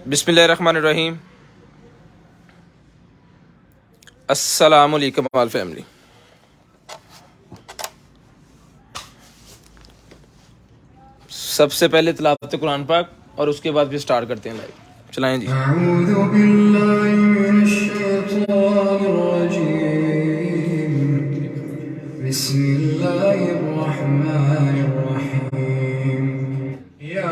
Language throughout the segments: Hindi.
बिस्मिल्लाहिर्रहमानिर्रहीम। अस्सलाम वालेकुम ऑल फैमिली। सबसे पहले तिलावत कुरान पाक और उसके बाद फिर स्टार्ट करते हैं लाइव। चलाएं जी। अऊज़ु बिल्लाहि मिनश शैतानिर्रजीम। बिस्मिल्लाहिर्रहमानिर्रहीम। या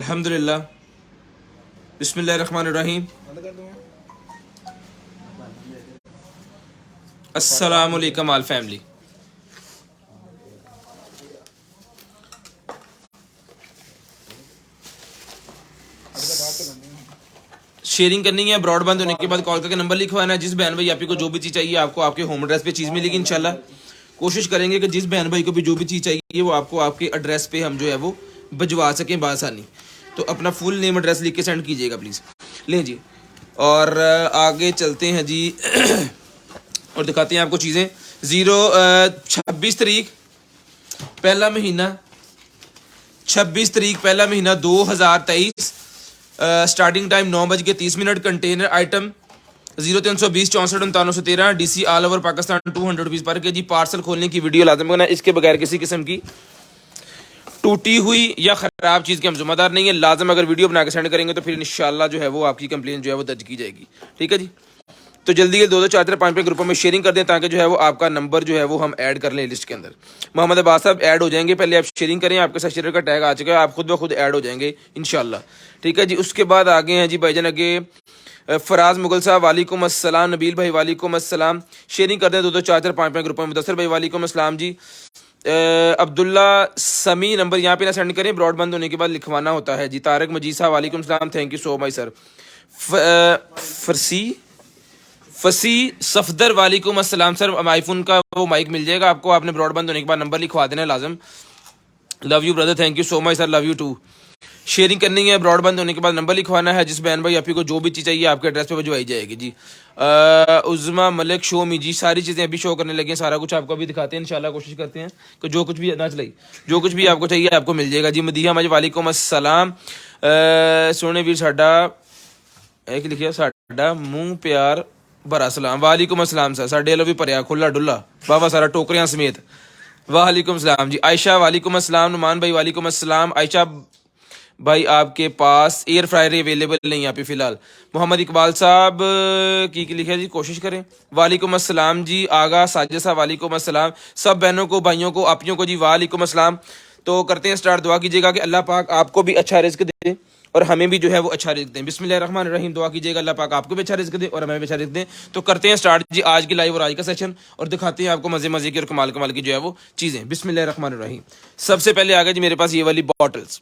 अल्हम्दुलिल्लाह बिस्मिल्लाहिर्रहमानिर्रहीम अस्सलामु अलैकुम आल फैमिली। शेयरिंग करनी है, ब्रॉडबैंड होने के बाद कॉल करके नंबर लिखवाना है। जिस बहन भाई आप को जो भी चीज़ चाहिए आपको आपके होम एड्रेस पे चीज़ मिलेगी इंशाल्लाह। कोशिश करेंगे कि जिस बहन भाई को भी जो भी चीज़ चाहिए वो आपको आपके एड्रेस पे हम जो है वो भिजवा सकें बासानी। तो अपना फुल नेम एड्रेस लिख के सेंड कीजिएगा प्लीज़। लें जी, और आगे चलते हैं जी और दिखाते हैं आपको चीज़ें। 26 तारीख पहला महीना 26 तारीख पहला महीना 2023 starting time 9:30। Container item 0320 64 5913 DC all over Pakistan 200 rupees पर के जी। पार्सल खोलने की वीडियो लाजम करना, इसके बगैर किसी किस्म की टूटी हुई या ख़राब चीज़ के हम जिम्मेदार नहीं है। लाजम अगर वीडियो बना के सेंड करेंगे तो फिर इंशाल्लाह जो है वो आपकी कंप्लेन जो है वो दर्ज की जाएगी। ठीक है जी, तो जल्दी के 2 4 5 ग्रुपों में शेयरिंग कर दें ताकि जो है वो आपका नंबर जो है वो हम ऐड कर लें लिस्ट के अंदर। मोहम्मद अब्बास साहब ऐड हो जाएंगे, पहले आप शेयरिंग करें, आपके साथ शेयर का टैग आ चुका है, आप खुद ब खुद ऐड हो जाएंगे इंशाल्लाह। ठीक है जी, उसके बाद आगे हैं जी भाईजान आगे फराज मुगल साहब वालेकुम अस्सलाम, नबील भाई वालेकुम अस्सलाम। शेयरिंग कर दें 2 4 5 ग्रुपों में। मुदस्सर भाई वालेकुम अस्सलाम जी। अब्दुल्ला समी नंबर यहाँ पे ना सेंड करें, ब्रॉडबैंड होने के बाद लिखवाना होता है जी। तारक मजीद साहब वालेकुम सलाम, thank you so much sir. फसी सफदर वालेकुम अस्सलाम सर। आईफोन का वो माइक मिल जाएगा आपको, आपने ब्रॉडबैंड होने के बाद नंबर लिखवा देना लाजम। Love you brother, thank you so much sir, love you too. Sharing करनी है, ब्रॉडबैंड होने के बाद नंबर लिखवाना है। जिस बहन भाई आप को जो भी चीज़ चाहिए आपके एड्रेस पे भिजवाई जाएगी जी। उज़मा मलिक शो मी जी, सारी चीज़ें अभी शो करने लगे हैं, सारा कुछ आपको अभी दिखाते हैं इंशाल्लाह। कोशिश करते हैं कि जो कुछ भी ना चलाई जो कुछ भी आपको चाहिए आपको मिल जाएगा जी। मदीहा मज वालेकुम अस्सलाम। सोने वीर साडा एक लिखिया साडा मुँह प्यार भरा सलाम। वालेकुम अस्सलाम सर, साडे वालों भी भरिया खुला डुला बाबा सारा टोकरियां समेत। वालेकुम सलाम जी। आयशा वालेकुम अस्सलाम। नुमान भाई वालेकुम अस्सलाम। आयशा भाई आपके पास एयर फ्रायर अवेलेबल नहीं यहाँ पे फिलहाल। मोहम्मद इकबाल साहब की लिखा जी, कोशिश करें। वालेकुम अस्सलाम जी। आगा साजिद साहब वालेकुम अस्सलाम। सब बहनों को भाइयों को आपियों को जी वालेकुम अस्सलाम। तो करते हैं स्टार्ट। दुआ कीजिएगा कि अल्लाह पाक आपको भी अच्छा रिज़्क दे और हमें भी जो है वो अच्छा रिज़्क दें। बिस्मिल्लाहिर्रहमानिर्रहीम। दुआ कीजिएगा अल्लाह पाक आपको भी अच्छा रिज़्क दे और हमें भी अच्छा रिज़्क दें। तो करते हैं स्टार्ट जी आज की लाइव और आज का सेशन और दिखाते हैं आपको मज़े मज़े की और कमाल कमाल की जो है वो चीज़ें। बिस्मिल्लाहिर्रहमानिर्रहीम। सबसे पहले आ गए जी मेरे पास ये वाली बॉटल्स।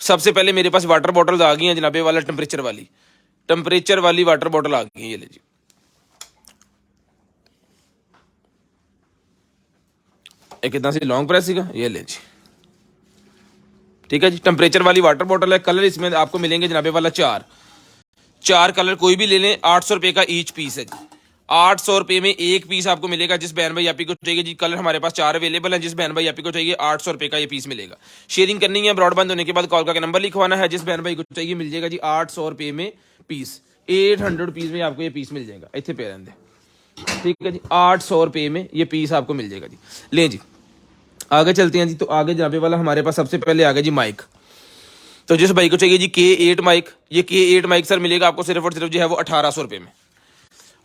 सबसे पहले मेरे पास वाटर बॉटल्स आ गई हैं जनाबे वाला टेम्परेचर वाली वाटर बॉटल आ गई है। ये ले जी, एक इतना सी लॉन्ग प्रेस का, ये ले जी। ठीक है जी, टेम्परेचर वाली वाटर बॉटल है। कलर इसमें आपको मिलेंगे जनाबे वाला चार कलर कोई भी ले लें। 800 रुपये का ईच पीस है जी। 800 रुपये में एक पीस आपको मिलेगा। जिस बहन भाई आपी को चाहिए जी, कलर हमारे पास 4 अवेलेबल हैं। जिस बहन भाई आपी को चाहिए 800 रुपये का ये पीस मिलेगा। शेयरिंग करनी है, ब्रॉडबैंड होने के बाद कॉल करके नंबर लिखवाना है। जिस बहन भाई को चाहिए मिल जाएगा जी 800 रुपये में पीस। 800 रुपीज़ में आपको ये पीस मिल जाएगा। इतने पे रहते, ठीक है जी। 800 रुपये में ये पीस आपको मिल जाएगा जी। लें जी, आगे चलते हैं जी। तो आगे जनाबे वाला हमारे पास सबसे पहले आ गया जी माइक। तो जिस भाई को चाहिए जी K8 माइक, ये K8 माइक सर मिलेगा आपको सिर्फ और सिर्फ जो है वो 1800 रुपये में।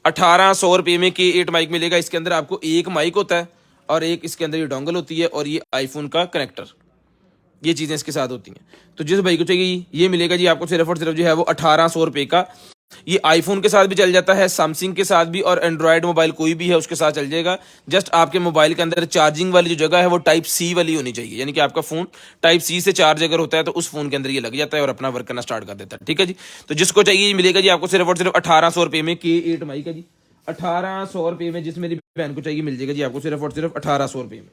1800 रुपये में K8 माइक मिलेगा। इसके अंदर आपको एक माइक होता है और एक इसके अंदर ये डोंगल होती है और ये आईफोन का कनेक्टर, ये चीज़ें इसके साथ होती हैं। तो जिस भाई को चाहिए ये मिलेगा जी आपको सिर्फ और सिर्फ जो है वो 1800 रुपये का ये आईफोन के साथ भी चल जाता है, सैमसंग के साथ भी, और एंड्रॉयड मोबाइल कोई भी है उसके साथ चल जाएगा। जस्ट आपके मोबाइल के अंदर चार्जिंग वाली जो जगह है वो टाइप सी वाली होनी चाहिए, यानी कि आपका फोन टाइप सी से चार्ज अगर होता है तो उस फोन के अंदर ये लग जाता है और अपना वर्क करना स्टार्ट कर देता है। ठीक है जी। तो जिसको चाहिए ये मिलेगा जी आपको सिर्फ और सिर्फ 1800 रुपये में। K8 माइक है जी, 1800 रुपये में। जिस मेरी बहन को चाहिए मिल जाएगा जी आपको सिर्फ और सिर्फ 1800 रुपये में।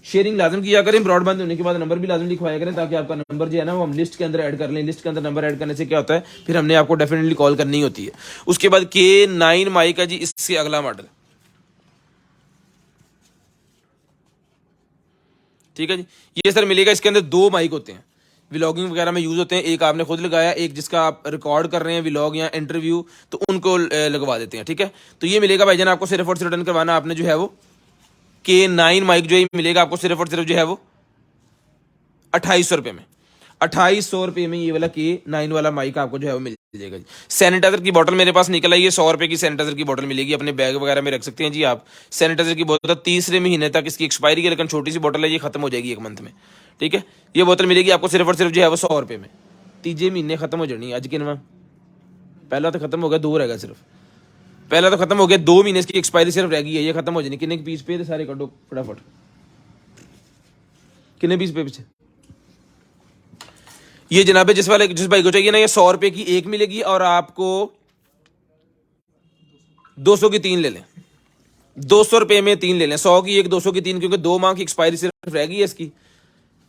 शेयरिंग लाजम किया करें, ब्रॉडबैंड होने के बाद नंबर भी लाजम लिखवाया करें, ताकि आपका नंबर जो है ना वो हम लिस्ट के अंदर ऐड कर लें। लिस्ट के अंदर नंबर ऐड करने से क्या होता है, फिर हमने आपको डेफिनेटली कॉल करनी होती है। उसके बाद K9 माइक है जी, इससे अगला मॉडल। ठीक है जी। ये सर मिलेगा, इसके अंदर 2 माइक होते हैं, व्लॉगिंग वगैरह में यूज होते हैं। एक आपने खुद लगाया, एक जिसका आप रिकॉर्ड कर रहे हैं व्लॉग या इंटरव्यू, तो उनको लगवा देते हैं। ठीक है। तो ये मिलेगा भाईजान आपको सिर्फ और सिर्फ, रिटर्न करवाना आपने जो है वो K9 माइक जो है मिलेगा आपको सिर्फ और सिर्फ जो है वो 2800 रुपये में। 2800 रुपये में ये वाला K9 वाला माइक आपको जो है वो मिल जाएगा जी। सैनिटाइजर की बोतल मेरे पास निकल आई है, 100 रुपये की सैनिटाइजर की बोतल मिलेगी, अपने बैग वगैरह में रख सकते हैं जी आप। सैनिटाइजर की बोतल 3रे महीने तक इसकी एक्सपायरी है, लेकिन छोटी सी बोतल है, ये खत्म हो जाएगी 1 मंथ में। ठीक है। ये बोतल मिलेगी आपको सिर्फ और सिर्फ जो है वो 100 रुपये में। 3 महीने खत्म हो जानी अज किनवा, पहला तो खत्म हो गया, 2 रह गया सिर्फ। पहला तो खत्म हो गया, 2 महीने इसकी एक्सपायरी सिर्फ रह गई है, ये खत्म हो जानी। कितने के पीस पे सारे कटो फटाफट, कितने पीस पे पीछे। ये जनाबे जिस भाई को चाहिए ना, ये 100 रुपये की एक मिलेगी, और आपको 200 की 3 ले लें। 200 रुपये में 3 ले लें, 100 की एक 200 की 3, क्योंकि 2 माह की एक्सपायरी सिर्फ रह गई है इसकी।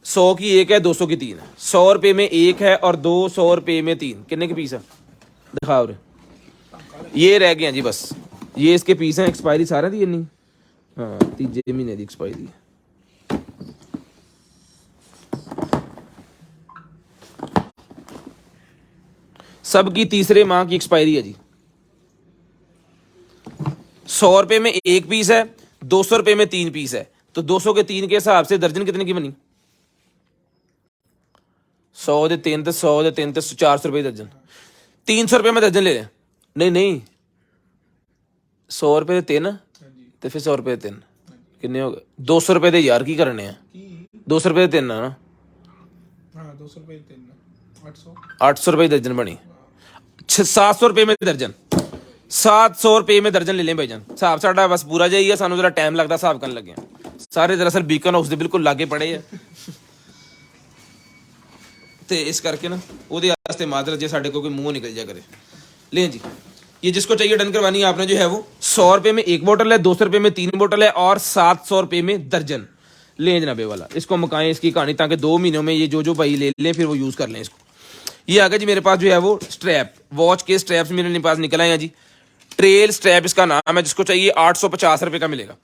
100 की एक है, 200 की 3 है। 100 रुपये में एक है और 200 रुपये में 3, कितने के पीस है दिखाओ रे। ये रह गए हैं जी बस, ये इसके पीस हैं। एक्सपायरी सारा दी नहीं, हाँ 3 महीने की एक्सपायरी है। सबकी 3रे माह की एक्सपायरी है जी। 100 रुपये में एक पीस है, 200 रुपये में 3 पीस है, तो 200 के 3 के हिसाब से दर्जन कितने की बनी। 100 दे 3 तो 100 दे 3 तो 400 रुपये दर्जन। 300 रुपये में दर्जन ले लें। नहीं 100 रुपये दे 3 तो फिर 100 रुपये दे 3 कितने हो गए। 200 रुपये दे यार की करने हैं, 200 रुपये दे 3 ना, 800 रुपये दर्जन बनी। 700 रुपये में दर्जन, 700 रुपये में दर्जन ले लें भाईजान। हिसाब साडा बस पूरा जाइए, सानू जरा टाइम लगता हिसाब करन लगे सारे। दरअसल बीकन हाउस दे बिल्कुल लागे पड़े है, तो इस करके ना ਉਹਦੇ वास्ते माजरत जे साडे को कोई मुंह निकल जाया करे। लें जी, ये जिसको चाहिए डन करवानी है आपने जो है वो 100 रुपये में एक बोतल है, 200 रुपये में 3 बोतल है, और 700 रुपये में दर्जन। लें जनाबे वाला, इसको मकाएं इसकी कहानी, ताकि 2 महीनों में ये जो भाई ले लें फिर वो यूज़ कर लें इसको। ये आ गया जी मेरे पास जो है वो स्ट्रैप, वॉच के स्ट्रैप्स मेरे पास निकल आए हैं जी। ट्रेल स्ट्रैप इसका नाम है, जिसको चाहिए 850 रुपये का मिलेगा।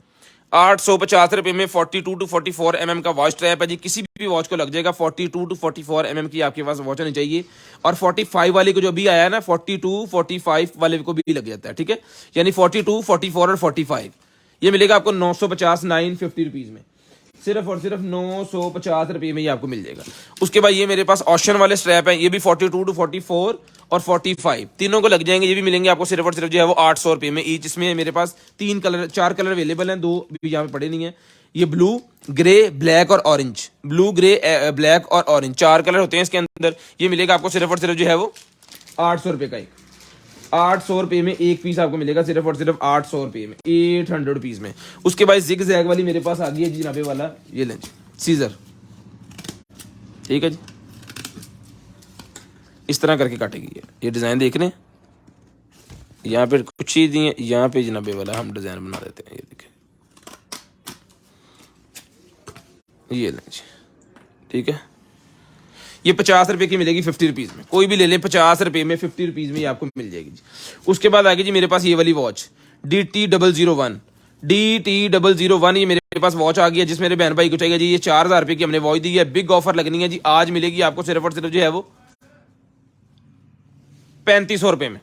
850 रुपये में 42 टू 44 mm का वॉच स्ट्रैप है जी। किसी भी वॉच को लग जाएगा। 42 टू 44 mm की आपके पास वॉच होनी चाहिए, और 45 वाले को जो भी आया है ना, 42 45 वाले को भी लग जाता है। ठीक है, यानी 42 44 और 45 ये मिलेगा आपको 950 950 रुपीज़ में, सिर्फ और सिर्फ 950 रुपये में ये आपको मिल जाएगा। उसके बाद ये मेरे पास ऑप्शन वाले स्ट्रैप हैं, ये भी 42 टू 44 और 45 तीनों को लग जाएंगे। ये भी मिलेंगे आपको सिर्फ और सिर्फ जो है वो 800 रुपये में ईच। इसमें मेरे पास 4 कलर अवेलेबल हैं, 2 भी यहाँ पे पड़े नहीं है। ये ब्लू, ग्रे, ब्लैक और ऑरेंज, ब्लू, ग्रे, ब्लैक और ऑरेंज 4 कलर होते हैं इसके अंदर। ये मिलेगा आपको सिर्फ और सिर्फ जो है वो 800 रुपये का एक। 800 रुपये में एक पीस आपको मिलेगा, सिर्फ और सिर्फ 800 रुपये में, 800 रुपीज़ में। उसके बाद जिग जैग वाली मेरे पास आ गई है जी जनाबे वाला, ये लें सीजर। ठीक है जी, इस तरह करके काटेगी ये डिज़ाइन देख रहे हैं। यहाँ पे कुछ चीज़ दी है, यहाँ पे जनाबे वाला हम डिज़ाइन बना देते हैं। ये देखें, ये लें जी। ठीक है, ये 50 रुपये की मिलेगी 50 रुपीज़ में, कोई भी ले लें 50 रुपये में 50 रुपीज़ में ये आपको मिल जाएगी जी। उसके बाद आगे जी मेरे पास ये वाली वॉच DT001, DT001 ये मेरे पास वॉच आ गई है। जिस मेरे बहन भाई को चाहिए जी, ये 4000 रुपये की हमने वॉच दी है। बिग ऑफर लगनी है जी, आज मिलेगी आपको सिर्फ और सिर्फ जो है वो 3500 रुपये में।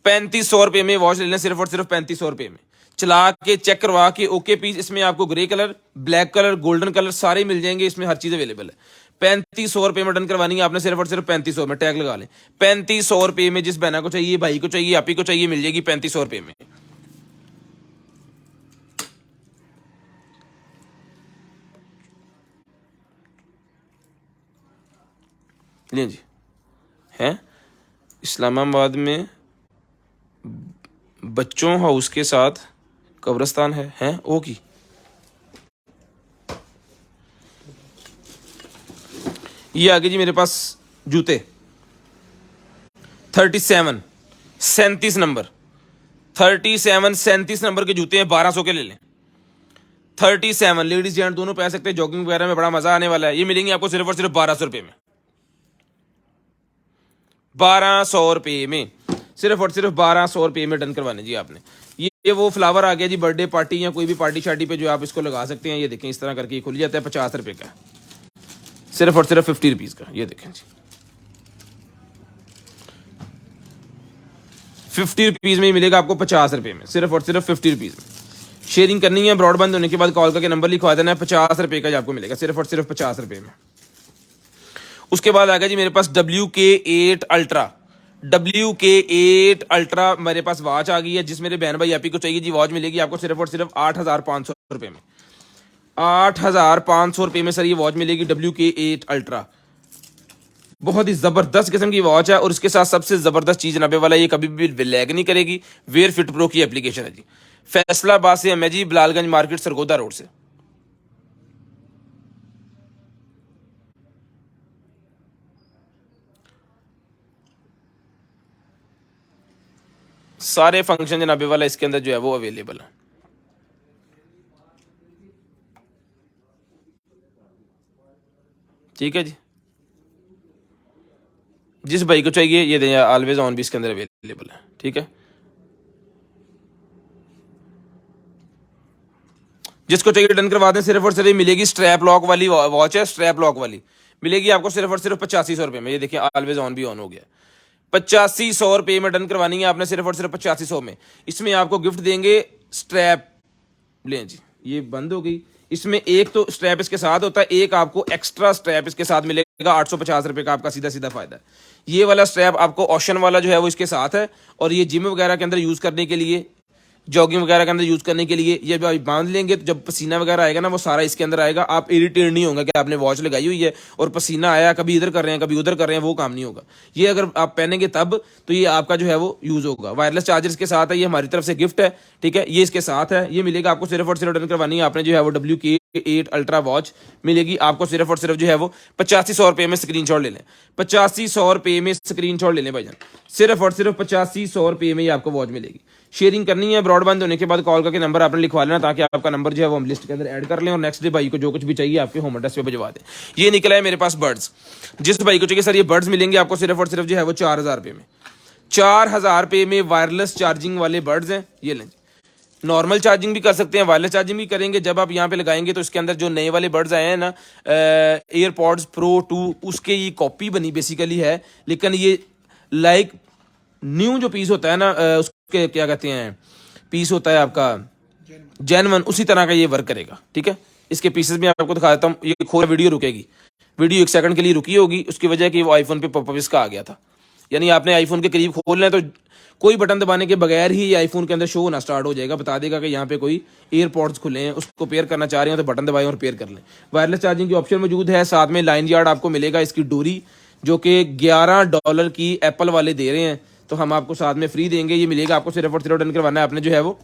3500 रुपये में वॉच ले लें, सिर्फ और सिर्फ 3500 रुपये में। चला के चेक करवा के ओके पीस, इसमें आपको grey colour, black colour, golden colour सारे मिल जाएंगे, इसमें हर चीज़ अवेलेबल है। 3500 रुपये में डन करवानी है आपने, सिर्फ और सिर्फ 3500 में, टैग लगा लें 3500 रुपये में। जिस बहना को चाहिए, भाई को चाहिए, आपी को चाहिए, मिल जाएगी 3500 रुपये में। लें जी, हैं इस्लामाबाद में बच्चों हाउस के साथ कब्रस्तान है, हैं ओ की। ये आगे जी मेरे पास जूते 37 37 नंबर 37 नंबर के जूते हैं, 1200 के ले लें। 37 लेडीज जेंट दोनों पहन सकते हैं, जॉगिंग वगैरह में बड़ा मजा आने वाला है। ये मिलेंगे आपको सिर्फ और सिर्फ 1200 रुपये में, 1200 रुपये में, सिर्फ और सिर्फ 1200 रुपये में डन करवाने जी आपने। ये वो फ्लावर आ गया जी, बर्थडे पार्टी या कोई भी पार्टी शार्टी पे जो आप इसको लगा सकते हैं। ये देखें इस तरह करके ये खुल जाता है, 50 रुपये का, सिर्फ और सिर्फ 50 रुपीज़ का। ये देखें जी 50 रुपीज़ में ही मिलेगा आपको, 50 रुपये में, सिर्फ और सिर्फ 50 रुपीज़ में। शेयरिंग करनी है, ब्रॉडबैंड होने के बाद कॉल करके नंबर लिखवा देना है, 50 रुपये का आपको मिलेगा, सिर्फ और सिर्फ 50 रुपये में। उसके बाद आ गया जी मेरे पास WK8 अल्ट्रा। WK8 अल्ट्रा मेरे पास वॉच आ गई है, जिस मेरे बहन भाई आप ही को चाहिए जी वॉच मिलेगी आपको सिर्फ और सिर्फ 8500 रुपये में, 8500 रुपये में सर ये वॉच मिलेगी WK8 अल्ट्रा। बहुत ही जबरदस्त किस्म की वॉच है, और इसके साथ सबसे जबरदस्त चीज नबे वाला, ये कभी भी लैग नहीं करेगी। वेयर फिट प्रो की एप्लीकेशन है जी, फैसलाबाद से है जी, बिलालगंज मार्केट सरगोदा रोड से। सारे फंक्शन जनाबे वाला इसके अंदर जो है वो अवेलेबल है। ठीक है जी, जिस भाई को चाहिए ये दें, ऑलवेज ऑन भी इसके अंदर अवेलेबल है। ठीक है, जिसको चाहिए डन करवा दें। सिर्फ और सिर्फ मिलेगी स्ट्रैप लॉक वाली वॉच है, स्ट्रैप लॉक वाली मिलेगी आपको सिर्फ और सिर्फ 8500 रुपये में। ये देखिए ऑलवेज ऑन भी ऑन हो गया, 8500 रुपये में डन करवानी है आपने, सिर्फ और सिर्फ 8500 में। इसमें आपको गिफ्ट देंगे स्ट्रैप, लें जी ये बंद हो गई। इसमें एक तो स्ट्रैप इसके साथ होता है, एक आपको एक्स्ट्रा स्ट्रैप इसके साथ मिलेगा, 850 रुपये का आपका सीधा सीधा फायदा है। ये वाला स्ट्रैप आपको ओशन वाला जो है वो इसके साथ है, और ये जिम वगैरह के अंदर यूज करने के लिए, जॉगिंग वगैरह के अंदर यूज करने के लिए ये भाई बांध लेंगे, तो जब पसीना वगैरह आएगा ना वो सारा इसके अंदर आएगा। आप इरिटेट नहीं होंगे कि आपने वॉच लगाई हुई है और पसीना आया, कभी इधर कर रहे हैं कभी उधर कर रहे हैं, वो काम नहीं होगा। ये अगर आप पहनेंगे तब तो ये आपका जो है वो यूज होगा। वायरलेस चार्जर के साथ है, ये हमारी तरफ से गिफ्ट है। ठीक है, ये इसके साथ है, ये मिलेगा आपको सिर्फ और सिर्फ डन करवानी है आपने जो है वो WK8 अल्ट्रा वॉच मिलेगी आपको सिर्फ और सिर्फ जो है वो 8500 रुपये में। स्क्रीनशॉट ले लें, 8500 रुपये में स्क्रीनशॉट ले लें भाईजान, सिर्फ और सिर्फ 8500 रुपये में ही आपको वॉच मिलेगी। शेयरिंग करनी है, ब्रॉडबैंड होने के बाद कॉल करके नंबर आपने लिखवा लेना, ताकि आपका नंबर जो है वो हम लिस्ट के अंदर ऐड कर लें, और नेक्स्ट डे भाई को जो कुछ भी चाहिए आपके होम एड्रेस पे भिजवा दें। ये निकला है मेरे पास बर्ड्स, जिस भाई को चाहिए सर ये बर्ड्स मिलेंगे आपको सिर्फ और सिर्फ जो है वो 4000 रुपये में, 4000 रुपये में वायरलेस चार्जिंग वाले बर्ड्स हैं। ये लें, नॉर्मल चार्जिंग भी कर सकते हैं, वायरलेस चार्जिंग भी करेंगे। जब आप यहाँ पे लगाएंगे तो इसके अंदर जो नए वाले बर्ड्स आए हैं ना, एयरपॉड्स प्रो 2, उसके ये कॉपी बनी बेसिकली है, लेकिन ये लाइक न्यू जो पीस होता है ना, उसके क्या कहते हैं पीस होता है आपका जेन्युइन, उसी तरह का ये वर्क करेगा। ठीक है, इसके पीसेस भी आपको दिखा देता हूँ। ये खोल वीडियो रुकेगी, वीडियो 1 सेकंड के लिए रुकी होगी, उसकी वजह कि वो आईफोन पे पॉपअप इसका आ गया था। यानी आपने आईफोन के करीब खोलना है तो कोई बटन दबाने के बगैर ही ये आईफोन के अंदर शो होना स्टार्ट हो जाएगा, बता देगा कि यहाँ पे कोई एयरपॉड्स खुले हैं, उसको पेयर करना चाह रहे हो तो बटन दबाएं और पेयर कर लें। वायरलेस चार्जिंग की ऑप्शन मौजूद है, साथ में लाइन यार्ड आपको मिलेगा, इसकी डोरी जो कि $11 की एप्पल वाले दे रहे हैं, तो हम आपको साथ में फ्री देंगे। ये मिलेगा आपको सिर्फ और सिर्फ डन करवाना है आपने जो है वो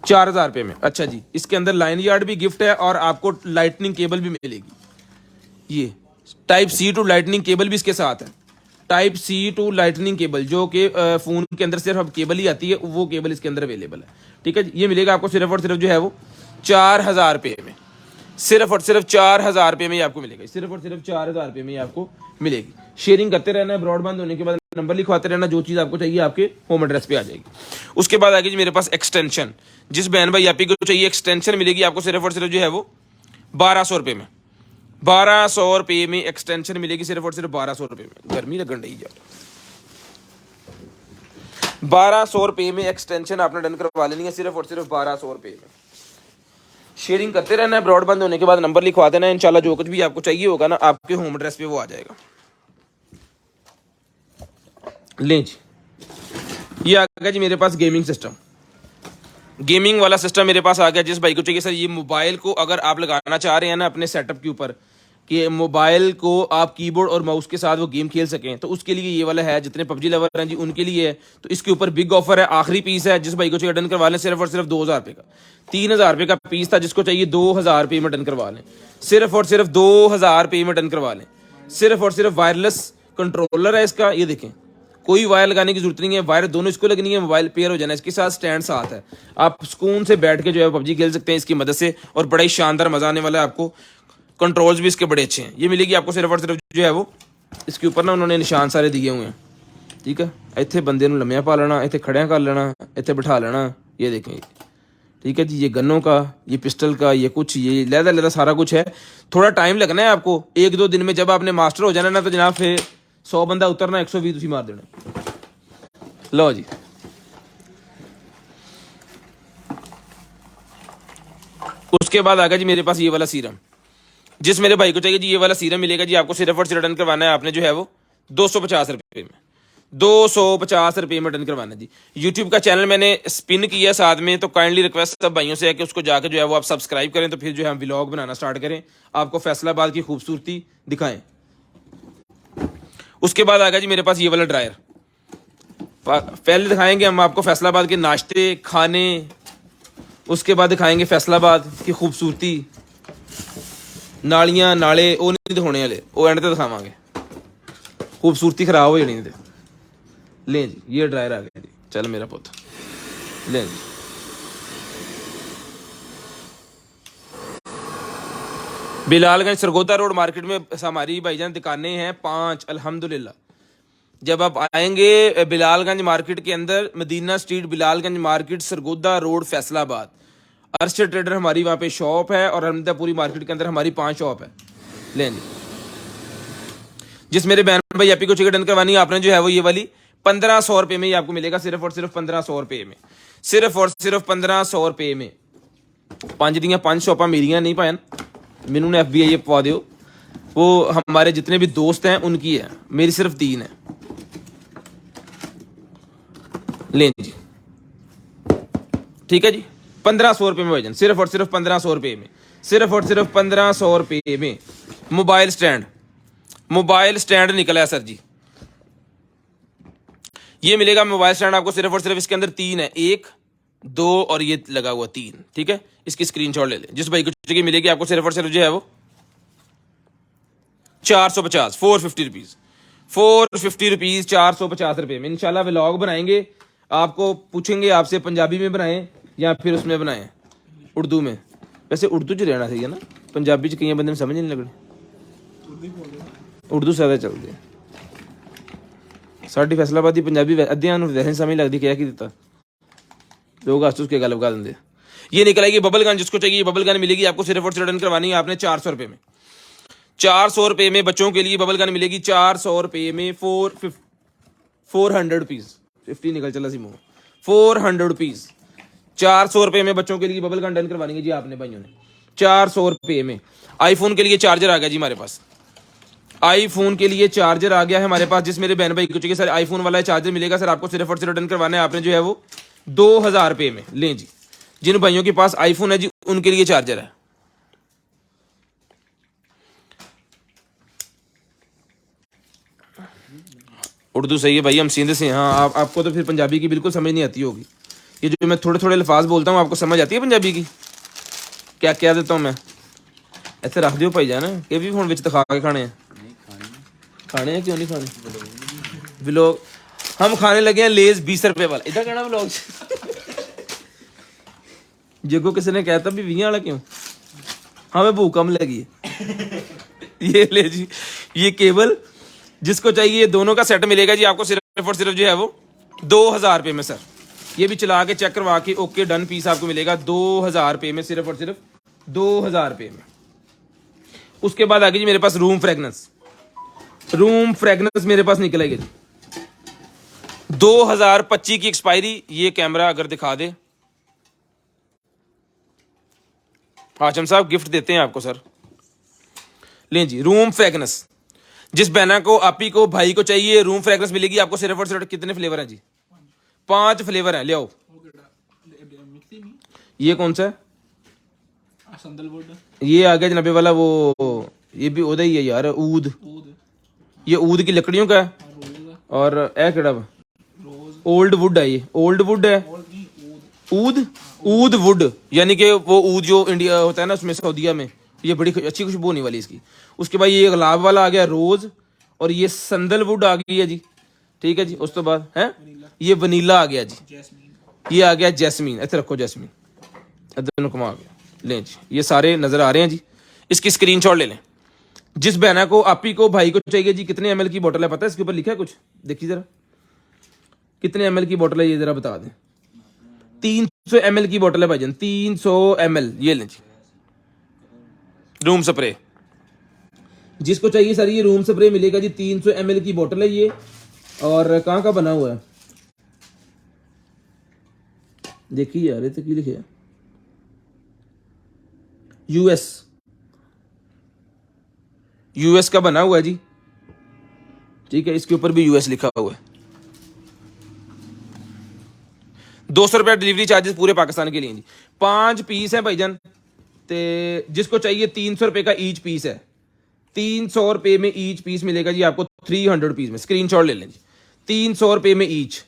4000 रुपये में। अच्छा जी, इसके अंदर लाइन यार्ड भी गिफ्ट है, और आपको लाइटनिंग केबल भी मिलेगी। ये Type-C टू लाइटनिंग केबल भी इसके साथ है, Type-C टू लाइटनिंग केबल, जो कि फोन के अंदर सिर्फ अब केबल ही आती है, वो केबल इसके अंदर अवेलेबल है। ठीक है जी, ये मिलेगा आपको सिर्फ और सिर्फ जो है वो 4000 रुपये में, सिर्फ और सिर्फ 4000 रुपये में ही आपको मिलेगा, सिर्फ और सिर्फ 4000 रुपये में ही आपको मिलेगी। शेयरिंग करते रहना है, ब्रॉडबैंड होने के बाद नंबर लिखवाते रहना, जो चीज़ आपको चाहिए आपके होम एड्रेस पे आ जाएगी। उसके बाद आगे जी मेरे पास एक्सटेंशन, जिस बहन भाई आप ही को चाहिए एक्सटेंशन मिलेगी आपको सिर्फ और सिर्फ जो है वो 1200 रुपये में, 1200 रुपये में एक्सटेंशन मिलेगी, सिर्फ और सिर्फ 1200 रुपये में। गर्मी लगन रही है, 1200 रुपये में एक्सटेंशन आपने डन करवा लेनी है, सिर्फ और सिर्फ 1200 रुपये में। शेयरिंग करते रहना है, ब्रॉडबैंड होने के बाद नंबर लिखवा देना है, इंशाल्लाह जो कुछ भी आपको चाहिए होगा ना आपके होम एड्रेस पे वो आ जाएगा। लें जी, ये आ गया जी मेरे पास गेमिंग सिस्टम, गेमिंग वाला सिस्टम मेरे पास आ गया। जिस भाई को चाहिए सर ये मोबाइल को अगर आप लगाना चाह रहे हैं ना अपने सेटअप के ऊपर, कि मोबाइल को आप कीबोर्ड और माउस के साथ वो गेम खेल सकें, तो उसके लिए ये वाला है। जितने पबजी लवर हैं जी उनके लिए है। तो इसके ऊपर बिग ऑफर है, आखिरी पीस है। जिस भाई को चाहिए डन करवा लें, सिर्फ और सिर्फ 2000 रुपये का। 3000 रुपये का पीस था, जिसको चाहिए 2000 रुपये में डन करवा लें। सिर्फ और सिर्फ 2000 रुपये में डन करवा लें। सिर्फ और सिर्फ वायरलेस कंट्रोलर है इसका, ये देखें, कोई वायर लगाने की जरूरत नहीं है। वायर दोनों इसको लगनी है, मोबाइल पेयर हो जाना है। इसके साथ स्टैंड साथ है, आप सुकून से बैठ के जो है पबजी खेल सकते हैं इसकी मदद से, और बड़ा ही शानदार मजा आने वाला है आपको। कंट्रोल्स भी इसके बड़े अच्छे हैं। ये मिलेगी आपको सिर्फ और सिर्फ जो है वो, इसके ऊपर ना उन्होंने निशान सारे दिए हुए हैं, ठीक है। ਇੱਥੇ ਬੰਦੇ ਨੂੰ ਲੰਮਿਆ ਪਾ ਲੈਣਾ, ਇੱਥੇ खड़िया कर लेना, ਇੱਥੇ बिठा लेना, ये देखें, ठीक है जी। ये गन्नों का, ये पिस्टल का, ये कुछ, ये लहदा लहदा सारा कुछ है। थोड़ा टाइम लगना है आपको, 1-2 दिन में जब आपने मास्टर हो जाना ना, तो जनाब फिर 100 बंदा उतरना, 120 तुसी मार देना। लो जी, उसके बाद आ गया जी मेरे पास ये वाला सीरम। जिस मेरे भाई को चाहिए जी ये वाला सीरम मिलेगा जी आपको सिर्फ और सिर्फ डन करवाना है आपने जो है वो 250 रुपये में। 250 रुपये में डन करवाना है जी। यूट्यूब का चैनल मैंने स्पिन किया साथ में, तो काइंडली रिक्वेस्ट सब भाइयों से है कि उसको जाकर जो है वो आप सब्सक्राइब करें, तो फिर जो है हम व्लॉग बनाना स्टार्ट करें, आपको फैसलाबाद की खूबसूरती दिखाएं। उसके बाद आ गया जी मेरे पास ये वाला ड्रायर। पहले दिखाएंगे हम आपको फैसलाबाद के नाश्ते खाने, उसके बाद दिखाएंगे फैसलाबाद की खूबसूरती, नालियां नाले वो नहीं दिखाने वाले, वो एंड ते दिखावांगे, खूबसूरती खराब हो जानी। लें जी ये ड्रायर आ गया जी, चल मेरा पुत लें जी। बिलालगंज सरगोदा रोड मार्केट में हमारी भाईजान दुकानें हैं 5 अल्हम्दुलिल्लाह। जब आप आएंगे बिलालगंज मार्केट के अंदर, Madina street, Bilalganj market, Sargodha road, Faisalabad, Arshad trader हमारी वहाँ पे शॉप है, और अहमदापूरी मार्केट के अंदर हमारी 5 शॉप है। लें जी, जिस मेरे बहन भाई आपी को चिकन डन करवानी है आपने जो है वो ये वाली 1500 रुपये में ही आपको मिलेगा, सिर्फ और सिर्फ 1500 रुपये में, सिर्फ और सिर्फ 1500 रुपये में। 5 दियाँ 5 शॉपां मेरियां नहीं भैन, मैनू ने FBI ये पवा दो, वो हमारे जितने भी दोस्त हैं उनकी है, मेरी सिर्फ 3 है। लें जी, ठीक है जी, 1500 रुपये में भाईजान, सिर्फ और सिर्फ 1500 रुपये में, सिर्फ और सिर्फ 1500 रुपये में। मोबाइल स्टैंड, मोबाइल स्टैंड निकला है सर जी, ये मिलेगा मोबाइल स्टैंड आपको सिर्फ और सिर्फ, इसके अंदर 3 है, 1 2 और ये लगा हुआ 3, ठीक है। इसकी स्क्रीनशॉट ले लें। जिस भाई को चाहिए मिलेगी आपको सिर्फ और सिर्फ जो है वो 450, 450 रुपीज, 450 रुपीज, 450 रुपये में। इंशाल्लाह व्लॉग बनाएंगे, आपको पूछेंगे आपसे पंजाबी में बनाएं या फिर उसमें बनाएं उर्दू में। वैसे उर्दू च रहना चाहिए ना, पंजाबी च कई बंदे समझ नहीं लगनी, उर्दू ज़्यादा चलती है। साड़ी फैसलाबादी पंजाबी अद्धियां वैसे समझ लगती क्या की दिता, लोग आस उसके गल लगा देंगे। ये निकलेगी बबल गन, जिसको चाहिए बबल गन मिलेगी आपको सिर्फ और सिर्फ डन करवानी है आपने 400 रुपये में। 400 रुपये में बच्चों के लिए बबल गन मिलेगी 400 रुपये में, 400 रुपीज़, 50 निकल चला सी मुँह, 400 रुपीज़, 400 रुपये में बच्चों के लिए बबल गन डन करवानी है जी आपने भाइयों ने 400 रुपये में। आईफोन के लिए चार्जर आ गया जी हमारे पास, आईफोन के लिए चार्जर आ गया है हमारे पास। जिस मेरे बहन भाई को चाहिए सर आईफोन वाला चार्जर मिलेगा सर आपको सिर्फ और सिर्फ डन करवाना है आपने जो है वो 2000 रुपये में। लें जी, जिन भाइयों के पास आईफोन है जी उनके लिए चार्जर है। उर्दू सही है भाई, हम सीधे से, हाँ आपको तो फिर पंजाबी की बिल्कुल समझ नहीं आती होगी। ये जो मैं थोड़े थोड़े अल्फाज बोलता हूँ आपको समझ आती है पंजाबी की, क्या क्या देता हूँ मैं। ऐसे रख दियो भाई जान, ये भी फोन दिखा के खाने हैं, खाने हैं क्यों नहीं खाने। व्लॉग हम खाने लगे हैं लेज 20 रुपये वाला, इधर कहना व्लॉग जगो किसी ने कहता भी 20 वाला क्यों, हमें भूख कम लगी है। ये ले जी, ये केबल जिसको चाहिए ये दोनों का सेट मिलेगा जी आपको सिर्फ और सिर्फ जो है वो 2000 रुपये में सर। ये भी चला के चेक करवा के ओके डन पीस आपको मिलेगा 2000 रुपये में, सिर्फ और सिर्फ 2000 रुपये में। उसके बाद आगे जी मेरे पास रूम फ्रेगनेंस, रूम फ्रेगनेंस मेरे पास निकलेगी जी 2025 की एक्सपायरी। ये कैमरा अगर दिखा दे, हाशम साहब गिफ्ट देते हैं आपको सर। लें जी, रूम फ्रेगनेंस, जिस बहना को आपी को भाई को चाहिए रूम फ्रेगनेंस मिलेगी आपको सिर्फ और सिर्फ। कितने फ्लेवर हैं जी? 5 फ्लेवर हैं, ले आओ। ये कौन सा है? ये आ गया जनाबे वाला वो ये भी ओदा ही है यार, ऊद, ये ऊद की लकड़ियों का है। और ए केड़ा ओल्ड वुड है, ये ओल्ड वुड है, ऊद, ऊद वुड, यानी कि वो ऊद जो इंडिया होता है ना उसमें सऊदीया में, ये बड़ी अच्छी खुशबू होने वाली इसकी। उसके बाद ये गुलाब वाला आ गया रोज, और ये संदल वुड आ गई है जी, ठीक है जी। उस तो बाद है ये वनीला आ गया जी, ये आ गया जैस्मीन, ऐसे रखो जैस्मीन, इधर घुमा गया, लें जी, ये सारे नजर आ रहे हैं जी। इसकी स्क्रीनशॉट ले लें। जिस बहना को, आपी को, भाई को चाहिए जी, कितने एमएल की बोतल है पता है इसके ऊपर लिखा है कुछ, देखिए जरा कितने एमएल की बोतल है ये जरा बता दें। 300 एमएल की बोतल है भाईजान, 300 एमएल, ये लें जी रूम स्प्रे। जिसको चाहिए सर ये रूम स्प्रे मिलेगा जी, 300 एमएल की बोतल है ये। और कहाँ का बना हुआ है देखिए यार, ये तो की लिखे है, यूएस का बना हुआ है जी, ठीक है। इसके ऊपर भी यूएस लिखा हुआ है। 200 रुपया डिलीवरी चार्जेस पूरे पाकिस्तान के लिए जी। 5 पीस है भाईजान, ते जिसको चाहिए 300 रुपए का ईच पीस है, 300 रुपए में ईच पीस मिलेगा जी आपको, 300 पीस में, स्क्रीनशॉट ले लें जी, 300 रुपए में ईच।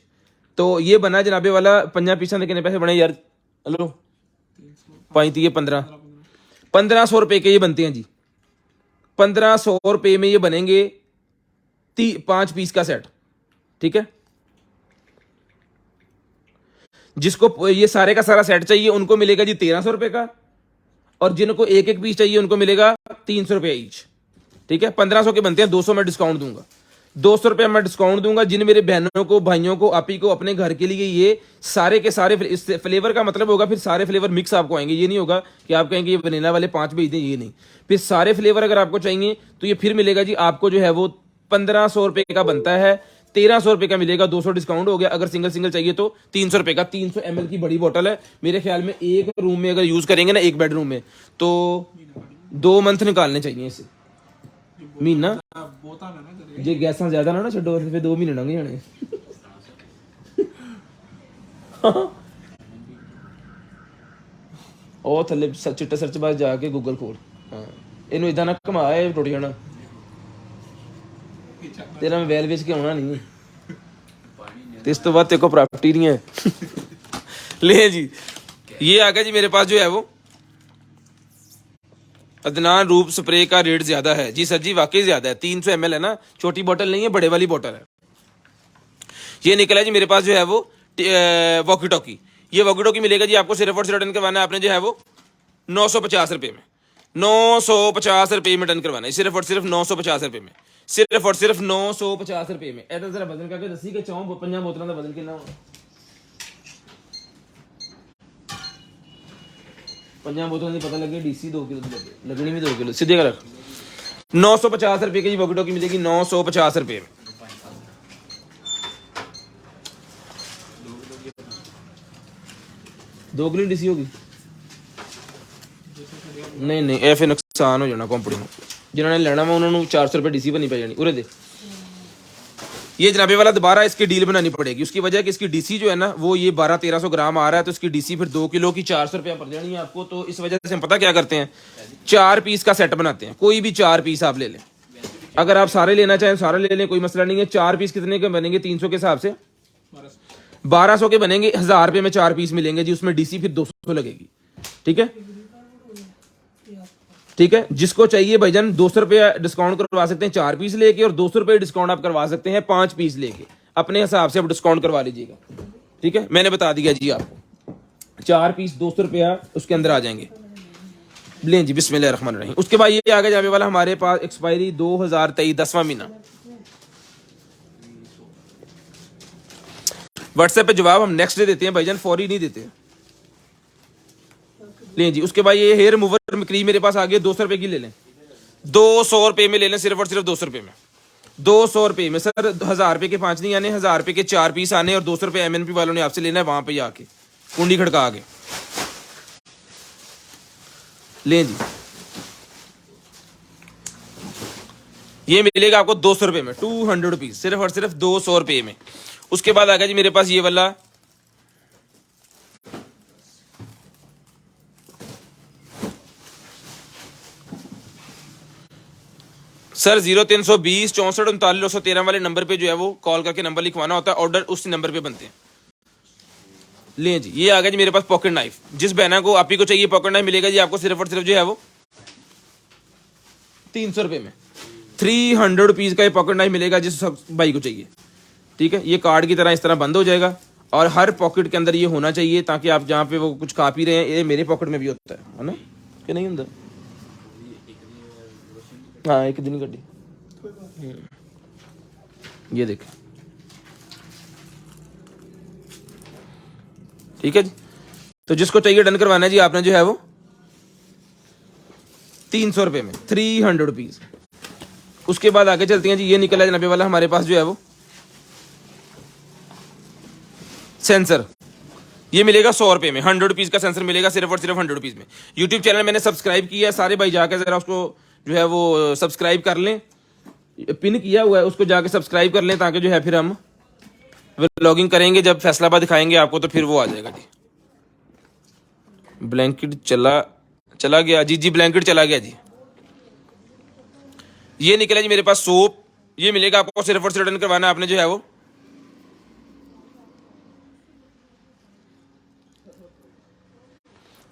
तो ये बना जनाबे वाला 50 पीसा कितने पैसे बने यार, हेलो 5 1500 रुपए के ये बनते हैं जी, 1500 रुपए में ये बनेंगे 5 पीस का सेट, ठीक है। जिसको ये सारे का सारा सेट चाहिए उनको मिलेगा जी 1300 रुपए का, और जिनको एक एक पीस चाहिए उनको मिलेगा 300 रुपया ईच, ठीक है। 1500 के बनते हैं, 200 मैं डिस्काउंट दूंगा, 200 रुपया मैं डिस्काउंट दूंगा। जिन मेरे बहनों को, भाइयों को, आपी को अपने घर के लिए ये सारे के सारे, इस फ्लेवर का मतलब होगा फिर सारे फ्लेवर मिक्स आपको आएंगे। ये नहीं होगा कि आप कहेंगे ये वनीला वाले 5 भेज दें, ये नहीं, फिर सारे फ्लेवर अगर आपको चाहिए तो ये फिर मिलेगा जी आपको, जो है वो 1500 रुपए का बनता है, 1300 रुपए का मिलेगा, 200 डिस्काउंट हो गया। अगर सिंगल सिंगल चाहिए तो 300 रुपए का, 300 एमएल की बड़ी बोतल है। मेरे ख्याल में एक रूम में अगर यूज करेंगे ना, एक बेडरूम में, तो 2 मंथ निकालने चाहिए इसे, महीना जे गैसा ज्यादा ना छो, फिर 2 महीने लंघ जाने। ਉਹ ਥੱਲੇ ਚਿੱਟੇ ਸਰਚ ਬਾਅਦ ਜਾ ਕੇ ਗੂਗਲ ਖੋਲ, ਹਾਂ ਇਹਨੂੰ ਇਦਾਂ ਨਾ ਘੁਮਾ, ਇਹ ਟੁੱਟ ਜਾਣਾ तेरा मैं बैल बेच के आना नहीं तो इस तो बाद तेरे को प्रॉपर्टी नहीं है। ले जी, ये आ गया जी मेरे पास जो है वो अदनान रूप स्प्रे का रेट ज्यादा है जी सर जी, वाकई ज्यादा है, 300 ml है ना, छोटी बोतल नहीं है, बड़े वाली बोतल है। ये निकला जी मेरे पास जो है वो वॉकी टॉकी। ये वॉकी टॉकी मिलेगा जी आपको सिर्फ और सिर्फ टन करवाना है आपने जो है वो 950 रुपये में, 950 रुपये में टन करवाना है, सिर्फ और सिर्फ 950 रुपये में, सिर्फ और सिर्फ 950 रुपये में। ऐसा जरा वजन करके दसी कि 4-5 बोतलों का वजन कितना होगा, 5 बोतलों की पता लगे, डीसी 2 किलो लगे, लगनी भी 2 किलो, सीधे कर 950 रुपये की वॉकी टॉकी मिलेगी, 950 रुपये में। दो किलो डीसी होगी, नहीं नहीं ए फिर नुकसान हो जाना कंपनी में, जिन्होंने लेना मैं उन्होंने 400 रुपये डीसी बनी पै जानी उरे दे। ये जनाबे वाला दोबारा इसकी डील बनानी पड़ेगी, उसकी वजह कि इसकी डीसी जो है ना वो ये 1200-1300 ग्राम आ रहा है, तो इसकी डीसी फिर 2 किलो की 400 रुपया पड़ जानी है आपको। तो इस वजह से हम पता क्या करते हैं, 4 पीस का सेट बनाते हैं, कोई भी 4 पीस आप ले लें। अगर आप सारे लेना चाहें सारे ले लें, कोई मसला नहीं है। 4 पीस कितने के बनेंगे 300 के हिसाब से, 1200 के बनेंगे, 1000 रुपये में 4 पीस मिलेंगे जी, उसमें डीसी फिर 200 लगेगी, ठीक है ठीक है। जिसको चाहिए भाईजान 200 रुपया डिस्काउंट करवा सकते हैं 4 पीस लेके, और 200 रुपये डिस्काउंट आप करवा सकते हैं 5 पीस लेके, अपने हिसाब से आप डिस्काउंट करवा लीजिएगा, ठीक है। मैंने बता दिया जी आपको, 4 पीस 200 रुपया उसके अंदर आ जाएंगे। लें जी बिस्मिल्लाह रहमान रहीम। उसके बाद ये आगे जाने वाला हमारे पास एक्सपायरी 2023 10वां महीना। व्हाट्सएप पे जवाब हम नेक्स्ट डे देते हैं भाईजान, फौरी नहीं देते। लें जी, उसके बाद ये हेयर रिमूवर क्रीम मेरे पास आ गई, 200 रुपए की ले लें, 200 रुपए में ले लें, सिर्फ और सिर्फ 200 रुपए में, 200 रुपए में सर। 1000 रुपए के 5 नहीं आने, 1000 रुपए के 4 पीस आने, और 200 रुपए एमएनपी वालों ने आपसे लेना है वहां पे आके कुंडी खड़का के। लें जी, ये मिलेगा आपको 200 रुपए में, 200 रुपीज, सिर्फ और सिर्फ 200 रुपए में। उसके बाद आ गया जी मेरे पास ये वाला सर 0320 64 39 913 वाले नंबर पे जो है वो कॉल करके नंबर लिखवाना होता है, ऑर्डर उसी नंबर पे बनते हैं। लें जी, ये आ गया जी मेरे पास पॉकेट नाइफ। जिस बहना को आप ही को चाहिए पॉकेट नाइफ मिलेगा जी आपको सिर्फ और सिर्फ जो है वो 300 रुपये में। 300 रुपीज़ का ये पॉकेट नाइफ मिलेगा जिस भाई को चाहिए। ठीक है, ये कार्ड की तरह इस तरह बंद हो जाएगा और हर पॉकेट के अंदर ये होना चाहिए ताकि आप जहाँ पे वो कुछ खा पी रहे हैं, ये मेरे पॉकेट में भी होता है ना कि नहीं होता? हाँ, एक दिन गड्डी। ये देखें, ठीक है जी। तो जिसको चाहिए डन करवाना है जी आपने जो है वो 300 रुपये में, 300 रुपीज़। उसके बाद आगे चलती हैं जी। ये निकला जनाबे वाला हमारे पास जो है वो सेंसर। ये मिलेगा 100 रुपये में, 100 रुपीज़ का सेंसर मिलेगा सिर्फ और सिर्फ 100 रुपीज़ में। यूट्यूब चैनल मैंने सब्सक्राइब किया है, सारे भाई जाकर ज़रा उसको जो है वो सब्सक्राइब कर लें। पिन किया हुआ है, उसको जाके सब्सक्राइब कर लें ताकि जो है फिर हम व्लॉगिंग करेंगे, जब फैसलाबाद दिखाएंगे आपको तो फिर वो आ जाएगा जी। ब्लैंकेट चला गया जी, ब्लैंकेट चला गया जी। ये निकला जी मेरे पास सोप। ये मिलेगा आपको सिर्फ और सिर्फ रिटर्न करवाना आपने जो है वो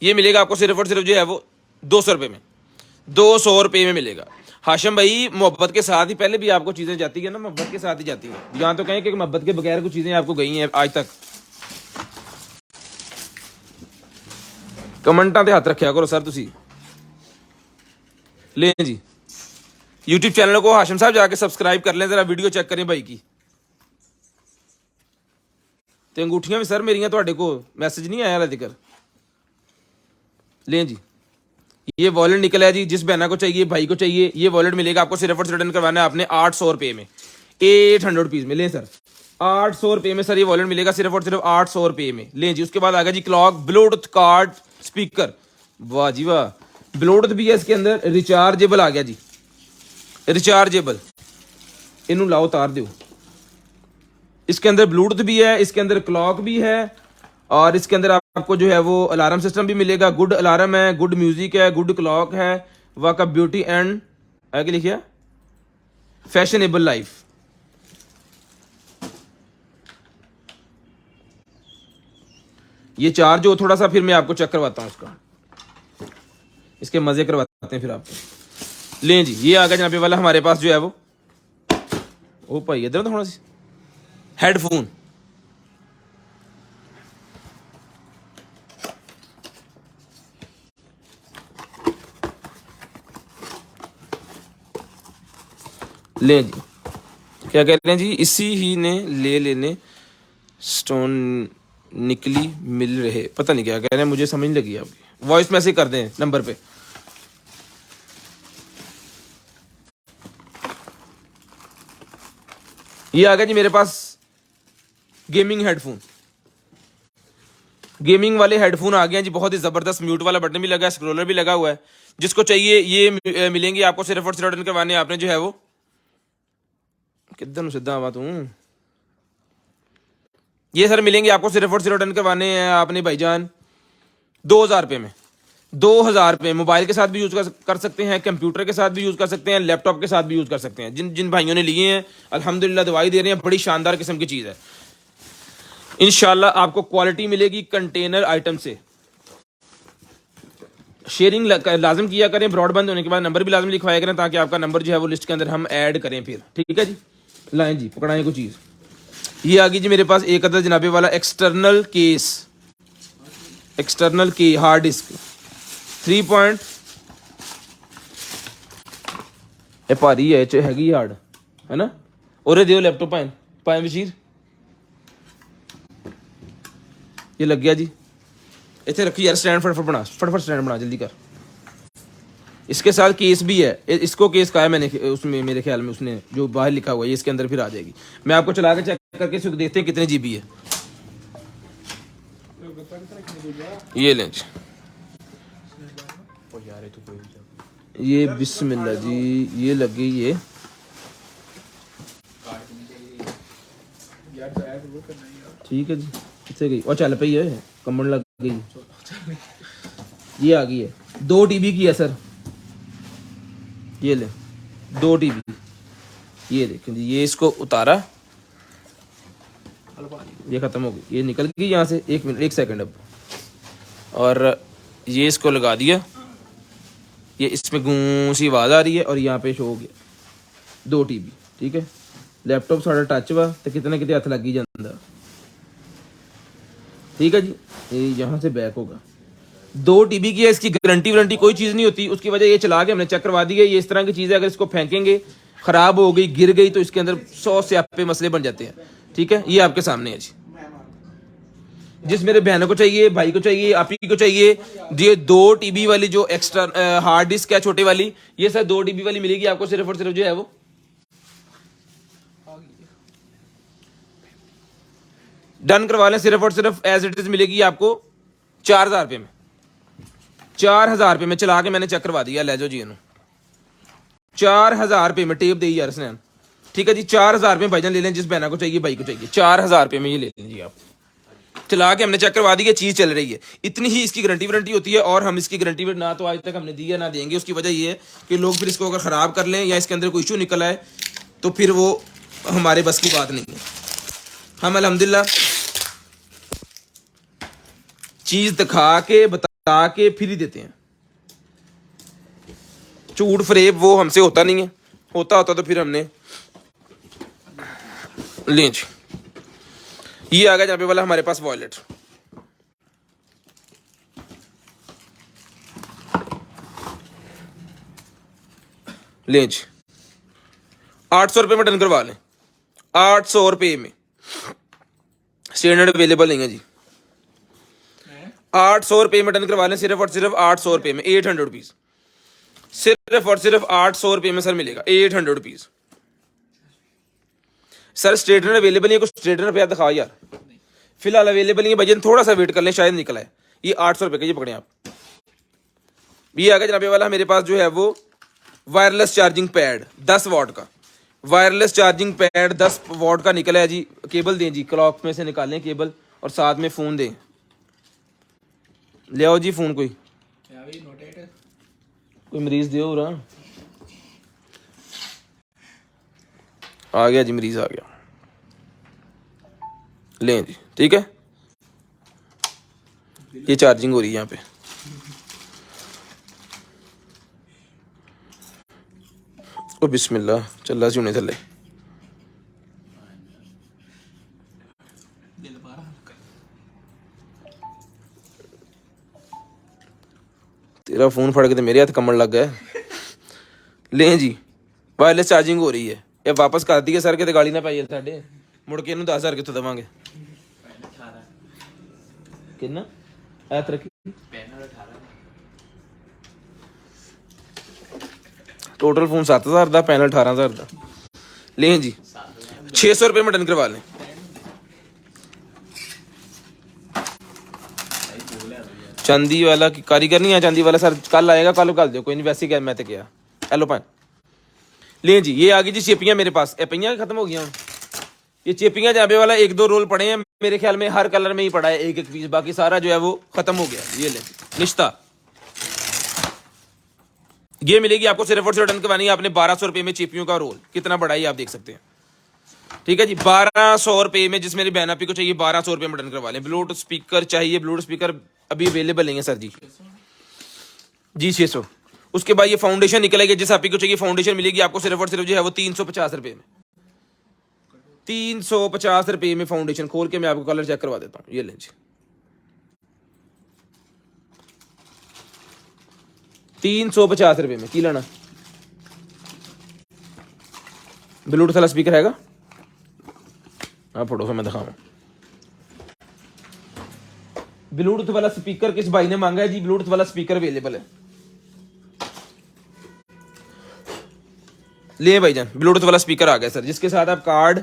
ये मिलेगा आपको सिर्फ और सिर्फ जो है वो 200 रुपये में, 200 रुपये में मिलेगा। हाशिम भाई मोहब्बत के साथ ही पहले भी आपको चीज़ें जाती है ना, मोहब्बत के साथ ही जाती है। यहाँ तो कहें कि मोहब्बत के बगैर कुछ चीज़ें आपको गई हैं आज तक। कमेंटा ते हाथ रखा करो सर तुसी। ले जी, यूट्यूब चैनल को हाशिम साहब जाके सब्सक्राइब कर लें, जरा वीडियो चेक करें भाई की। तो अंगूठियां भी सर मेरियां ਤੁਹਾਡੇ को मैसेज नहीं आया जिक्र। लें जी, ये वॉलेट निकला है जी। जिस बहना को चाहिए, भाई को चाहिए, ये वॉलेट मिलेगा आपको सिर्फ और सिर्फ रिटर्न करवाना है आपने 800 रुपये में, 800 रुपीज़ में। लें सर, 800 रुपये में सर ये वॉलेट मिलेगा सिर्फ और सिर्फ 800 रुपये में। लें जी, उसके बाद आ गया जी क्लॉक, ब्लूटूथ कार्ड, स्पीकर। वाह जी वाह, ब्लूटूथ भी है इसके अंदर, रिचार्जेबल आ गया जी, रिचार्जेबल। इनू लाओ तार दो। इसके अंदर ब्लूटूथ भी है, इसके अंदर क्लॉक भी है और इसके अंदर आपको जो है वो अलार्म सिस्टम भी मिलेगा। गुड अलार्म है, गुड म्यूजिक है, गुड क्लॉक है, वाका ब्यूटी एंड आगे लिखिए फैशनेबल लाइफ। ये चार्ज हो थोड़ा सा, फिर मैं आपको चेक करवाता हूँ इसका, इसके मजे करवाते हैं फिर आपको। लें जी, ये आ गया जनाबे वाला हमारे पास जो है वो ओ भाई इधर थोड़ा सी हेडफोन। ले जी, क्या कह रहे हैं जी, इसी ही ने ले लेने स्टोन निकली मिल रहे, पता नहीं क्या कह रहे हैं, मुझे समझ नहीं लगी। आपकी वॉइस मैसेज कर दें नंबर पे। ये आ गया जी मेरे पास गेमिंग हेडफोन। गेमिंग वाले हेडफोन आ गए हैं जी, बहुत ही जबरदस्त। म्यूट वाला बटन भी लगा है, स्क्रोलर भी लगा हुआ है। जिसको चाहिए ये मिलेंगे आपको सिर्फ और सिर्फ रिटर्न करवाने आपने जो है वो किधर सीधा आवा तू। ये सर मिलेंगे आपको सिर्फ और सिर्फ रिटर्न करवाने हैं आपने भाईजान 2000 रुपये में। 2000 रुपये मोबाइल के साथ भी यूज कर सकते हैं, कंप्यूटर के साथ भी यूज कर सकते हैं, लैपटॉप के साथ भी यूज कर सकते हैं। जिन भाइयों ने लिए हैं अल्हम्दुलिल्लाह दवाई दे रहे हैं, बड़ी शानदार किस्म की चीज़ है। इंशाल्लाह आपको क्वालिटी मिलेगी कंटेनर आइटम से। शेयरिंग लाजम किया करें, ब्रॉडबैंड होने के बाद नंबर भी लाजम लिखवाया करें ताकि आपका नंबर जो है वो लिस्ट के अंदर हम ऐड करें फिर। ठीक है जी, लाएं जी, पकड़ाएं कोई चीज़। ये आ गई जी मेरे पास एक अदर जनाबे वाला एक्सटर्नल की हार्ड डिस्क 3 पॉइंट भारी है, हैगी हार्ड है ना। और दियो लैपटॉप पाए वजीर, ये लग गया जी। इतने रखी यार स्टैंड, फटाफट स्टैंड बना जल्दी कर। इसके साथ केस भी है, इसको केस का है मैंने उसमें, मेरे ख्याल में उसने जो बाहर लिखा हुआ है इसके अंदर फिर आ जाएगी। मैं आपको चला के चेक करके इसको देखते हैं कितने जीबी है। ये लें ये बिस्मिल्लाह जी, ये लग गई ये ठीक है जी। कितने गई और चल पई है, कमर लग गई। ये आ गई है 2 TB की है सर, ये ले 2 TB, ये देखें जी, ये इसको उतारा, ये ख़त्म हो गई, ये निकल गई यहाँ से। 1 मिनट 1 सेकंड अब, और ये इसको लगा दिया, ये इसमें गूं सी आवाज़ आ रही है और यहाँ पे शो हो गया 2 TB। ठीक है, लैपटॉप साढ़ा टच वा तो कितने ना कितने हथ लग ही जाता। ठीक है जी, ये यहाँ से बैक होगा। 2 TB की है, इसकी गारंटी वारंटी कोई चीज़ नहीं होती। उसकी वजह ये चला के हमने चेक करवा दी है। ये इस तरह की चीज़ है, अगर इसको फेंकेंगे ख़राब हो गई, गिर गई, तो इसके अंदर 100 से आप पे मसले बन जाते हैं। ठीक है, ये आपके सामने है जी। जिस मेरे बहनों को चाहिए, भाई को चाहिए, आप ही को चाहिए, ये 2 TB वाली जो एक्स्ट्रा हार्ड डिस्क है छोटे वाली, ये सर 2 TB वाली मिलेगी आपको सिर्फ और सिर्फ जो है वो डन करवा लें, सिर्फ और सिर्फ एज इट इज मिलेगी आपको 4000 रुपये में। 4000 रुपये में चला के मैंने चेक करवा दिया। ले जाओ जी, 4000 रुपये में टेप दी यार स्नैन। ठीक है जी, 4000 रुपये भाईजान ले लें, जिस बहना को चाहिए, भाई को चाहिए, 4000 रुपये में ये ले लें जी आप। चला के हमने चेक करवा दी है, चीज़ चल रही है। इतनी ही इसकी गारंटी वारंटी होती है, और हम इसकी गारंटी ना तो आज तक हमने दी है ना देंगे। उसकी वजह ये है कि लोग फिर इसको अगर ख़राब कर लें या इसके अंदर कोई इशू निकल आए तो फिर वो हमारे बस की बात नहीं है। हम अल्हम्दुलिल्लाह चीज़ दिखा के बता के फिर ही देते हैं। झूठ फरेब वो हमसे होता नहीं है, होता तो फिर हमने लें जी। ये आ गया जहाँ पे वाला हमारे पास वॉलेट। लें जी, 800 रुपये में डन करवा लें। 800 रुपये में स्टैंडर्ड अवेलेबल नहीं है जी। 800 रुपये में डन करवा लें, सिर्फ और सिर्फ 800 रुपये में, 800 रुपीज़। सिर्फ और सिर्फ 800 रुपये में सर मिलेगा, 800 रुपीज़। सर स्ट्रेटनर अवेलेबल नहीं है, कुछ स्ट्रेटनर पे दिखाओ यार। फिलहाल अवेलेबल नहीं है भजन, थोड़ा सा वेट कर लें, शायद निकला है। ये 800 रुपये का, ये पकड़े आप। ये आ गया जनाबे वाला मेरे पास जो है वो वायरलेस चार्जिंग पैड 10 वाट का। वायरलेस चार्जिंग पैड 10 वाट का निकला है जी। केबल दें जी, क्लॉक में से निकालें केबल, और साथ में फ़ोन दें। ले आओ जी फ़ोन, कोई मरीज दो रहा। आ गया जी, मरीज आ गया। लें जी, ठीक है। ये चार्जिंग हो रही है यहाँ पे। ओ बिस्मिल्लाह, चला सी होने थले। तेरा फोन फड़ के तो मेरे हाथ कमर लग गया। लें जी, वायरलेस चार्जिंग हो रही है। ये वापस कर दी है सर के, गाली ना पाइए साढ़े, मुड़ के 10,000 कितों देवांगे। कितना ऐत रखी टोटल फोन 7,000 का, पैनल 18,000 का। लें जी, 600 रुपये में डन करवा लें। चांदी वाला की कारीगर नहीं है, चांदी वाला सर कल आएगा, कल दो, कोई नहीं, वैसे क्या मैं तो क्या। हेलो पान, लें जी, ये आ गई जी चेपियाँ मेरे पास। पेपियाँ खत्म हो गई। ये चेपियाँ जाबे वाला 1-2 रोल पड़े हैं मेरे ख्याल में, हर कलर में ही पड़ा है 1-1 पीस, बाकी सारा जो है वो खत्म हो गया। ये ले निश्ता, ये मिलेगी आपको सिर्फ और सिर्फ डन करवानी है आपने 1200 रुपये में चेपियों का रोल। कितना बड़ा है आप देख सकते हैं। ठीक है जी, 1200 रुपये में, जिस मेरी बहन आपी को चाहिए 1200 रुपये में डन करवा लें। ब्लूटूथ स्पीकर चाहिए, ब्लूटूथ स्पीकर अभी अवेलेबल नहीं है सर जी। जी 600। उसके बाद ये फाउंडेशन निकलेगी, जिस आपी को चाहिए फाउंडेशन मिलेगी आपको सिर्फ और सिर्फ जो है वो 350 रुपये में। 350 रुपये में फाउंडेशन। खोल के मैं आपको कलर चेक करवा देता हूँ। ये लें जी, 350 रुपये में की लेना। ब्लूटूथ वाला स्पीकर हैगा, हाँ फोटो से मैं दिखाऊँ। ब्लूटूथ वाला स्पीकर किस भाई ने मांगा है जी? ब्लूटूथ वाला स्पीकर अवेलेबल है। ले भाईजान, ब्लूटूथ वाला स्पीकर आ गया सर, जिसके साथ आप कार्ड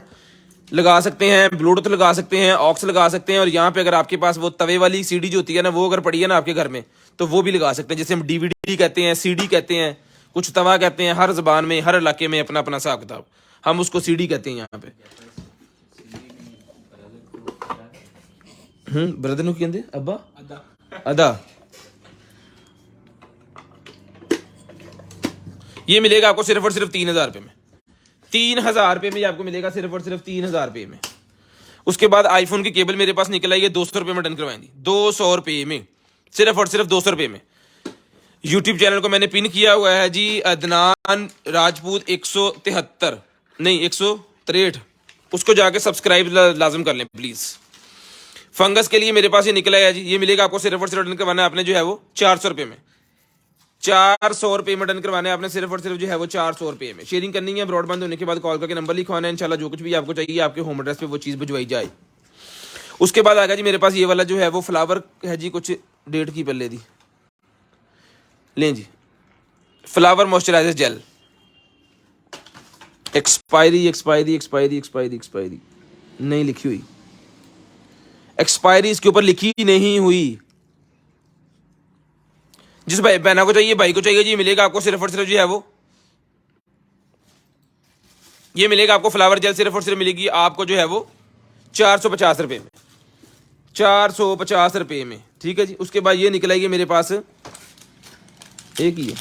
लगा सकते हैं, ब्लूटूथ लगा सकते हैं, ऑक्स लगा सकते हैं, और यहाँ पे अगर आपके पास वो तवे वाली सीडी जो होती है ना, वो अगर पड़ी है ना आपके घर में, तो वो भी लगा सकते हैं। जैसे हम डीवीडी कहते हैं, सीडी कहते हैं, कुछ तवा कहते हैं, हर जबान में हर इलाके में अपना अपना हिसाब किताब। हम उसको सीडी कहते हैं यहाँ पे। ब्रदर नु कहते अब्बा अदा। ये मिलेगा आपको सिर्फ और सिर्फ 3,000 रुपये में। 3,000 रुपये में ये आपको मिलेगा सिर्फ और सिर्फ 3,000 रुपये में। उसके बाद आईफोन की केबल मेरे पास निकल आई है 200 रुपये में डन करवाएंगी, 200 रुपये में, सिर्फ और सिर्फ 200 रुपये में। यूट्यूब चैनल को मैंने पिन किया हुआ है जी, अदनान राजपूत 173 नहीं 163, उसको जाके सब्सक्राइब लाजम कर लें प्लीज। फंगस के लिए मेरे पास ये निकला है जी, ये मिलेगा आपको सिर्फ और सिर्फ डन करवाना है आपने जो है वो 400 रुपये में। 400 रुपये में डन करवाना है आपने सिर्फ और सिर्फ जो है वो 400 रुपये में। शेयरिंग करनी है, ब्रॉडबैंड होने के बाद कॉल करके नंबर लिखवाना है, इंशाल्लाह जो कुछ भी आपको चाहिए आपके होम एड्रेस पे वो चीज़ भिजवाई जाए। उसके बाद आ गया जी मेरे पास ये वाला जो है वो फ्लावर है जी, कुछ डेट की पल्ले दी लें जी, flower moisturiser gel, expiry expiry expiry expiry expiry नहीं लिखी हुई, एक्सपायरी इसके ऊपर लिखी नहीं हुई। जिस भाई बहना को चाहिए, भाई को चाहिए जी, मिलेगा आपको सिर्फ और सिर्फ जो है वो ये मिलेगा आपको फ्लावर जेल सिर्फ और सिर्फ मिलेगी आपको जो है वो 450 रुपये में, 450 रुपये में, ठीक है जी। उसके बाद ये निकलेगी मेरे पास एक ही है,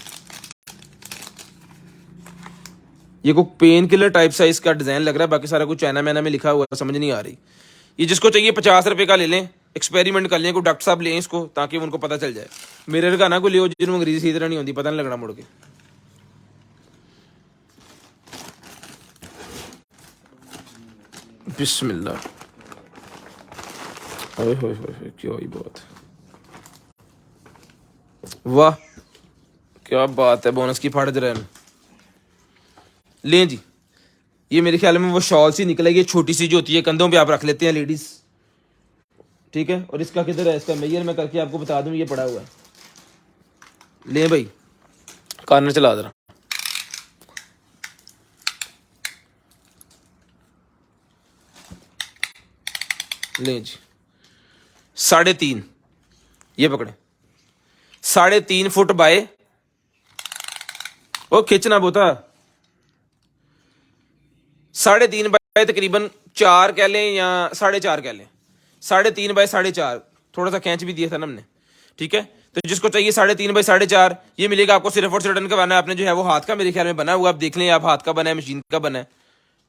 ये कोई पेन किलर टाइप साइज का डिजाइन लग रहा है, बाकी सारा कुछ चाइना मैना में लिखा हुआ है, समझ नहीं आ रही। ये जिसको चाहिए 50 रुपये का ले लें, एक्सपेरिमेंट कर लें, कोई डॉक्टर साहब लें इसको ताकि उनको पता चल जाए। मेरे का ना कोई लियो जिन्होंने अंग्रेजी सीधी तरह नहीं होती, पता नहीं लगना मुड़ के। बिस्मिल्लाह, ओए होए होए, क्या ही बात, वाह क्या बात है, बोनस की फाड़ रहे हैं। लें जी, ये मेरे ख्याल में वो शॉल सी निकलेगी छोटी सी जो होती है, कंधों पे आप रख लेते हैं लेडीज, ठीक है। और इसका किधर है, इसका मेजर मैं करके आपको बता दूं, ये पड़ा हुआ है। ले भाई कॉर्नर चला जरा, ले जी 3.5, ये पकड़े 3.5 फुट बाय, वो खींचना बोता 3.5 बाय तकरीबन 4 कह लें या 4.5 कह लें, 3.5 बाय 4.5, थोड़ा सा खींच भी दिया था ना हमने, ठीक है। तो जिसको चाहिए 3.5 बाय 4.5 ये मिलेगा आपको सिर्फ और सिर्फ डन करवाना है आपने जो है वो हाथ का, मेरे ख्याल में बना हुआ, आप देख लें, आप हाथ का बना है मशीन का बना है,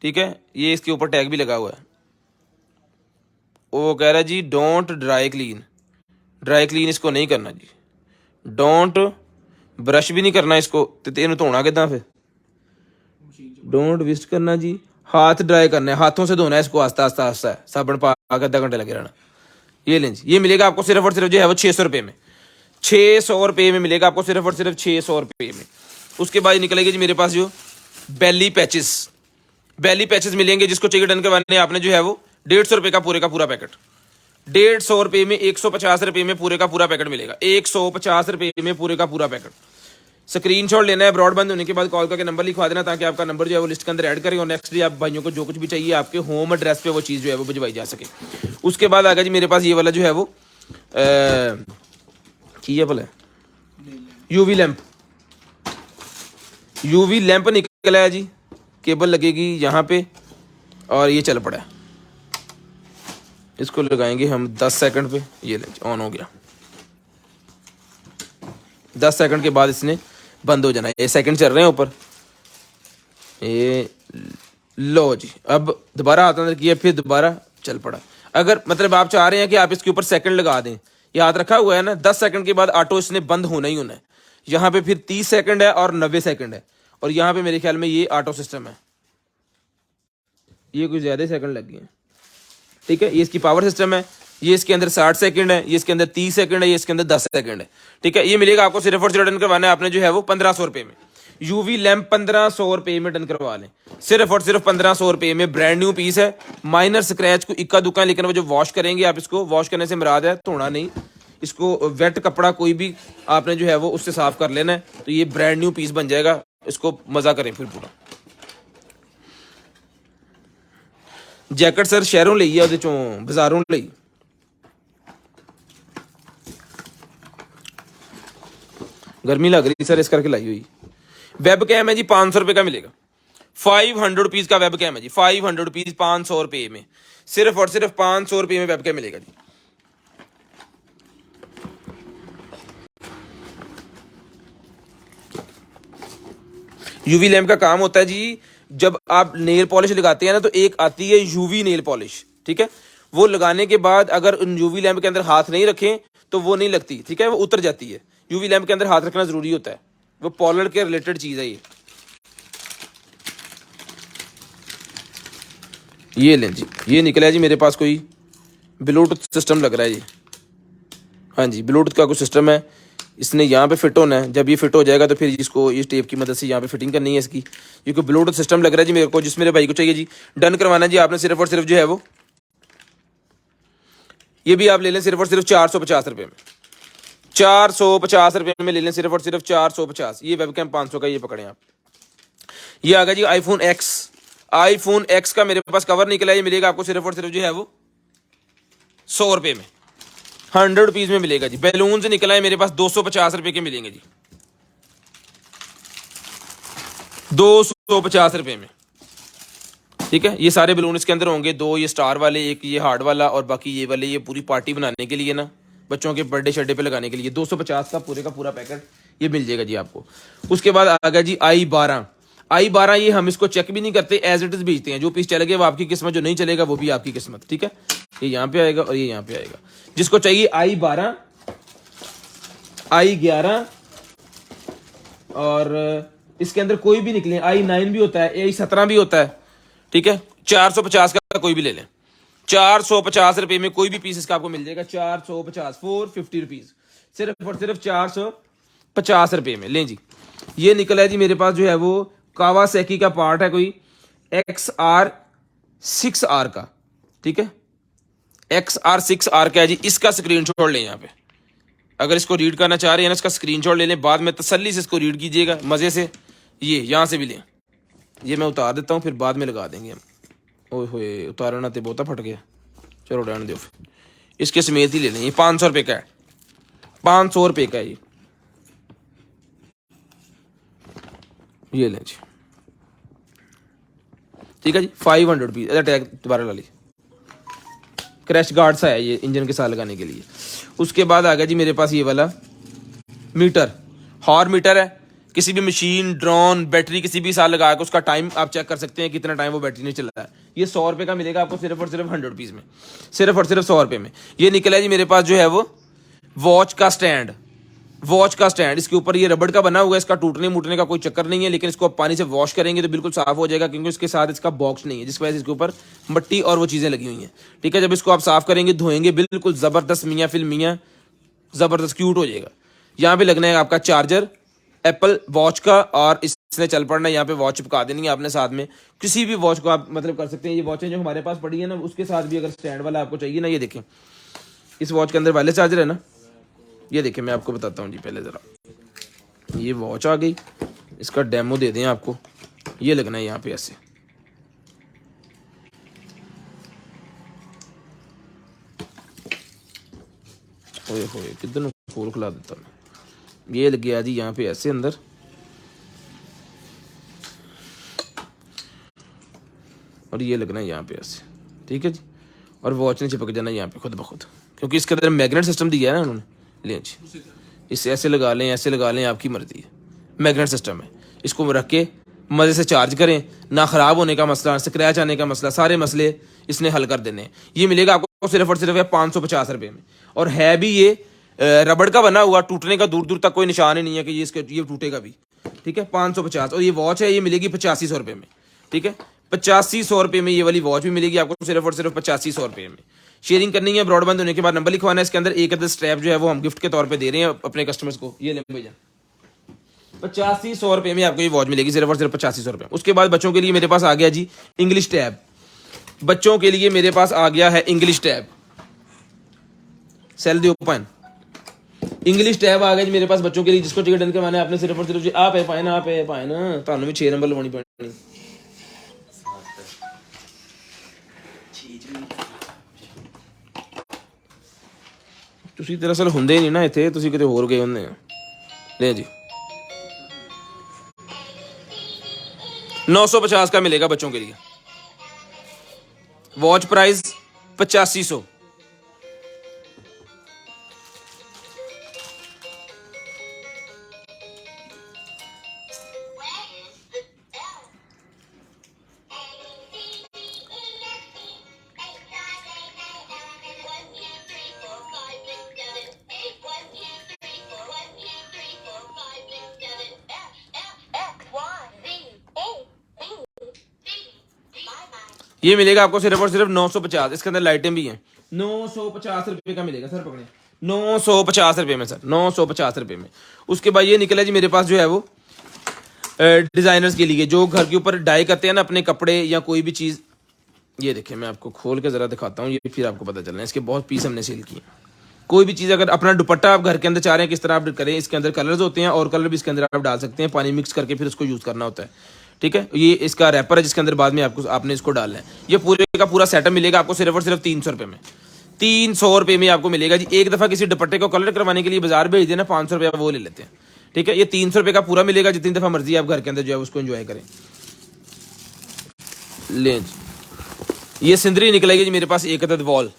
ठीक है। ये इसके ऊपर टैग भी लगा हुआ है। वो कह रहा है जी don't dry clean, dry clean इसको नहीं करना जी, डोंट ब्रश भी नहीं करना इसको, तो तेन धोना किदा फिर, डोंट विस्ट करना जी, हाथ ड्राई करना है, हाथों से धोना है इसको आस्ता आस्ता आस्ता, साबुन पा के आधा घंटे लगे रहना। ये लें जी, ये मिलेगा आपको सिर्फ और सिर्फ जो है वो 600 रुपये में, 600 रुपये में मिलेगा आपको सिर्फ और सिर्फ 600 रुपये में। उसके बाद निकलेगी जी मेरे पास जो बेली पैचेस, बेली पैचेस मिलेंगे, जिसको चाहिए डन करवाने आपने जो है वो 150 रुपये का पूरा पैकेट, 150 रुपये में 150 रुपये में पूरे का पूरा पैकेट मिलेगा, 150 रुपये में पूरे का पूरा पैकेट। स्क्रीनशॉट लेना है, ब्रॉडबैंड होने के बाद कॉल करके नंबर लिखवा देना ताकि आपका नंबर जो है वो लिस्ट के अंदर ऐड करें और नेक्स्ट डे आप भाइयों को जो कुछ भी चाहिए आपके होम एड्रेस पे वो चीज़ जो है वो भिजवाई जा सके। उसके बाद आ गया जी मेरे पास ये वाला जो है वो है भले यूवी लैंप, यूवी लैंप निकला है जी, केबल लगेगी यहाँ पे और ये चल पड़ा है, इसको लगाएंगे हम 10 सेकंड पे, ये ऑन हो गया, 10 सेकंड के बाद इसने बंद हो जाना है, ये सेकंड चल रहे हैं ऊपर, ये लो जी, अब दोबारा हाथ अंदर किया, फिर दोबारा चल पड़ा। अगर मतलब आप चाह रहे हैं कि आप इसके ऊपर सेकंड लगा दें, ये हाथ रखा हुआ है ना, 10 सेकंड के बाद ऑटो इसने बंद होना ही होना है। यहाँ पे फिर 30 सेकंड है और 90 सेकंड है, और यहाँ पे मेरे ख्याल में ये ऑटो सिस्टम है, ये कुछ ज़्यादा सेकंड लग गए हैं, ठीक है। ये इसकी पावर सिस्टम है, ये इसके अंदर 60 सेकंड है, ये इसके अंदर 30 सेकंड है, ये इसके अंदर 10 सेकंड है, ठीक है। ये मिलेगा आपको सिर्फ और सिर्फ डन करवाना है आपने जो है वो 1500 रुपये में, यूवी लैंप 1500 रुपये में डन करवा लें, सिर्फ और सिर्फ 1500 रुपये में। ब्रांड न्यू पीस है, माइनर स्क्रैच को इक्का दुक्का, लेकिन वो जो वॉश करेंगे आप, इसको वॉश करने से मुराद है धोना नहीं, इसको वेट कपड़ा कोई भी आपने जो है वो उससे साफ कर लेना है, तो ये ब्रांड न्यू पीस बन जाएगा, इसको मजा करें फिर पूरा। जैकेट सर शहरों ਲਈ ਆ, ਉਹਦੇ ਚੋਂ ਬਾਜ਼ਾਰੋਂ ਲਈ, गर्मी लग रही सर इस करके लाई हुई। वेब कैम है जी 500 रुपये का मिलेगा, 500 रुपीज़ का वेब कैम है जी, 500 रुपीज़ 500 रुपये में, सिर्फ और सिर्फ 500 रुपये में वेब कैम मिलेगा जी। यूवी लैम्प का काम होता है जी, जब आप नेल पॉलिश लगाते हैं ना तो एक आती है यूवी नेल पॉलिश, ठीक है, वो लगाने के बाद अगर उन यूवी लैम्प के अंदर हाथ नहीं रखें तो वो नहीं लगती, ठीक है, वो उतर जाती है। यूवी लैम्प के अंदर हाथ रखना जरूरी होता है, वो पॉलर के रिलेटेड चीज है ये लें जी, ये निकला है जी मेरे पास कोई ब्लूटूथ सिस्टम लग रहा है जी। हाँ जी, ब्लूटूथ का कुछ सिस्टम है, इसने यहाँ पे फिट होना है। जब ये फिट हो जाएगा तो फिर इसको इस टेप की मदद से यहाँ पे फिटिंग करनी है इसकी। ये कोई ब्लूटूथ सिस्टम लग रहा है जी मेरे को, जिस मेरे भाई को चाहिए जी। डन करवाना जी आपने सिर्फ और सिर्फ जो है वो, ये भी आप ले लें सिर्फ और सिर्फ 450 रुपये में, 450 रुपये में ले लें सिर्फ और सिर्फ 450। ये वेबकैम 500 का, ये पकड़ें आप। ये आ गया जी आईफोन एक्स। आईफोन एक्स का मेरे पास कवर निकला है, ये मिलेगा आपको सिर्फ और सिर्फ जो है वो 100 रुपये में, 100 रुपीज में मिलेगा जी। बैलून से निकला है मेरे पास 250 रुपये के मिलेंगे जी, 250 रुपये में, ठीक है। ये सारे बैलून इसके अंदर होंगे, 2 ये स्टार वाले, एक ये हार्ड वाला, और बाकी ये वाले ये पूरी पार्टी बनाने के लिए ना, बच्चों के बर्थडे शर्डे पे लगाने के लिए 250 का पूरा पैकेट ये मिल जाएगा जी आपको। उसके बाद आ गया जी i12। i12 ये हम इसको चेक भी नहीं करते, एज इट इज भेजते हैं। जो पीस चलेगा वो आपकी किस्मत, जो नहीं चलेगा वो भी आपकी किस्मत, ठीक है। ये यहाँ पे आएगा और ये यहाँ पे आएगा। जिसको चाहिए i12, i11 और इसके अंदर कोई भी निकले, i9 भी होता है, i17 भी होता है, ठीक है। 450 का कोई भी ले लें, 450 रुपये में कोई भी पीस इसका आपको मिल जाएगा। 450, 450 रुपीज, सिर्फ और सिर्फ 450 रुपये में लें जी। ये निकला है जी मेरे पास जो है वो कावासाकी का पार्ट है कोई, XR6R का, ठीक है, XR6R का है जी। इसका स्क्रीनशॉट लें यहाँ पे, अगर इसको रीड करना चाह रहे हैं ना, इसका स्क्रीनशॉट ले लें, बाद में तसल्ली से इसको रीड कीजिएगा मजे से। ये यहाँ से भी लें, ये मैं उतार देता हूँ, फिर बाद में लगा देंगे हम। ओए होए, उतारना तो बहुत फट गया, चलो रहने दो, इसके समेत ही ले लें। ये 500 रुपये का है, 500 रुपये का है ये लें जी, ठीक है जी। 500 रुपीज। टैग दोबारा ला ली, क्रैश गार्ड सा है ये इंजन के साथ लगाने के लिए। उसके बाद आ गया जी मेरे पास ये वाला मीटर, हॉर मीटर है। किसी भी मशीन, ड्रोन, बैटरी किसी भी साथ लगा के उसका टाइम आप चेक कर सकते हैं, कितना टाइम वो बैटरी ने चला है। ये 100 रुपये का मिलेगा आपको सिर्फ और सिर्फ 100 रुपीज में, सिर्फ और सिर्फ 100 रुपये में। ये निकला है जी मेरे पास जो है वो वॉच का स्टैंड, वॉच का स्टैंड। इसके ऊपर ये रबड़ का बना हुआ है, इसका टूटने मूटने का कोई चक्कर नहीं है, लेकिन इसको आप पानी से वॉश करेंगे तो बिल्कुल साफ हो जाएगा, क्योंकि इसके साथ इसका बॉक्स नहीं है, जिस वजह से इसके ऊपर मट्टी और वो चीज़ें लगी हुई हैं, ठीक है। जब इसको आप साफ करेंगे, धोएंगे, बिल्कुल ज़बरदस्त मियाँ फिल मियाँ ज़बरदस्त क्यूट हो जाएगा। यहाँ पे लगना है आपका चार्जर एप्पल वॉच का, और इसने चल पड़ना है। यहाँ पे वॉच चिपका देनी है आपने साथ में, किसी भी वॉच को आप मतलब कर सकते हैं। ये वॉचें जो हमारे पास पड़ी है ना, उसके साथ भी अगर स्टैंड वाला आपको चाहिए ना, ये देखें, इस वॉच के अंदर वायरलेस चार्जर है ना, ये देखें, मैं आपको बताता हूँ जी। पहले ज़रा ये वॉच आ गई, इसका डेमो दे दें आपको। ये लगना है यहाँ पे ऐसे, ओए होए किधर खोल खुला देता मैं। ये लग गया जी यहाँ पे ऐसे अंदर, और ये लगना है यहाँ पे ऐसे, ठीक है जी। और वॉच ने चिपक जाना यहाँ पे खुद ब खुद, क्योंकि इसके अंदर मैग्नेट सिस्टम दिया है ना उन्होंने। लें जी, इसे ऐसे लगा लें, ऐसे लगा लें, आपकी मर्जी है, मैग्नेट सिस्टम है। इसको रख के मज़े से चार्ज करें, ना ख़राब होने का मसला, स्क्रैच आने का मसला, सारे मसले इसने हल कर देने। ये मिलेगा आपको सिर्फ और सिर्फ 550 रुपये में, और है भी ये रबड़ का बना हुआ, टूटने का दूर दूर तक कोई निशान ही नहीं है कि ये टूटेगा भी, ठीक है। 550। और ये वॉच है, ये मिलेगी 8500 रुपये में, ठीक है। 8500 रुपये में ये वाली वॉच भी मिलेगी आपको सिर्फ और सिर्फ 8500 रुपये में। शेयरिंग करनी है, ब्रॉडबैंड होने के बाद नंबर लिखवाना है। इसके अंदर एक अदर स्ट्रैप जो है वो हम गिफ्ट के तौर पे दे रहे हैं अपने कस्टमर्स को। ये लें भैया, 8500 रुपये में आपको ये वॉच मिलेगी सिर्फ और सिर्फ 8500 रुपये। उसके बाद बच्चों के लिए मेरे पास आ गया जी इंग्लिश टैब। बच्चों के लिए मेरे पास आ गया है इंग्लिश टैब, सेल दी ओपन। इंग्लिश टैब आ गया जी मेरे पास बच्चों के लिए। जिसको टिकट डन करवाना है आपने सिर्फ और सिर्फ आप है पाए ना, आप है पाए ना, ਤੁਹਾਨੂੰ भी 6 नंबर लवानी पड़नी। ਤੁਸੀਂ ਦਰਅਸਲ ਹੁੰਦੇ ਨਹੀਂ ਨਾ ਇੱਥੇ, ਤੁਸੀਂ ਕਿਤੇ ਹੋਰ ਗਏ ਹੁੰਦੇ ਆ। ले जी, 950 का मिलेगा बच्चों के लिए। Watch price 8500। ये मिलेगा आपको सिर्फ और सिर्फ 950। इसके अंदर लाइटें भी हैं। 950 रुपये का मिलेगा सर, पकड़े 950 रुपये में सर, 950 रुपये में। उसके बाद ये निकला जी मेरे पास जो है वो डिज़ाइनर्स के लिए, जो घर के ऊपर डाई करते हैं ना अपने कपड़े या कोई भी चीज़। ये देखिए मैं आपको खोल के ज़रा दिखाता हूँ, ये फिर आपको पता चलना है। इसके बहुत पीस हमने सेल किए। कोई भी चीज़ अगर अपना दुपट्टा आप घर के अंदर चाह रहे हैं किस तरह आप करें, इसके अंदर कलर्स होते हैं और कलर भी इसके अंदर आप डाल सकते हैं, पानी मिक्स करके फिर उसको यूज़ करना होता है। ठीक है, ये इसका रैपर है जिसके अंदर बाद में आपने इसको डालना है। ये पूरे का पूरा सेटअप मिलेगा आपको सिर्फ और सिर्फ 300 रुपये में। 300 रुपये में आपको मिलेगा जी। एक दफ़ा किसी दुपट्टे को कलर करवाने के लिए बाजार भेज देना, 500 रुपये वो ले लेते हैं। ठीक है, ये 300 रुपये का पूरा मिलेगा। जितनी दफ़ा मर्जी आप घर के अंदर जो है उसको एंजॉय करें। ले जी, ये सिंदरी निकलेगी जी मेरे पास एक अदद वॉल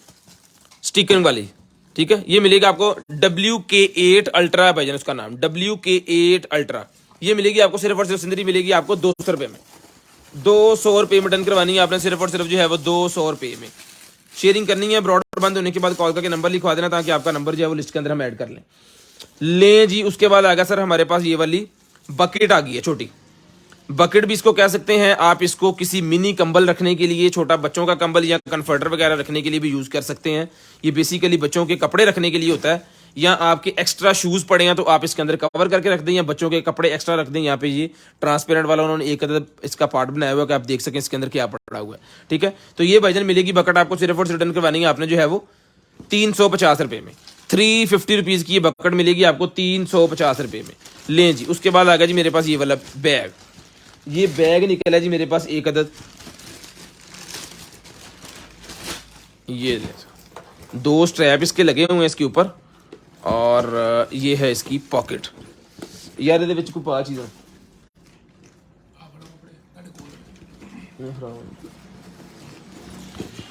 स्टिकरिंग वाली। ठीक है, ये मिलेगा आपको WK8 अल्ट्रा है भाईजान उसका नाम, WK8 अल्ट्रा। ये मिलेगी आपको सिर्फ और सिर्फ सिंदरी मिलेगी आपको 200 रुपये में। 200 रुपये में डन करवानी है आपने सिर्फ और सिर्फ जो है वो 200 रुपये में। शेयरिंग करनी है, ब्रॉड बंद होने के बाद कॉल करके नंबर लिखवा देना ताकि आपका नंबर जो है वो लिस्ट के अंदर हम ऐड कर लें। ले जी, उसके बाद आ गया सर हमारे पास ये वाली बकेट आ गई है, छोटी बकेट भी इसको कह सकते हैं आप। इसको किसी मिनी कंबल रखने के लिए, छोटा बच्चों का कंबल या कंफर्टर वगैरह रखने के लिए भी यूज़ कर सकते हैं। ये बेसिकली बच्चों के कपड़े रखने के लिए होता है, या आपके एक्स्ट्रा शूज़ पड़े हैं तो आप इसके अंदर कवर करके रख दें, या बच्चों के कपड़े एक्स्ट्रा रख दें। यहाँ पे ये ट्रांसपेरेंट वाला उन्होंने एक अदद इसका पार्ट बनाया हुआ है कि आप देख सकें इसके अंदर क्या पड़ा हुआ है। ठीक है, तो ये भाईजान मिलेगी बकेट आपको सिर्फ और रिटर्न करवानी है आपने जो है वो 350 रुपये में। 350 रुपीज़ की ये बकेट मिलेगी आपको 350 रुपये में। लें जी, उसके बाद आ गया जी मेरे पास ये वाला बैग। ये बैग निकला जी मेरे पास एक अदद। ये 2 स्ट्रैप इसके लगे हुए हैं इसके ऊपर, और ये है इसकी पॉकेट। यार ये कोई पा चीज़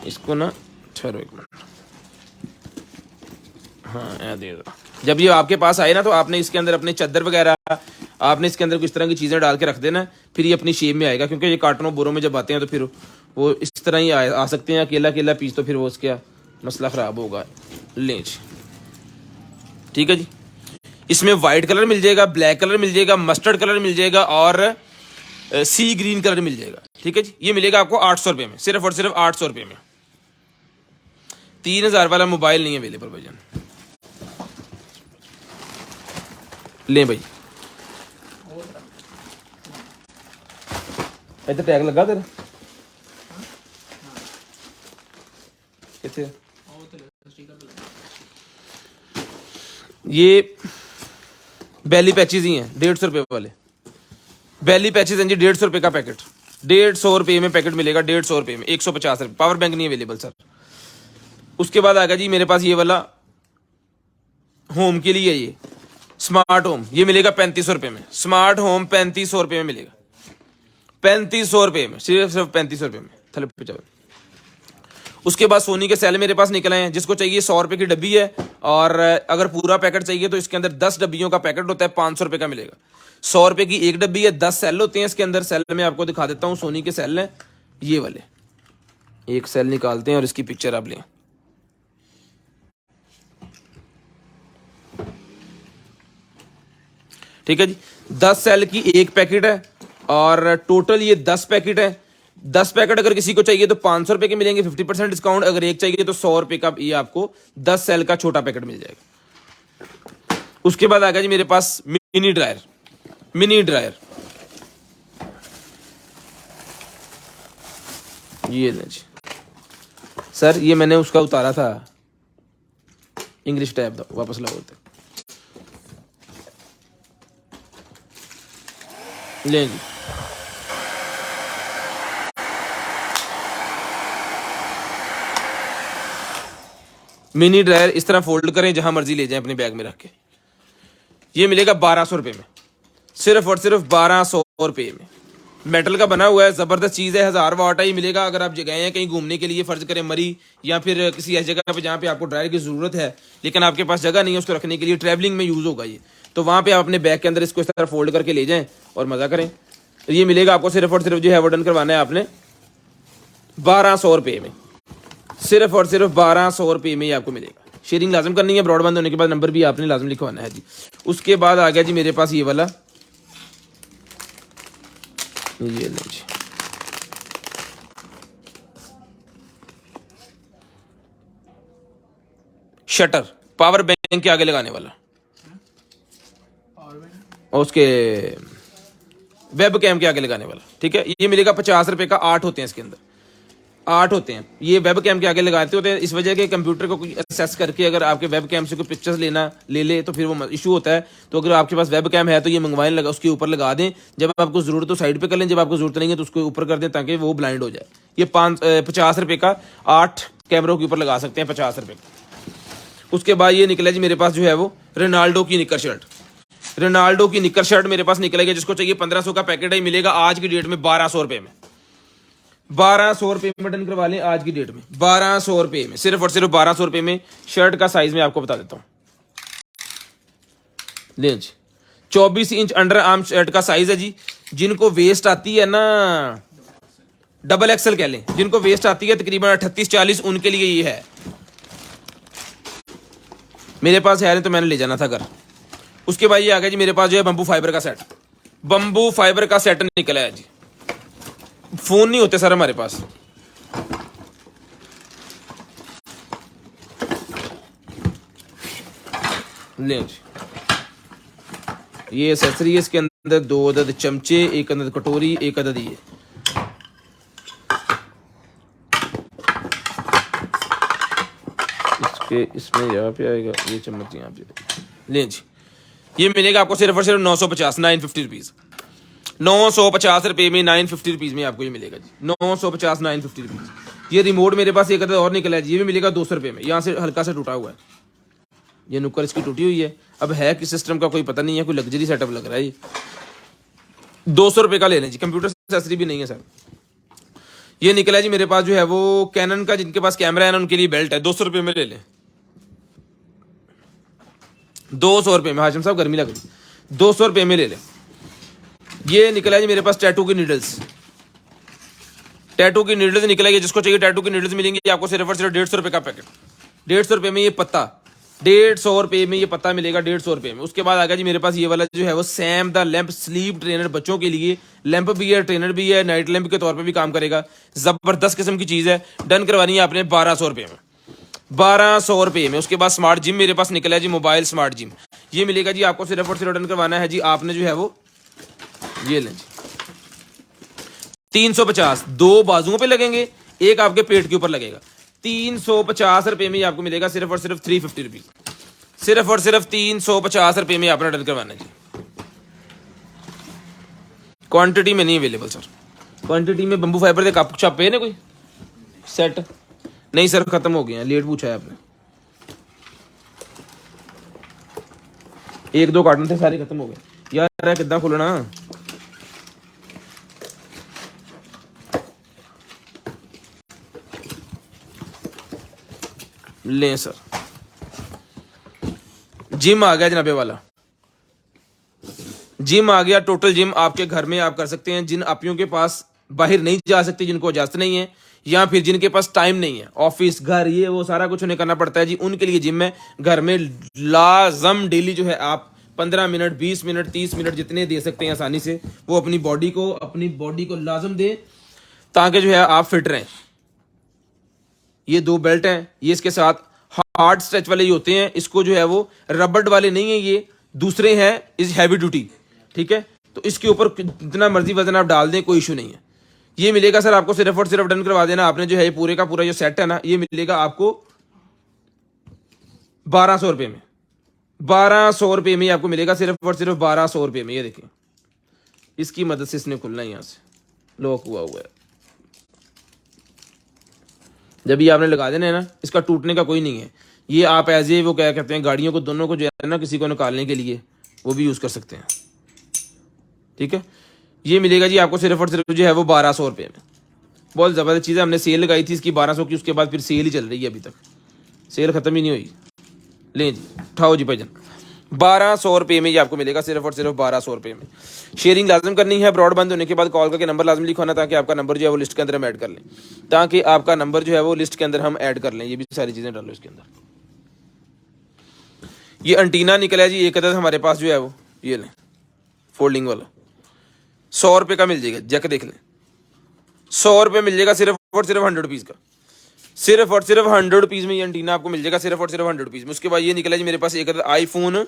इसको ना ठहरो एक मिनट। हाँ ऐ दे दो। जब ये आपके पास आए ना तो आपने इसके अंदर अपने चादर वगैरह आपने इसके अंदर किस तरह की चीज़ें डाल के रख देना, फिर ये अपनी शेप में आएगा। क्योंकि ये कार्टनों बोरों में जब आते हैं तो फिर वो इस तरह ही आ सकते हैं, अकेला अकेला पीस तो फिर वो उसका मसला ख़राब होगा। लें जी, ठीक है जी। इसमें वाइट कलर मिल जाएगा, ब्लैक कलर मिल जाएगा, मस्टर्ड कलर मिल जाएगा और सी ग्रीन कलर मिल जाएगा। ठीक है जी, ये मिलेगा आपको 800 रुपये में, सिर्फ और सिर्फ 800 रुपये में। 3000 वाला मोबाइल नहीं अवेलेबल भाईजान। लें भाई, इधर टैग लगा तेरा कितने? ये बैली पैचेज ही हैं 150 रुपये वाले। बैली पैचेज हैं जी 150 रुपये का पैकेट। 150 रुपये में पैकेट मिलेगा, 150 रुपये में। 150 रुपये। पावर बैंक नहीं अवेलेबल सर। उसके बाद आ गया जी मेरे पास ये वाला होम के लिए, ये स्मार्ट होम। ये मिलेगा 3500 रुपये में। स्मार्ट होम 3500 रुपये में मिलेगा, 3500 रुपये में, सिर्फ 3500 रुपये में। थले पे जाओ। उसके बाद सोनी के सेल मेरे पास निकले हैं। जिसको चाहिए 100 रुपये की डब्बी है, और अगर पूरा पैकेट चाहिए तो इसके अंदर 10 डब्बियों का पैकेट होता है, 500 रुपये का मिलेगा। 100 रुपये की एक डब्बी है, 10 सेल होते हैं इसके अंदर। सेल में आपको दिखा देता हूँ, सोनी के सेल हैं ये वाले। एक सेल निकालते हैं और इसकी पिक्चर आप लें। ठीक है जी, 10 सेल की एक पैकेट है, और टोटल ये 10 पैकेट है। 10 पैकेट अगर किसी को चाहिए तो 500 रुपये के मिलेंगे, 50% डिस्काउंट। अगर एक चाहिए तो 100 रुपये का ये आपको 10 सेल का छोटा पैकेट मिल जाएगा। उसके बाद आ गया जी मेरे पास मिनी ड्रायर। मिनी ड्रायर ये जी सर, ये मैंने उसका उतारा था इंग्लिश टैब, वापस लगाते लें जी। मिनी ड्रायर इस तरह फोल्ड करें, जहां मर्जी ले जाएं अपने बैग में रख के। ये मिलेगा 1200 रुपये में, सिर्फ और सिर्फ 1200 रुपये में। मेटल का बना हुआ है, ज़बरदस्त चीज़ है। 1000 वाट ही मिलेगा। अगर आप गए हैं कहीं घूमने के लिए, फ़र्ज करें मरी या फिर किसी ऐसी जगह पे जहाँ पे आपको ड्रायर की ज़रूरत है लेकिन आपके पास जगह नहीं है उसको रखने के लिए, ट्रैवलिंग में यूज़ होगा ये, तो वहाँ पे आप अपने बैग के अंदर इसको इस तरह फोल्ड करके ले जाएँ और मज़ा करें। ये मिलेगा आपको सिर्फ और सिर्फ जो है वो डन करवाना है आपने 1200 रुपये में, सिर्फ और सिर्फ 1200 रुपये में ही आपको मिलेगा। शेयरिंग लाजम करनी है, ब्रॉडबैंड होने के बाद नंबर भी आपने लाजम लिखवाना है जी। उसके बाद आ गया जी मेरे पास ये वाला, ये नहीं जी, शटर पावर बैंक के आगे लगाने वाला, और उसके वेब कैम के आगे लगाने वाला, ठीक है। ये मिलेगा 50 रुपए का। 8 होते हैं इसके अंदर, 8 होते हैं। ये वेब कैम के आगे लगाते होते हैं, इस वजह के कंप्यूटर को कोई असेस करके अगर आपके वेब कैम से कोई पिक्चर्स ले तो फिर वो इशू होता है। तो अगर आपके पास वेब कैम है तो ये मंगवाएं, लगा उसके ऊपर लगा दें। जब आपको जरूरत हो साइड पे कर लें, जब आपको जरूरत नहीं है तो उसको ऊपर कर दें ताकि वो ब्लाइंड हो जाए। ये 50 रुपए का 8 कैमरों के ऊपर लगा सकते हैं, 50 रुपए का। उसके बाद ये निकला जी मेरे पास जो है वो रोनाल्डो की निकर शर्ट। रोनाल्डो की निकर शर्ट मेरे पास निकलेगी, जिसको चाहिए 1500 का पैकेट है, मिलेगा आज की डेट में 1200 रुपए में। 1200 रुपए में डन करवा लें आज की डेट में, 1200 रुपए में, सिर्फ और सिर्फ 1200 रुपए में। शर्ट का साइज मैं आपको बता देता हूं, ले जी 24 इंच अंडर आर्म शर्ट का साइज है जी। जिनको वेस्ट आती है ना डबल एक्सल कह लें, जिनको वेस्ट आती है तकरीबन 38-40, उनके लिए ये है। मेरे पास है नहीं तो मैंने ले जाना था घर। उसके बाद ये आ गया जी मेरे पास जो है बंबू फाइबर का सेट। बंबू फाइबर का सेट निकला है जी। फोन नहीं होते सर हमारे पास, ले जी ये एक्सेसरी है। इसके अंदर 2 अदद चमचे, 1 अदद कटोरी, 1 अदद ये। इसके इसमें यहाँ पे आएगा ये चम्मच, यहाँ पे ले जी। ये मिलेगा आपको सिर्फ और सिर्फ 950, 950 रुपीज। 950 रुपए में, 950 रुपीज में आपको ये मिलेगा जी। 950, 950 रुपीज। ये रिमोट मेरे पास 1 अदद और निकला है जी, ये भी मिलेगा 200 रुपए में। यहाँ से हल्का सा टूटा हुआ है, ये नुक्कर इसकी टूटी हुई है। अब है किस सिस्टम का कोई पता नहीं है, कोई लग्जरी सेटअप लग रहा है। ये 200 रुपए का ले लें जी, कंप्यूटर एक्सेसरी भी नहीं है सर। ये निकला है जी मेरे पास जो है वो कैनन का, जिनके पास कैमरा है ना उनके लिए बेल्ट है, 200 रुपए में ले लें। 200 रुपए में, हाशिम साहब गर्मी लग रही, 200 रुपए में ले लें। ये निकला है जी मेरे पास टैटू की नीडल्स। टैटू की नीडल्स निकला है, जिसको चाहिए टैटू की नीडल्स मिलेंगी आपको सिर्फ और सिर्फ 150 रुपए का पैकेट। 150 रुपए में ये पत्ता, 150 रुपए में ये पत्ता मिलेगा, 150 रुपए में। उसके बाद आ गया जी मेरे पास ये वाला जो है वो Sam the lamp sleep trainer, बच्चों के लिए लैंप भी है, ट्रेनर भी है, नाइट लैंप के तौर पे भी काम करेगा। जबरदस्त किस्म की चीज है, डन करवानी है आपने 1200 रुपए में, 1200 रुपए में। उसके बाद स्मार्ट जिम मेरे पास निकला है जी, मोबाइल स्मार्ट जिम। ये मिलेगा जी आपको सिर्फ और सिर्फ डन करवाना है जी आपने जो है वो ये लें जी 350, 2 बाजुओं पे लगेंगे, एक आपके पेट के ऊपर लगेगा। 350 रुपए में आपको मिलेगा सिर्फ और सिर्फ 350 रुपीज। सिर्फ और सिर्फ 350 रुपए में आपने ऑर्डर करवाना जी। क्वांटिटी में नहीं अवेलेबल सर, क्वांटिटी में बंबू फाइबर के कप शप है ना कोई सेट नहीं सर, खत्म हो गए हैं, लेट पूछा है आपने। 1-2 कार्टन थे, सारे खत्म हो गए यार, कितना खुलना। लें सर, जिम आ गया जनाबे वाला, जिम आ गया। टोटल जिम आपके घर में आप कर सकते हैं। जिन आपियों के पास बाहर नहीं जा सकते, जिनको इजाजत नहीं है, या फिर जिनके पास टाइम नहीं है, ऑफिस घर ये वो सारा कुछ उन्हें करना पड़ता है जी, उनके लिए जिम है। घर में लाजम डेली जो है आप 15 मिनट, 20 मिनट, 30 मिनट जितने दे सकते हैं आसानी से, वो अपनी बॉडी को लाजम दे ताकि जो है आप फिट रहें। ये 2 बेल्ट हैं, ये इसके साथ हार्ड स्ट्रेच वाले ही होते हैं। इसको जो है वो रबड़ वाले नहीं है, ये दूसरे हैं, इज हैवी ड्यूटी, ठीक है। तो इसके ऊपर जितना मर्जी वजन आप डाल दें, कोई इशू नहीं है। ये मिलेगा सर आपको सिर्फ और सिर्फ डन करवा देना आपने जो है, पूरे का पूरा जो सेट है ना, ये मिलेगा आपको 1200 रुपए में। 1200 रुपए में आपको मिलेगा सिर्फ और सिर्फ 1200 रुपए में। ये देखिए, इसकी मदद से इसने खुलना है, यहां से लॉक हुआ है। जब ये आपने लगा देना है ना, इसका टूटने का कोई नहीं है। ये आप एज ए वो क्या कहते हैं, गाड़ियों को दोनों को जो है ना, किसी को निकालने के लिए वो भी यूज कर सकते हैं, ठीक है। ये मिलेगा जी आपको सिर्फ और सिर्फ जो है वो 1200 रुपए में। बहुत ज़बरदस्त चीज़ है, हमने सेल लगाई थी इसकी 1200 की, उसके बाद फिर सेल ही चल रही है, अभी तक सेल खत्म ही नहीं हुई। लें जी, उठाओ जी भाईजान, 1200 रुपये में ये आपको मिलेगा सिर्फ और सिर्फ 1200 रुपये में। शेयरिंग लाजम करनी है, ब्रॉड बंद होने के बाद कॉल करके नंबर लाजम लिखवाना, ताकि आपका नंबर जो है वो लिस्ट के अंदर हम ऐड कर लें, ताकि आपका नंबर जो है वो लिस्ट के अंदर हम ऐड कर लें। ये भी सारी चीज़ें डालो इसके अंदर। ये एंटीना निकला है जी, 1 अदद हमारे पास जो है वो, ये लें फोल्डिंग वाला, 100 रुपये का मिल जाएगा। जैक देख लें, 100 रुपये मिल जाएगा सिर्फ और सिर्फ 100 रुपीज़ का। सिर्फ और सिर्फ 100 रुपीज़ में ये एंटीना आपको मिल जाएगा, सिर्फ और सिर्फ 100 रुपीज़ में। उसके बाद ये निकला जी मेरे पास एक iPhone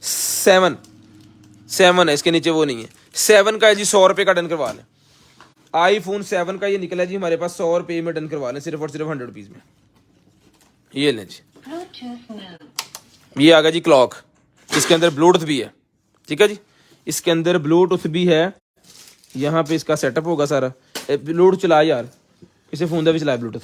7 है, इसके नीचे वो नहीं है। 7 का है जी, 100 रुपये का डन करवा लें। iPhone 7 का ये निकला जी हमारे पास 100 रुपये में डन करवा लें, सिर्फ और सिर्फ 100 रुपीज़ में। ये लें जी, ये आ गया जी क्लॉक। इसके अंदर ब्लूटूथ भी है, ठीक है जी, इसके अंदर ब्लूटूथ भी है। यहाँ पे इसका सेटअप होगा सारा। ब्लूटूथ चला यार, इसे फोन का भी चलाया ब्लूटूथ।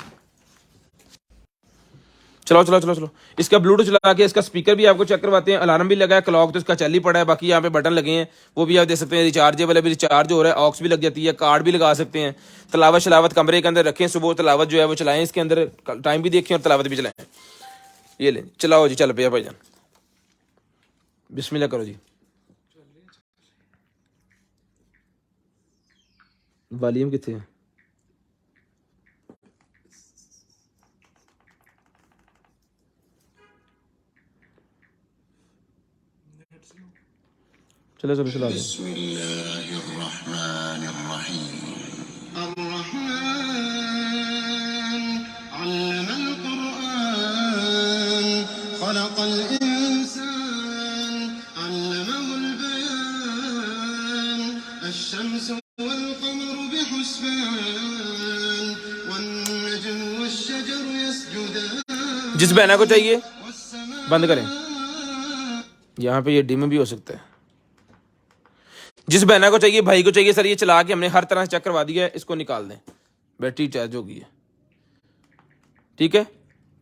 चलो चलो चलो चलो, इसका ब्लूटूथ चला के इसका स्पीकर भी आपको चेक करवाते हैं। अलार्म भी लगा है, क्लॉक तो इसका चल ही पड़ा है। बाकी यहाँ पे बटन लगे हैं, वो भी आप देख सकते हैं। रिचार्जेबल है, भी रिचार्ज हो रहा है, ऑक्स भी लग जाती है, कार्ड भी लगा सकते हैं। तलावत शलावत कमरे के अंदर रखें, सुबह तलावत जो है वो चलाएं, इसके अंदर टाइम भी देखें और तलावत भी चलाएं। ये लें, चलाओ जी, चल पे भाईजान, बिस्मिल्लाह करो जी। वॉल्यूम कितने है? चलो चलो चला दो। जिस बहना को चाहिए बंद करें, यहाँ पे ये डिम भी हो सकता है। जिस बहना को चाहिए, भाई को चाहिए सर, ये चला के हमने हर तरह से चेक करवा दिया है, इसको निकाल दें, बैटरी चार्ज होगी है, ठीक है।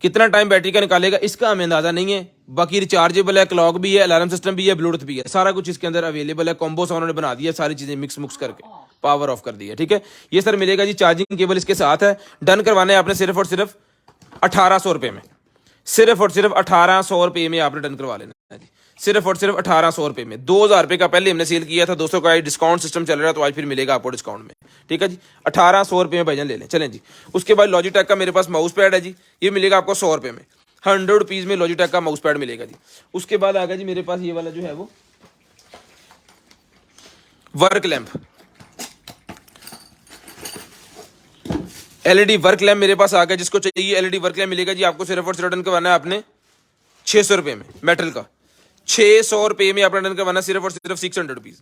कितना टाइम बैटरी का निकालेगा इसका हमें अंदाजा नहीं है। बाकी रिचार्जेबल है, क्लॉक भी है, अलार्म सिस्टम भी है, ब्लूटूथ भी है, सारा कुछ इसके अंदर अवेलेबल है। कॉम्बो सा उन्होंने बना दिया, सारी चीजें मिक्स मुक्स करके पावर ऑफ कर दी है, ठीक है। ये सर मिलेगा जी, चार्जिंग केबल इसके साथ है। डन करवाने आपने सिर्फ और सिर्फ 1800 रुपये में, सिर्फ और सिर्फ 1800 रुपये में आपने डन करवा लेना है जी, सिर्फ और सिर्फ 1800 रुपये में। 2000 रुपये का पहले हमने सेल किया था, 200 का डिस्काउंट सिस्टम चल रहा है, तो आज फिर मिलेगा आपको डिस्काउंट में, ठीक है जी। 1800 रुपये में भाईजान ले लें, चलें जी। उसके बाद लॉजिटेक का मेरे पास माउस पैड है जी, ये मिलेगा आपको 100 रुपये में। 100 रुपीज़ में लॉजिटेक का माउस पैड मिलेगा जी। उसके बाद आ गया जी मेरे पास ये वाला जो है वो work lamp, LED work lamp मेरे पास आ गया। जिसको चाहिए एलईडी वर्क लैंप मिलेगा जी आपको, सिर्फ और सिर्फ डन करवाना है आपने 600 रुपये में, मेटल का 600 रुपये में आपने डन करवाना, सिर्फ और सिर्फ 600 रुपीज़,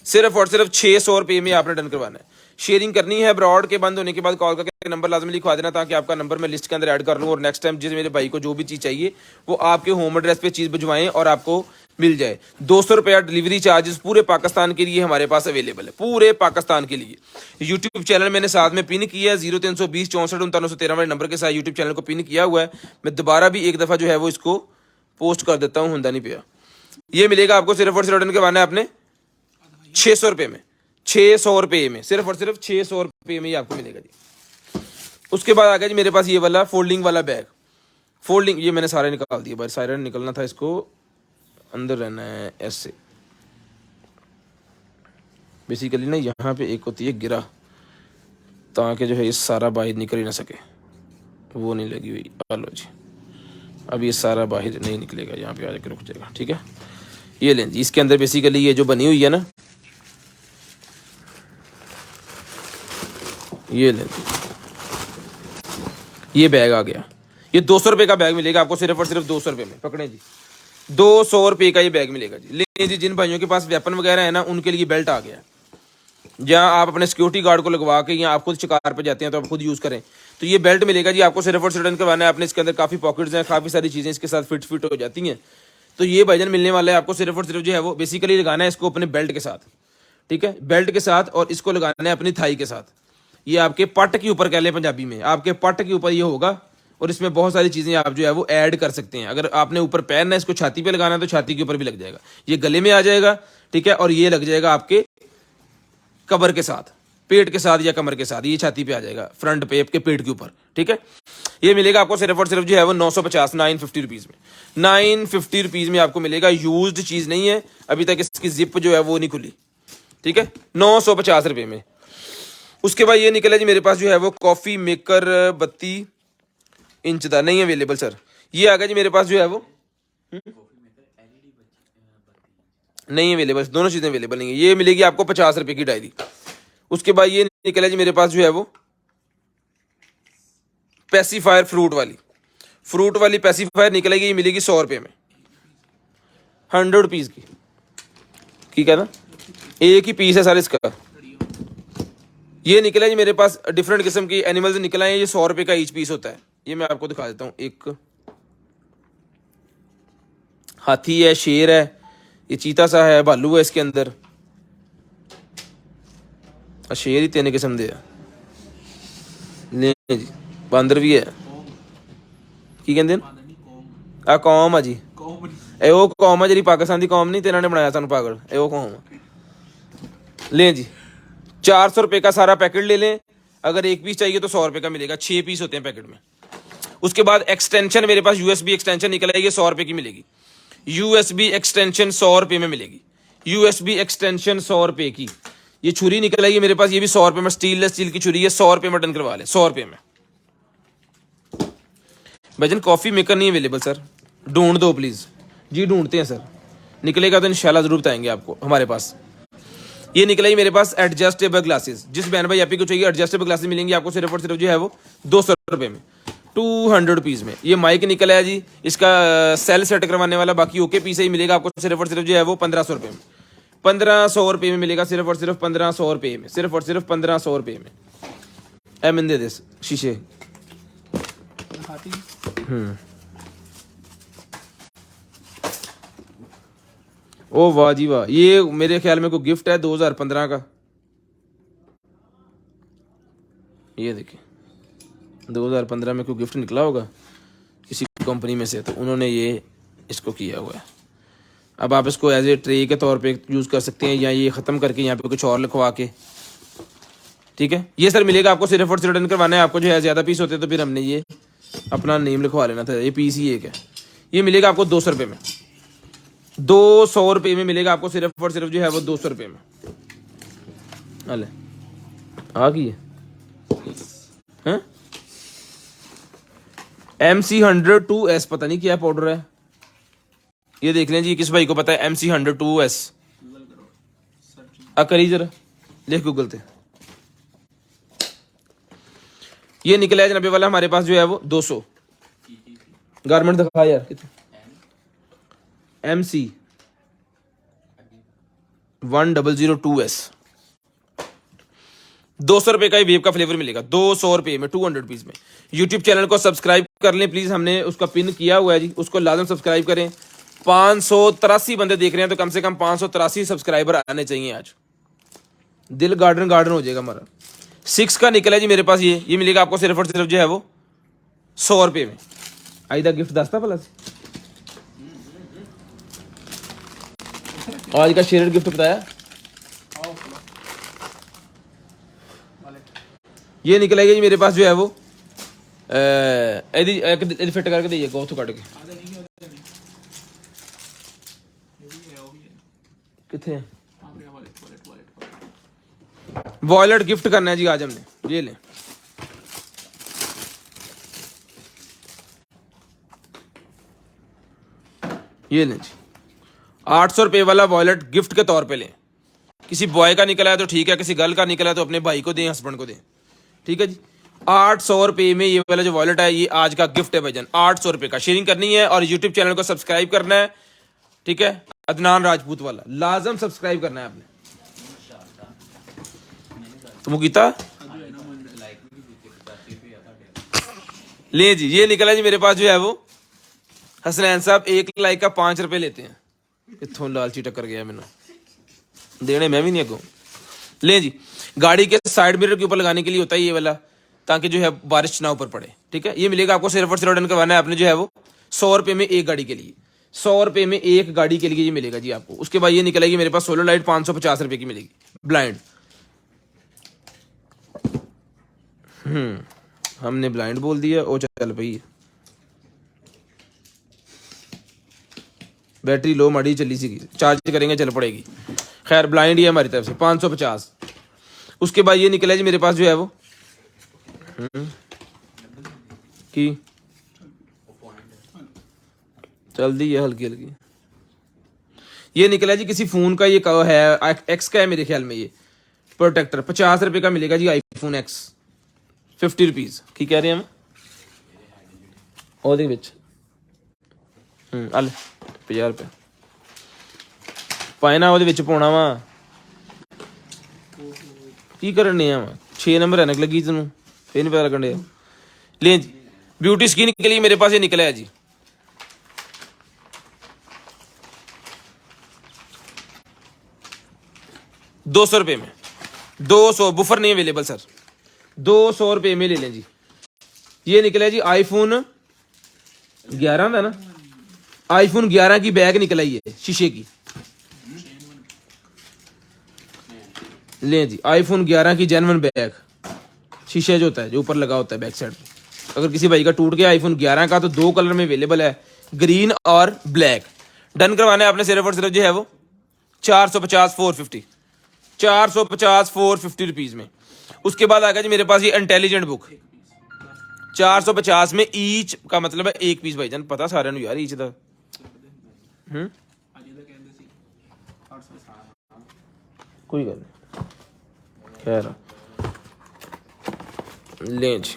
सिर्फ और सिर्फ 600 रुपये में आपने डन करवाना है। शेयरिंग करनी है, ब्रॉड के बंद होने के बाद कॉल करके नंबर लाजमी लिखवा देना, ताकि आपका नंबर मैं लिस्ट के अंदर ऐड कर लूँ, और नेक्स्ट टाइम जिस मेरे भाई को जो भी चीज़ चाहिए वो आपके होम एड्रेस पे चीज़ भिजवाएं और आपको मिल जाए। 200 रुपया डिलीवरी चार्जेस पूरे पाकिस्तान के लिए हमारे पास अवेलेबल है, पूरे पाकिस्तान के लिए। यूट्यूब चैनल मैंने साथ में पिन किया है, 0320 64 5913 वाले नंबर के साथ यूट्यूब चैनल को पिन किया हुआ है। मैं दोबारा भी एक दफ़ा जो है वो इसको पोस्ट कर देता हूँ, हुंदा नहीं पिया। ये मिलेगा आपको सिर्फ और सिर्फ डन करवाना है आपने 600 रुपये में, 600 रुपये में, सिर्फ और सिर्फ 600 रुपये में ये आपको मिलेगा जी। उसके बाद आ गया जी मेरे पास ये वाला फोल्डिंग वाला बैग। फोल्डिंग, ये मैंने सारे निकाल दिए भाई, सारे निकलना था, इसको अंदर रहना है ऐसे। बेसिकली ना यहाँ पे एक होती है गिरा, ताकि जो है ये सारा बाहर निकल ही ना सके, वो नहीं लगी हुई। लो जी, अब ये सारा बाहर नहीं निकलेगा, यहाँ पे आ जाकर रुक जाएगा, ठीक है। ये लें जी, इसके अंदर बेसिकली ये जो बनी हुई है ना, ये लें जी, ये बैग आ गया। ये 200 रुपये का बैग मिलेगा आपको, सिर्फ और सिर्फ 200 रुपये में। पकड़े जी, 200 रुपये का ये बैग मिलेगा जी। ले जी, जिन भाइयों के पास वेपन वगैरह है ना, उनके लिए बेल्ट आ गया। जहाँ आप अपने सिक्योरिटी गार्ड को लगवा के या आप खुद शिकार पे जाते हैं तो आप खुद यूज़ करें, तो ये बेल्ट मिलेगा जी आपको, सिर्फ और सिर्फ डन करवाना है आपने। इसके अंदर काफ़ी पॉकेट्स हैं, काफ़ी सारी चीज़ें इसके साथ फिट हो जाती हैं। तो ये भाईजान मिलने वाला है आपको, सिर्फ और सिर्फ जो है वो बेसिकली लगाना है इसको अपने बेल्ट के साथ, ठीक है, बेल्ट के साथ, और इसको लगाना है अपनी थाई के साथ। ये आपके पट के ऊपर कह लें पंजाबी में, आपके पट के ऊपर ये होगा, और इसमें बहुत सारी चीज़ें आप जो है वो ऐड कर सकते हैं। अगर आपने ऊपर पहनना है, इसको छाती पे लगाना है, तो छाती के ऊपर भी लग जाएगा, ये गले में आ जाएगा, ठीक है, और ये लग जाएगा आपके कमर के साथ, पेट के साथ या कमर के साथ, ये छाती पे आ जाएगा, फ्रंट पे आपके पेट के ऊपर, ठीक है। ये मिलेगा आपको सिर्फ और सिर्फ जो है वो 950 950 रुपीज़ में, 950 रुपीज़ में आपको मिलेगा। यूज्ड चीज़ नहीं है, अभी तक इसकी जिप जो है वो नहीं खुली, ठीक है, 950 रुपये में। उसके बाद ये निकला जी मेरे पास जो है वो कॉफ़ी मेकर 32 इंच का, नहीं अवेलेबल सर। ये आ गया जी मेरे पास जो है वो नहीं अवेलेबल, दोनों चीज़ें अवेलेबल नहीं है। ये मिलेगी आपको 50 रुपये की डायरी। उसके बाद ये निकला जी मेरे पास जो है वो पैसिफायर फ्रूट वाली पैसिफायर निकलेगी, ये मिलेगी 100 रुपये में, 100 रुपीज़ की। ठीक है ना, एक ही पीस है सर इसका। ये निकला जी मेरे पास डिफरेंट किस्म की एनिमल्स निकला है, ये 100 रुपये का ईच पीस होता है। ये मैं आपको दिखा देता हूँ, एक हाथी है, शेर है, ये चीता सा है, भालू है इसके अंदर, शेर ही 3 किस्म दे है। ले जी बांदर भी है, की कहते हैं आ कौम है जी, ए वो कौम है जी पाकिस्तान की कौम नहीं, तेना ने बनाया सानू पागल, ए वो कौम है। लें जी 400 रुपये का सारा पैकेट ले लें, अगर एक पीस चाहिए तो 100 रुपये का मिलेगा, 6 पीस होते हैं पैकेट में। उसके बाद एक्सटेंशन मेरे पास USB एक्सटेंशन निकल आएगी, 100 रुपये की मिलेगी। USB एक्सटेंशन 100 रुपये में मिलेगी, USB एक्सटेंशन 100 रुपये की। ये छुरी निकल आएगी मेरे पास, ये भी 100 रुपये में, स्टील की छुरी है, 100 रुपये में डन करवा लें, 100 रुपये में। भजन कॉफ़ी मेकर नहीं अवेलेबल सर, ढूंढ दो प्लीज़ जी, ढूंढते हैं सर, निकलेगा तो इंशाल्लाह ज़रूर बताएंगे आपको। हमारे पास ये निकला ही मेरे पास एडजस्टेबल ग्लासेस, जिस बहन भाई आप ही को चाहिए एडजस्टेबल ग्लासेस मिलेंगी आपको सिर्फ और सिर्फ जो है वो 200 रुपये में, 200 रुपीज़ में। ये माइक निकला है जी, इसका सेल सेट करवाने वाला बाकी ओके पीस ही मिलेगा आपको सिर्फ और सिर्फ जो है वो 1500 रुपये में, 1500 रुपये में मिलेगा, सिर्फ और सिर्फ 1500 रुपये में, सिर्फ और सिर्फ 1500 रुपये में। एम दे दे शीशे। ओ वाह जी वाह, ये मेरे ख्याल में कोई गिफ्ट है 2015 का, ये देखिए 2015 में कोई गिफ्ट निकला होगा किसी कंपनी में से, तो उन्होंने ये इसको किया हुआ है। अब आप इसको एज ए ट्रे के तौर पे यूज़ कर सकते हैं, या ये ख़त्म करके यहाँ पे कुछ और लिखवा के। ठीक है, ये सर मिलेगा आपको सिर्फ और सिर्फ रिटर्न करवाना है आपको, जो है ज़्यादा पीस होते तो फिर हमने ये अपना नेम लिखवा लेना था, ये पीस ही एक है। ये मिलेगा आपको 200 रुपये में, 200 रुपये में मिलेगा आपको सिर्फ और सिर्फ जो है वो 200 रुपये में। अले आ गई है MC102S, पता नहीं क्या पाउडर है, ये देख लें जी, किस भाई को पता है MC102S? करी जरा लिख गूगल पे। ये निकला है जनाबे वाला हमारे पास जो है वो 200। गारमेंट दिखा यार कितने, MC1002S, 200 रुपये का ही वेब का फ्लेवर मिलेगा, 200 रुपये में, 200 रुपीज़ में। यूट्यूब चैनल को सब्सक्राइब कर लें प्लीज़, हमने उसका पिन किया हुआ है जी, उसको लाजम सब्सक्राइब करें। 583 बंदे देख रहे हैं, तो कम से कम 583 सब्सक्राइबर आने चाहिए आज, दिल गार्डन हो जाएगा हमारा। 6 का निकला है जी मेरे पास, ये मिलेगा आपको सिर्फ और सिर्फ जो है वो 100 रुपये में। आइदा गिफ्ट दस्ता भला से आज का शेयर गिफ्ट बताया, ये निकल आएगी जी मेरे पास जो है वो फिट करके दीजिए गोथू काट के कितने वॉलेट गिफ्ट करना है जी आज हमने, ये लें। ये लें जी 800 रुपये वाला वॉलेट गिफ्ट के तौर पे लें। किसी बॉय का निकला है तो ठीक है, किसी गर्ल का निकला है तो अपने भाई को दें, हस्बैंड को दें। ठीक है जी, 800 रुपये में ये वाला जो वॉलेट है ये आज का गिफ्ट है भाईजान, 800 रुपये का। शेयरिंग करनी है और यूट्यूब चैनल को सब्सक्राइब करना है। ठीक है, अदनान राजपूत वाला लाजम सब्सक्राइब करना है आपने। तो वो गीता ले जी, ये निकला जी मेरे पास जो है वो हसनैन साहब 1 लाइक का 5 रुपये लेते हैं। इतों लालची टक्कर गया मैंने, देने मैं भी नहीं अगो। ले जी, गाड़ी के साइड मिरर के ऊपर लगाने के लिए होता है ये वाला, ताकि जो है बारिश ना ऊपर पड़े। ठीक है, ये मिलेगा आपको सिर्फ और सिर्फ डन करवाना है आपने जो है वो 100 रुपये में एक गाड़ी के लिए, 100 रुपये में एक गाड़ी के लिए ये मिलेगा जी आपको। उसके बाद ये निकलेगी मेरे पास सोलर लाइट 550 रुपये की मिलेगी, ब्लाइंड। हमने ब्लाइंड बोल दिया, ओ चल भाई बैटरी लो माड़ी चली सी, चार्ज करेंगे चल पड़ेगी। खैर ब्लाइंड ही है हमारी तरफ से 550। उसके बाद ये निकला जी मेरे पास जो है वो की चल दी है हल्की हल्की। ये निकला जी किसी फोन का, ये है एक्स का है मेरे ख्याल में, ये प्रोटेक्टर 50 रुपये का मिलेगा जी, आईफोन एक्स 50 रुपीज़ की कह रहे हैं हम। ਉਹਦੇ ਵਿੱਚ ਆ ਲੈ 50 रुपये ਪਾਏ ਨਾ ਉਹਦੇ ਵਿੱਚ ਪਾਉਣਾ ਵਾ ਕੀ ਕਰਨ ਆ ਵਾ 6 नंबर ਐਨਕ ਲੱਗੀ ਤੈਨੂੰ ਫਿਰ ਨਹੀਂ ਪਤਾ ਲੱਗਣ ਡਿਆ ले जी ब्यूटी स्किन के लिए मेरे पास ये निकला है जी 200 रुपये में 200 बुफर नहीं अवेलेबल सर 200 रुपये में ले लें जी ये निकला है जी आईफोन 11 था ना आईफोन 11 की बैग निकल आई है शीशे की लें जी आईफोन 11 की जेन्युइन बैग शीशे जो होता है जो ऊपर लगा होता है बैक साइड में अगर किसी भाई का टूट गया आईफोन 11 का तो 2 कलर में अवेलेबल है ग्रीन और ब्लैक डन करवाना है आपने सिर्फ और सिर्फ जो है वो 450 450 450 450 रुपीज में। उसके बाद आ गया जी मेरे पास ये इंटेलिजेंट बुक 450 में ईच का मतलब है एक पीस भाईजान पता सारे नु यार ईच दा कोई गल नहीं खैर लें जी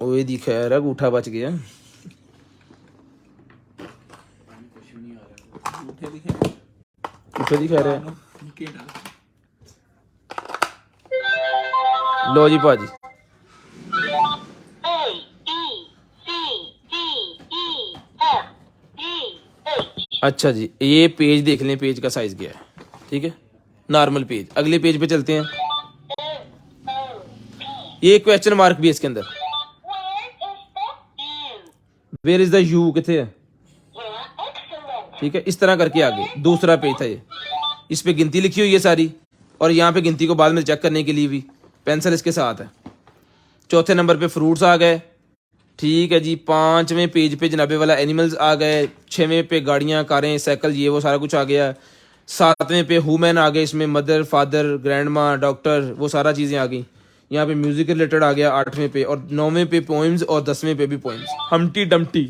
ओए दी खैर है अंगूठा बच गया अंगूठे दी खैर है लो जी भाजी अच्छा जी ये पेज देख लें पेज का साइज क्या है ठीक है नॉर्मल पेज अगले पेज पे चलते हैं ये क्वेश्चन मार्क भी है इसके अंदर वेयर इज द यू किथे है ठीक है इस तरह करके आगे दूसरा पेज था ये इस पे गिनती लिखी हुई है सारी और यहाँ पे गिनती को बाद में चेक करने के लिए भी पेंसिल इसके साथ है। चौथे नंबर पे फ्रूट्स आ गए ठीक है जी। 5वें पेज पे जनाबे वाला एनिमल्स आ गए। 6वें पे गाड़ियाँ कारें साइकिल ये वो सारा कुछ आ गया। 7वें पे हुमैन आ गए इसमें मदर फादर ग्रैंड माँ डॉक्टर वो सारा चीज़ें आ गई। यहाँ पे म्यूजिक रिलेटेड आ गया 8वें पे और 9वें पे पोइम्स और 10वें पे भी पोइम्स। हमटी डमटी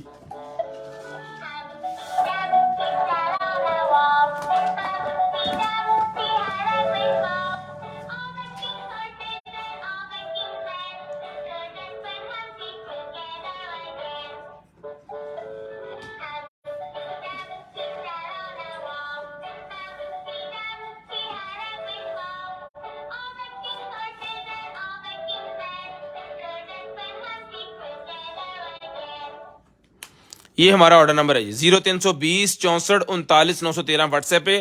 ये हमारा ऑर्डर नंबर है जी 0320 64 39 913 व्हाट्सएप पे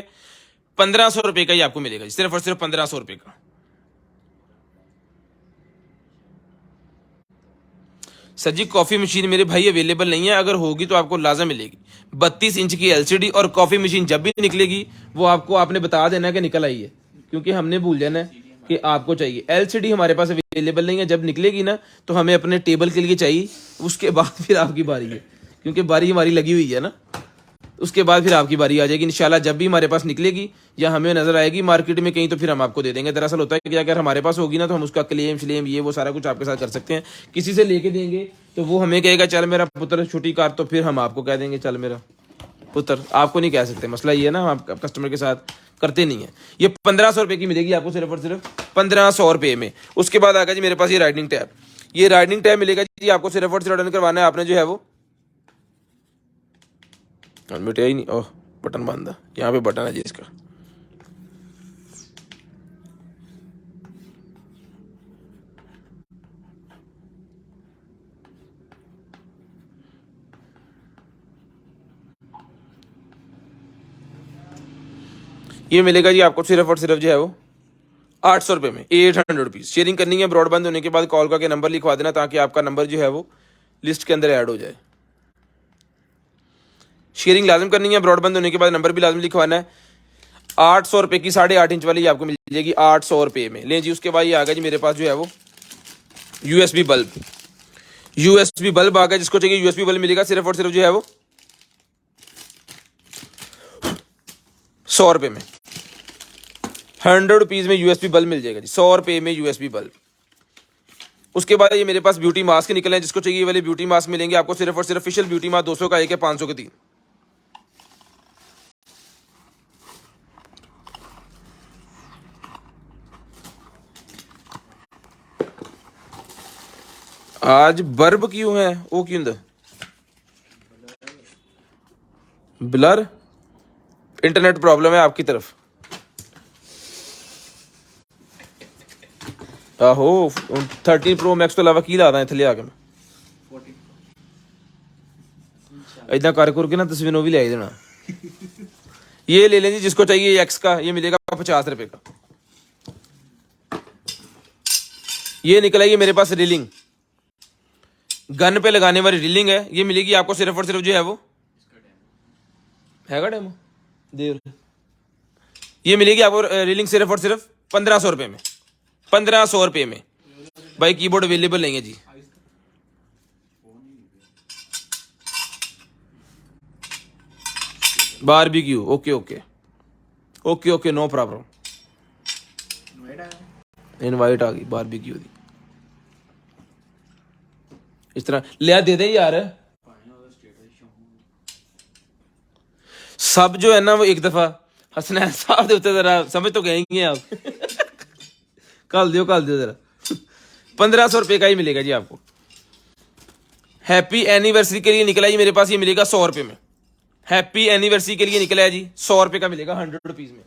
1500 रुपए का ही आपको मिलेगा जी सिर्फ और सिर्फ 1500 रुपए का। सर जी कॉफी मशीन मेरे भाई अवेलेबल नहीं है, अगर होगी तो आपको लाजम मिलेगी। 32 इंच की एलसीडी और कॉफी मशीन जब भी निकलेगी वो आपको आपने बता देना है कि निकल आई है, क्योंकि हमने भूल जाना है कि आपको चाहिए। एलसीडी हमारे पास अवेलेबल नहीं है, जब निकलेगी ना तो हमें अपने टेबल के लिए चाहिए, उसके बाद फिर आपकी बारी है, क्योंकि बारी हमारी लगी हुई है ना, उसके बाद फिर आपकी बारी आ जाएगी इंशाल्लाह। जब भी हमारे पास निकलेगी या हमें नजर आएगी मार्केट में कहीं तो फिर हम आपको दे देंगे। दरअसल होता है कि अगर हमारे पास होगी ना तो हम उसका क्लेम श्लेम ये वो सारा कुछ आपके साथ कर सकते हैं। किसी से लेके देंगे तो वो हमें कहेगा चल मेरा पुत्र छुट्टी कार, तो फिर हम आपको कह देंगे चल मेरा पुत्र, आपको नहीं कह सकते। मसला ये है ना, हम कस्टमर के साथ करते नहीं है। ये 1500 रुपए की मिलेगी आपको सिर्फ और सिर्फ 1500 रुपए में। उसके बाद आएगा जी मेरे पास ये राइडिंग टैब। ये राइडिंग टैब मिलेगा जी आपको सिर्फ और सिर्फ रिटर्न करवाना है आपने जो है वो मिटा ही नहीं। ओह बटन बंद है, यहाँ पे बटन है जी इसका। ये मिलेगा जी आपको सिर्फ और सिर्फ जो है वो 800 रुपये में, 800 रुपीज़। शेयरिंग करनी है, ब्रॉडबैंड होने के बाद कॉल करके नंबर लिखवा देना ताकि आपका नंबर जो है वो लिस्ट के अंदर ऐड हो जाए। शेयरिंग लाजम करनी है, ब्रॉडबैंड होने के बाद नंबर भी लाजम लिखवाना है। 800 रुपये की 8.5 इंच वाली आपको मिल जाएगी 800 रुपये में। लें जी, उसके बाद ये आ गया जी मेरे पास जो है वो यूएसबी बल्ब। यूएसबी बल्ब आ गया, जिसको चाहिए यूएसबी बल्ब मिलेगा सिर्फ और सिर्फ जो है वो 100 रुपये में। 100 रुपीज़ में यूएसबी बल्ब मिल जाएगा जी, 100 रुपये में यूएसबी बल्ब। उसके बाद ये मेरे पास ब्यूटी मास्क निकले हैं, जिसको चाहिए ये वाले ब्यूटी मास्क मिलेंगे आपको सिर्फ और सिर्फ। फेशियल ब्यूटी मास्क 200 का एक है, 500 के 3। आज बर्ब क्यों है वो क्यों होंदा ब्लर इंटरनेट प्रॉब्लम है आपकी तरफ आहो 13 प्रो मैक्स तो अलावा की ला दा इत्थे लिया के मैं इतना कर करके ना तस्वीरों भी ले आई देना ये ले लें जी जिसको चाहिए एक्स का ये मिलेगा 50 रुपए का ये निकला ये मेरे पास रीलिंग गन पे लगाने वाली रीलिंग है ये मिलेगी आपको सिर्फ और सिर्फ जो है वो हैगा डेमो देर ये मिलेगी आपको रीलिंग सिर्फ और सिर्फ 1500 रुपए में 1500 रुपए में भाई कीबोर्ड अवेलेबल नहीं है जी barbecue okay okay okay okay no problem invite आ गई बारबेक्यू दी इस तरह लिया दे दे यार सब जो है ना वो एक दफा हसनैन साहब दे उत्ते जरा समझ तो गए ही हैं आप कल दियो जरा 1500 रुपए का ही मिलेगा जी आपको हैप्पी एनिवर्सरी के लिए निकला जी मेरे पास ये मिलेगा 100 रुपए में हैप्पी एनिवर्सरी के लिए निकला है जी 100 रुपए का मिलेगा 100 रुपीज में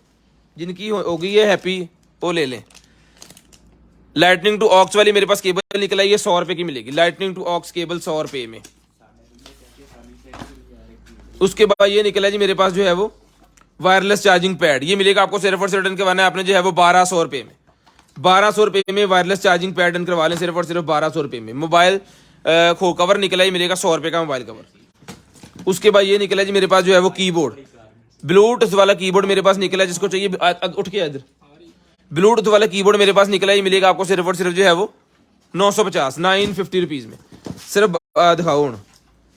जिनकी हो गई है हैप्पी वो ले लें लाइटनिंग टू ऑक्स वाली मेरे पास केबल निकला है ये 100 रुपए की मिलेगी लाइटनिंग टू ऑक्स केबल 100 रुपए में उसके बाद ये निकला जी मेरे पास जो है वो वायरलेस चार्जिंग पैड ये मिलेगा आपको सिर्फ और सिर्फ डन करवाना है आपने जो है वो 1200 रुपए में 1200 रुपए में वायरलेस चार्जिंग पैड डन करवा लें सिर्फ और सिर्फ 1200 रुपए में मोबाइल खो कवर निकला ही मिलेगा 100 रुपए का मोबाइल कवर उसके बाद ये निकला जी मेरे पास जो है वो कीबोर्ड ब्लूटूथ वाला कीबोर्ड मेरे पास निकला है जिसको चाहिए उठ के इधर ब्लूटूथ वाला कीबोर्ड मेरे पास निकला ही मिलेगा आपको सिर्फ और सिर्फ जो है वो 950 रुपीज में सिर्फ दिखाओ हूँ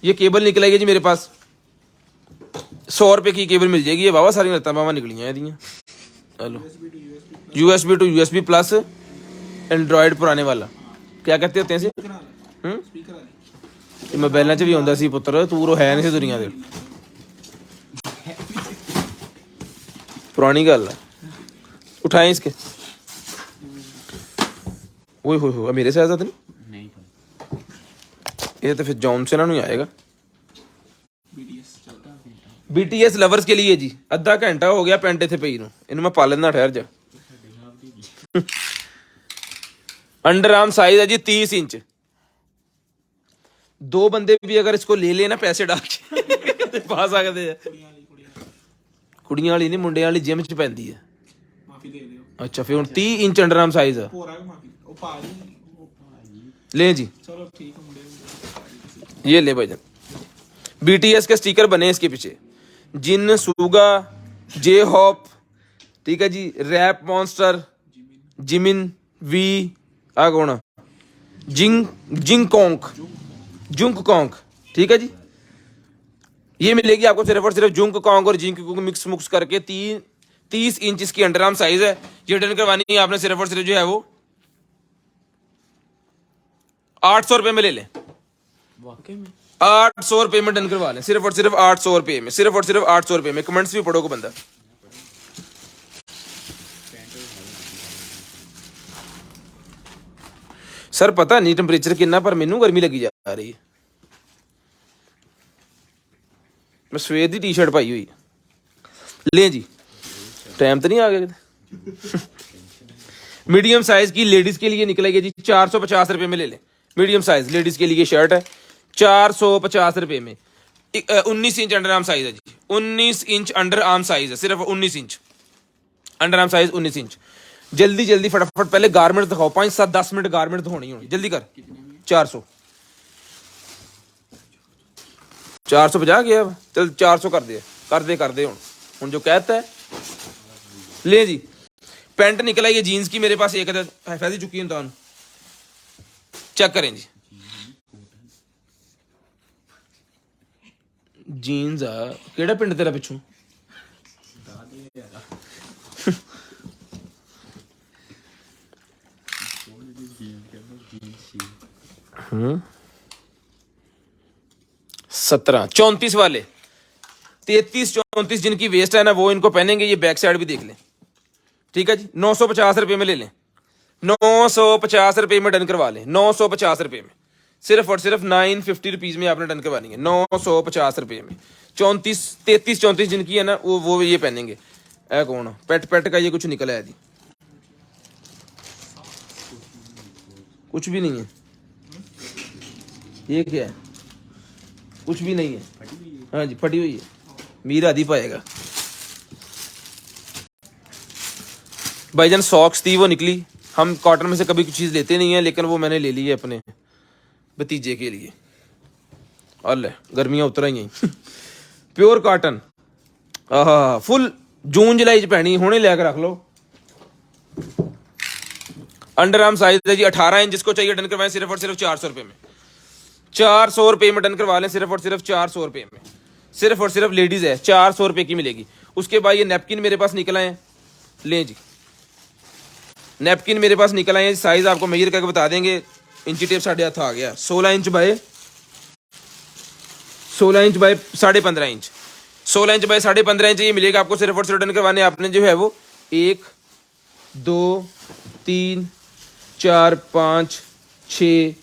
ये केबल निकला है जी मेरे पास 100 रुपए की केबल मिल जाएगी ये बाबा सारी लत्ता बाबा निकली हैं hello USB to USB plus Android पुराने वाला क्या कहते होते हैं इसे मोबाइलों च भी आंदा सी पुत्र तू रो है नहीं सी दुनिया दे पुरानी गल है उठाए इसके ओए हो मेरे साथ तो नहीं ये तो फिर जॉनसन ही आएगा BTS लवर्स के लिए जी अद्धा घंटा हो गया पेंट इतने पई इन मैं पा लेना ठहर जा अंडर आर्म साइज है जी 30 इंच 2 बंदे भी अगर इसको ले लेना पैसे डाल के पा सकते हैं कुड़ियां वाली नहीं मुंडियां वाली जिम च पैंदी है अच्छा फिर 30 इंच अंडर आर्म साइज है ले जी ये ले भाईजान BTS के स्टिकर बने इसके पीछे जिन सूगा जे हॉप ठीक है जी रैप मॉन्स्टर जिमिन वी आ कौन जिंग कॉन्क ठीक है जी ये मिलेगी आपको सिर्फ और सिर्फ जुंग कॉन्ग और जिंग कॉन्ग मिक्स मुक्स करके 30 इंच इसकी अंडर आर्म साइज है ये डन करवानी है आपने सिर्फ और सिर्फ जो है वो 800 रुपए में ले लें वाकई में 800 रुपए में डन करवा लें सिर्फ और सिर्फ 800 रुपए में सिर्फ और सिर्फ 800 रुपए में कमेंट्स भी पढ़ोगे बंदा सर पता नहीं टेंपरेचर कितना पर मैनू गर्मी लगी जा रही है मैं सवेर दी टी शर्ट पाई हुई ले जी टाइम तो नहीं आ गया मीडियम साइज की लेडीज के लिए निकलेगी जी 450 रुपए में ले लें मीडियम साइज लेडीज के लिए शर्ट है 450 रुपए में 19 इंच अंडर आर्म साइज है जी 19 इंच अंडर आर्म साइज है सिर्फ 19 inch under arm size 19 inch जल्दी जल्दी फटाफट पहले गारमेंट दिखाओ 5-7-10 मिनट गारमेंट होनी होनी जल्दी कर 450 गया चल 400 कर दे हूं जो कहता है ले जी पैंट निकला ये जीन्स की मेरे पास एक फैसी चुकी है चेक करें जी जीन्स केड़ा पिंड तेरा पिछू सत्रह 34 वाले 33-34 जिनकी वेस्ट है ना वो इनको पहनेंगे ये बैक साइड भी देख लें ठीक है जी 950 रुपए में ले लें 950 रुपए में डन करवा लें 950 रुपए में सिर्फ और सिर्फ 950 रुपीज़ में आपने डन करवानी है, 950 रुपये में। 33 जिनकी है ना वो ये पहनेंगे। ऐ कौन पेट पेट का ये कुछ निकला है जी, कुछ भी नहीं है। ये क्या है? कुछ भी नहीं है। हाँ जी फटी हुई है, मीरा आदि पाएगा। भाईजान सॉक्स थी वो निकली, हम कॉटन में से कभी कुछ चीज़ लेते नहीं है, लेकिन वो मैंने ले ली है अपने भतीजे के लिए। अल्ले गर्मियाँ उतर आई प्योर कॉटन, फुल जून जुलाई च पैनी, हुणे लैके रख लो। अंडर आर्म साइज है जी 18 इंच, जिसको चाहिए डन करवाएं सिर्फ और सिर्फ 400 रुपये में। 400 रुपये में डन करवा लें, सिर्फ और सिर्फ 400 रुपये में। सिर्फ और सिर्फ लेडीज़ है, 400 रुपये की मिलेगी। उसके बाद ये नैपकिन मेरे पास निकल आए, लें जी नैपकिन मेरे पास निकल आए। साइज आपको मेजर करके बता देंगे, इंची टेप साढ़े हाथ आ गया, 16 inch by 15.5 inch, 16 inch by 15.5 inch ये मिलेगा आपको। सिर्फ और सिर्फ डन करवाने आपने जो है वो 1 2 3 4 5 6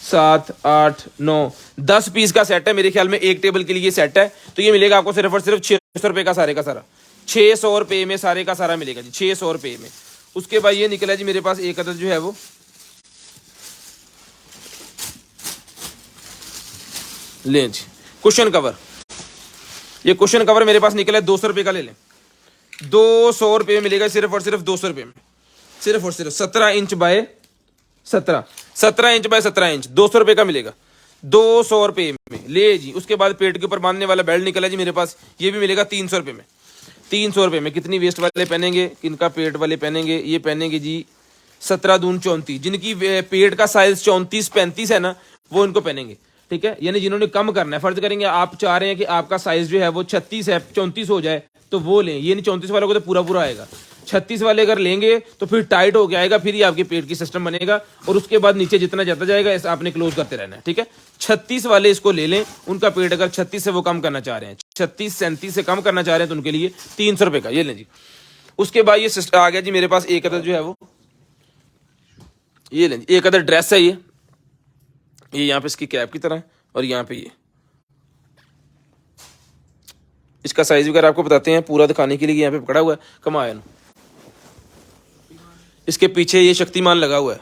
7 8 9 10 पीस का सेट है मेरे ख्याल में, एक टेबल के लिए सेट है। तो ये मिलेगा आपको सिर्फ और सिर्फ 600 रुपये का सारे का सारा, 600 रुपये में सारे का सारा मिलेगा जी, 600 रुपये में। उसके बाद ये निकला जी मेरे पास एक अदद जो है वो लें जी कुशन कवर। ये कुशन कवर मेरे पास निकला है 200 रुपये का, ले लें 200 रुपये में मिलेगा सिर्फ और सिर्फ 200 रुपये में। सिर्फ और सिर्फ 17 inch by 17 inch by 17 inch 200 रुपये का मिलेगा, 200 रुपये में ले जी। उसके बाद पेट के ऊपर बांधने वाला बेल्ट निकला जी मेरे पास, ये भी मिलेगा 300 रुपये में। 300 रुपये में कितनी वेस्ट वाले पहनेंगे, किनका पेट वाले पहनेंगे, ये पहनेंगे जी 17 दून 34, जिनकी पेट का साइज 34-35 है ना वो इनको पहनेंगे, ठीक है। यानी जिन्होंने कम करना है, फर्ज करेंगे आप चाह रहे हैं कि आपका साइज जो है वो 36 है, 34 हो जाए तो वो लें। ये नहीं 34 वालों को तो पूरा पूरा आएगा, 36 वाले अगर लेंगे तो फिर टाइट हो गया आएगा, फिर ही आपके पेट की सिस्टम बनेगा और उसके बाद नीचे जितना जाता जाएगा ऐसा आपने क्लोज करते रहना है, ठीक है। 36 वाले इसको ले लें, उनका पेट अगर 36 से वो कम करना चाह रहे हैं, 36-37 से कम करना चाह रहे हैं तो उनके लिए 300 रुपये का ये लें जी। उसके बाद ये सिस्टम आ गया जी मेरे पास एक अदर जो है वो ये लें जी, एक अदर ड्रेस है ये यहाँ पे इसकी कैप की तरह और यहाँ पे ये इसका साइज वगैरह आपको बताते हैं पूरा दिखाने के लिए। यहाँ पे पकड़ा हुआ है कमायन, इसके पीछे ये शक्तिमान लगा हुआ है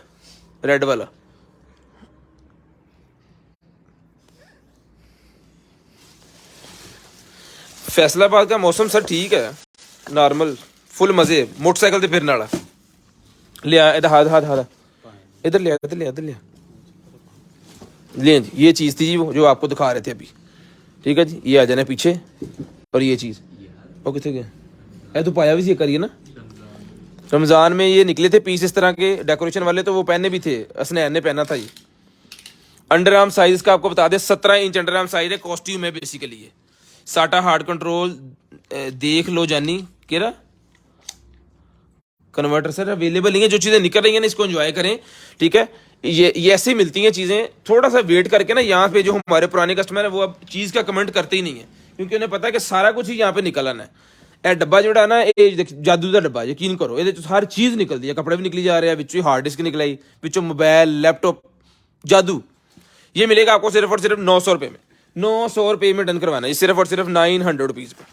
रेड वाला। फैसलाबाद का मौसम सर ठीक है, नॉर्मल फुल मजे, मोटरसाइकिल से फिरने वाला। लिया इधर हाथ हाथ हाथ इधर लिया इधर लिया इधर लिया ले जी। ये चीज़ थी जी वो जो आपको दिखा रहे थे अभी, ठीक है जी। ये आ जाना पीछे और ये चीज़ वो कितने गया तो पाया भी ये करिए ना। रमज़ान में ये निकले थे पीस इस तरह के डेकोरेशन वाले, तो वो पहने भी थे, असनैन ने पहना था। ये अंडर आर्म साइज का आपको बता दें 17 इंच अंडर आर्म साइज है, कॉस्ट्यूम है बेसिकली ये। साटा हार्ड कंट्रोल देख लो जानी केरा कन्वर्टर सर अवेलेबल नहीं है। जो चीज़ें निकल रही हैं ना इसको एंजॉय करें, ठीक है। ये ऐसे मिलती हैं चीज़ें, थोड़ा सा वेट करके ना। यहाँ पे जो हमारे पुराने कस्टमर है वो अब चीज़ का कमेंट करते ही नहीं है, क्योंकि उन्हें पता है कि सारा कुछ ही यहाँ पे निकल आना है। ਇਹ ਡੱਬਾ ਜਿਹੜਾ ਨਾ ਇਹ ਜਾਦੂ ਦਾ ਡੱਬਾ, ਯਕੀਨ ਕਰੋ ਇਹਦੇ ਚ ਹਰ ਚੀਜ਼ ਨਿਕਲਦੀ ਹੈ, ਕੱਪੜੇ ਵੀ ਨਿਕਲੀ ਜਾ ਰਹੇ ਆ, ਵਿੱਚੋਂ ਹਾर्ड डिस्क निकलाई, ਵਿੱਚੋਂ मोबाइल लैपटॉप जादू। ये मिलेगा आपको सिर्फ और सिर्फ 900 रुपये में, 900 रुपये में डन करवाना है, सिर्फ और सिर्फ 900 रुपीज़ पे।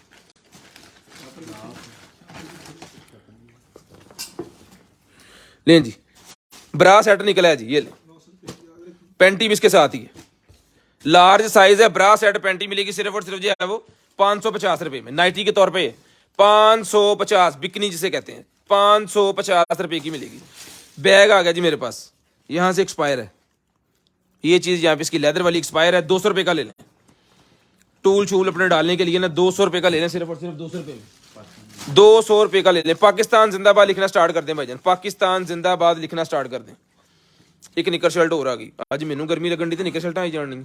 लें जी ब्रा सेट निकला है जी, ये पैंटी भी इसके साथ ही है, लार्ज साइज है। ब्रा सेट पैंटी मिलेगी सिर्फ और सिर्फ जो है वो 550 रुपये में, नाइटी के तौर पे 550 बिकनी जिसे कहते हैं, 550 रुपये की मिलेगी। बैग आ गया जी मेरे पास, यहाँ से एक्सपायर है ये चीज़, यहाँ पे इसकी लेदर वाली एक्सपायर है, 200 रुपये का ले लें। टूल शूल अपने डालने के लिए ना 200 रुपये का ले लें, सिर्फ और सिर्फ 200 रुपये में, 200 रुपये का ले लें। पाकिस्तान जिंदाबाद लिखना स्टार्ट कर दें भाईजान, पाकिस्तान जिंदाबाद लिखना स्टार्ट कर दें। एक निकर शर्ट हो रहा गई, आज मैनू गर्मी लगन दी तो निकर शर्ट आई जानी।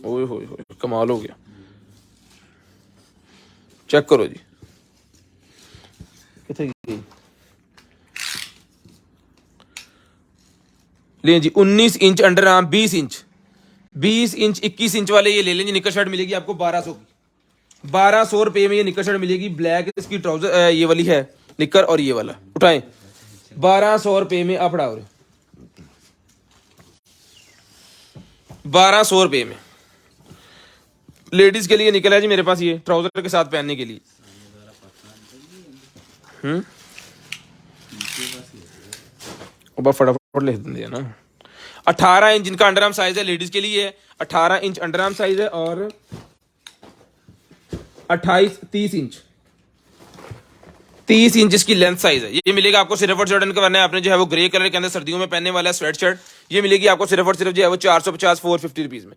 ओए होए होए कमाल हो गया, चेक करो जी कितने गई। लें जी 19 inch under arm, 20 inch 21 inch वाले ये ले लें जी। निकर शर्ट मिलेगी आपको 1200 की, 1200 रुपये में ये निकर शर्ट मिलेगी। ब्लैक इसकी ट्राउजर ये वाली है निकर, और ये वाला उठाएं 1200 में आप पढ़ाओ रहे 1200 में लेडीज के लिए निकला है जी मेरे पास ये ट्राउजर के साथ पहनने के लिए। फटाफट लिख देंगे ना। 18 इंच इनका अंडर आर्म साइज है लेडीज के लिए, 18 इंच अंडर आर्म साइज है और 30 इंच 30 इंच इसकी लेंथ साइज है। ये मिलेगा आपको सिर्फ और सिर्फ करना है आपने जो है वो ग्रे कलर के अंदर सर्दियों में पहनने वाला स्वेट शर्ट। ये मिलेगी आपको सिर्फ और सिर्फ जो है वो 450 450 रुपीज में,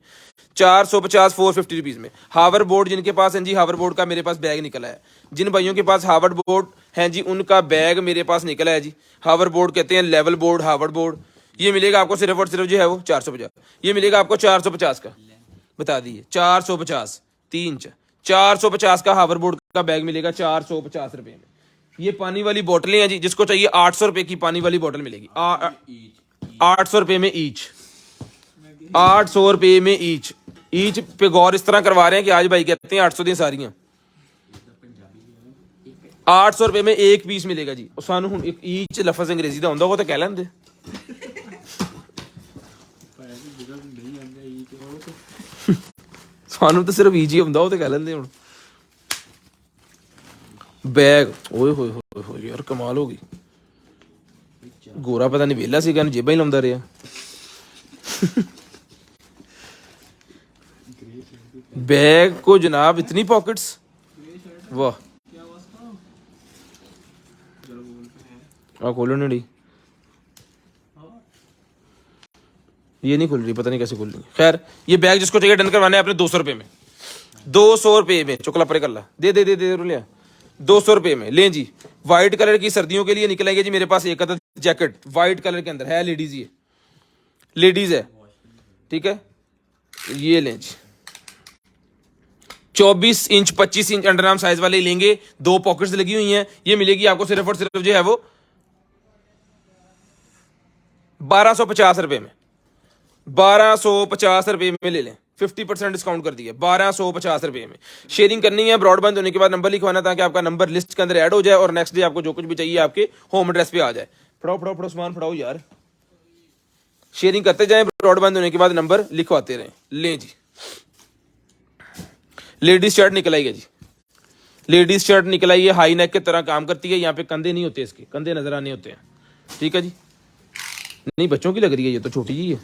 450 450 रुपीज में। हावर बोर्ड जिनके पास है जी, हावर बोर्ड का मेरे पास बैग निकला है। जिन भाइयों के पास हावर बोर्ड है जी उनका बैग मेरे पास निकला है जी। हावर बोर्ड कहते हैं लेवल बोर्ड, हावर बोर्ड। ये मिलेगा आपको सिर्फ और सिर्फ जो है वो 450। ये मिलेगा आपको 450 का, बता दिए 450 3 इंच 450 का हावर बोर्ड का बैग मिलेगा 450 रुपए में। ये पानी वाली बोतलें हैं जी, जिसको चाहिए 800 रुपए की पानी वाली बोतल मिलेगी। 800 रुपए में ईच, 800 रुपए में ईच। ईच पे गौर इस तरह करवा रहे हैं कि आज भाई कहते हैं 800 दी सारियां। 800 रुपए में एक पीस मिलेगा जी। सानू हुण एक ईच लफज अंग्रेजी दा हुंदा वो तो कह लेंदे। सानू तो सिर्फ ईच ही हुंदा वो तो कह लेंदे हुण। बैग ओए होए होए होए यार कमाल हो गई। गोरा पता नहीं वेला सी कहन जेबा ही लाਉਂਦਾ ਰਿਹਾ। बैग को जनाब इतनी पॉकेट्स, वाह। खोलो नहीं, ये नहीं खुल रही, पता नहीं कैसे खुल रही। खैर ये बैग जिसको चाहिए डन करवाना है अपने 200 रुपए में, 200 रुपए में। चुकला परे कर ला, दे दे दे दे रुलिया 200 रुपए में लें जी। व्हाइट कलर की सर्दियों के लिए निकलेंगे जी मेरे पास एक अदद जैकेट व्हाइट कलर के अंदर है, लेडीज, ये लेडीज है, ठीक है। ये लें जी 24 inch 25 inch under arm size वाले लेंगे, 2 पॉकेट्स लगी हुई हैं। ये मिलेगी आपको सिर्फ और सिर्फ जो है वो 1250 रुपए में, 1250 रुपए में ले लें। 50% डिस्काउंट कर दिया, 1250 रुपए में। शेयरिंग करनी है, ब्रॉडबैंड होने के बाद नंबर लिखवाना ताकि आपका नंबर लिस्ट के अंदर ऐड हो जाए और नेक्स्ट डे आपको जो कुछ भी चाहिए आपके होम एड्रेस पे आ जाए। फटाओ फटाओ फटाओ सामान फटाओ यार। शेयरिंग करते जाएं, ब्रॉडबैंड होने के बाद नंबर लिखवाते रहें। लें जी लेडीज शर्ट निकल आई है जी, लेडीज शर्ट निकल आई है, हाई नेक की तरह काम करती है। यहाँ पे कंधे नहीं होते, इसके कंधे नजर आने होते हैं, ठीक है जी। नहीं बच्चों की लग रही है, ये तो छोटी जी है।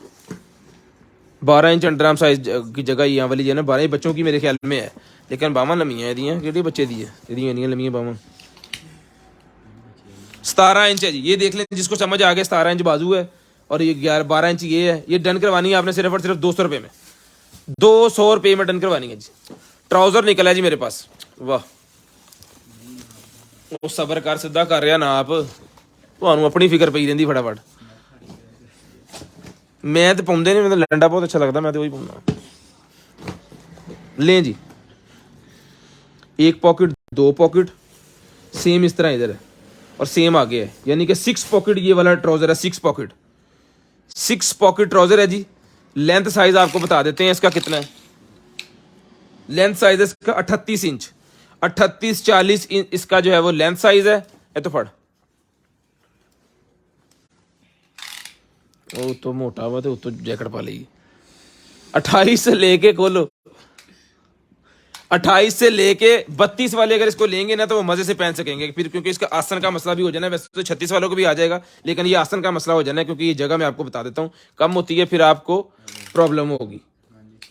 12 इंच अंडर आर्म साइज की जगह यहाँ वाली है ना, 12 बच्चों की मेरे ख्याल में है, लेकिन बावां लम्मियां एदियां कि बच्चे दी है, एदियां लम्मियां बावां। 17 इंच है जी, ये देख लें जिसको समझ आ गया। 17 इंच बाजू है और ये 12 इंच ये है। ये डन करवानी है आपने सिर्फ और सिर्फ 200 रुपए में, 200 रुपए में डन करवानी है जी। ट्राउजर निकला है जी मेरे पास, वाह। वो सबर कर, सीधा कर रहा ना आप, ਤੁਹਾਨੂੰ अपनी फिक्र पई रहिंदी फटाफट। मैं तो पाउंदे नहीं, मतलब लंडा बहुत अच्छा लगता, मैं तो वही पाऊंगा। लें जी एक पॉकेट 2 पॉकेट सेम इस तरह इधर है और सेम आगे है, यानी कि 6 पॉकेट ये वाला ट्राउजर है। 6 पॉकेट ट्राउजर है जी। लेंथ साइज आपको बता देते हैं इसका कितना है। लेंथ साइज है इसका 38 इंच, 38-40 इंच इसका जो है वो लेंथ साइज है। ये तो फट वो तो मोटा हुआ तो जैकेट पा लेगी। 28 से लेके खोलो, 28 से लेके 32 वाले अगर इसको लेंगे ना तो वो मजे से पहन सकेंगे फिर, क्योंकि इसका आसन का मसला भी हो जाना है। वैसे तो 36 वालों को भी आ जाएगा, लेकिन ये आसन का मसला हो जाना है क्योंकि ये जगह मैं आपको बता देता हूँ कम होती है, फिर आपको प्रॉब्लम होगी।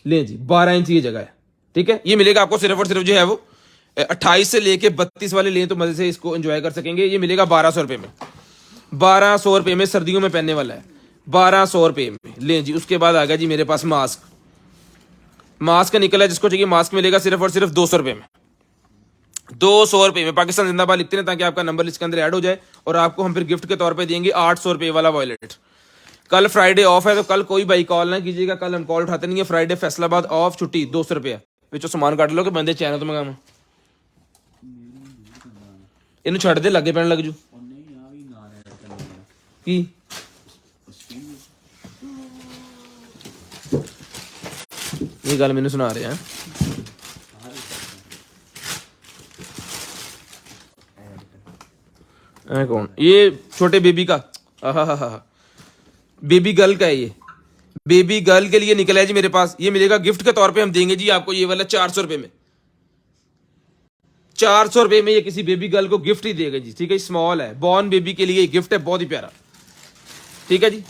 ले जी 12 इंच ये जगह है, ठीक है। ये मिलेगा आपको सिर्फ और सिर्फ जो है वो 28 से लेके 32 वाले लें तो मजे से इसको एंजॉय कर सकेंगे। ये मिलेगा 1200 रुपए में, 1200 रुपए में सर्दियों में पहनने वाला है, 1200 रुपए में। लें जी उसके बाद आ गया जी मेरे पास मास्क। मास्क निकला है, जिसको चाहिए मास्क मिलेगा सिर्फ और सिर्फ 200 रुपए में, 200 रुपए में। पाकिस्तान जिंदाबाद लिखते हैं ताकि आपका नंबर लिस्ट के अंदर ऐड हो जाए और आपको हम फिर गिफ्ट के तौर पे देंगे 800 रुपए वाला वॉलेट। कल फ्राइडे ऑफ है तो कल कोई भाई कॉल ना कीजिएगा, कल हम कॉल उठाते नहीं है। फ्राइडे फैसलाबाद ऑफ, छुट्टी, 200 रुपया ਵਿੱਚੋਂ ਸਮਾਨ ਕੱਢ ਲਓ ਕਿ ਬੰਦੇ ਚੈਨਲ ਤੋਂ ਮੰਗਾਵਾਂ। ਇਹਨੂੰ ਛੱਡ ਦੇ, ਲੱਗੇ ਪੈਣ ਲੱਗ ਜੂ ਕੀ। ਇਹ ਗੱਲ ਮੈਨੂੰ ਸੁਣਾ ਰਿਹਾ कौन ये छोटे बेबी का, हाँ बेबी गर्ल का है ये, बेबी गर्ल के लिए निकला है जी मेरे पास। ये मिलेगा गिफ्ट के तौर पे, हम देंगे जी आपको ये वाला 400 रुपए में। 400 रुपए में ये किसी बेबी गर्ल को गिफ्ट ही देगा जी, ठीक है। स्मॉल है, बॉर्न बेबी के लिए गिफ्ट है, बहुत ही प्यारा, ठीक है जी।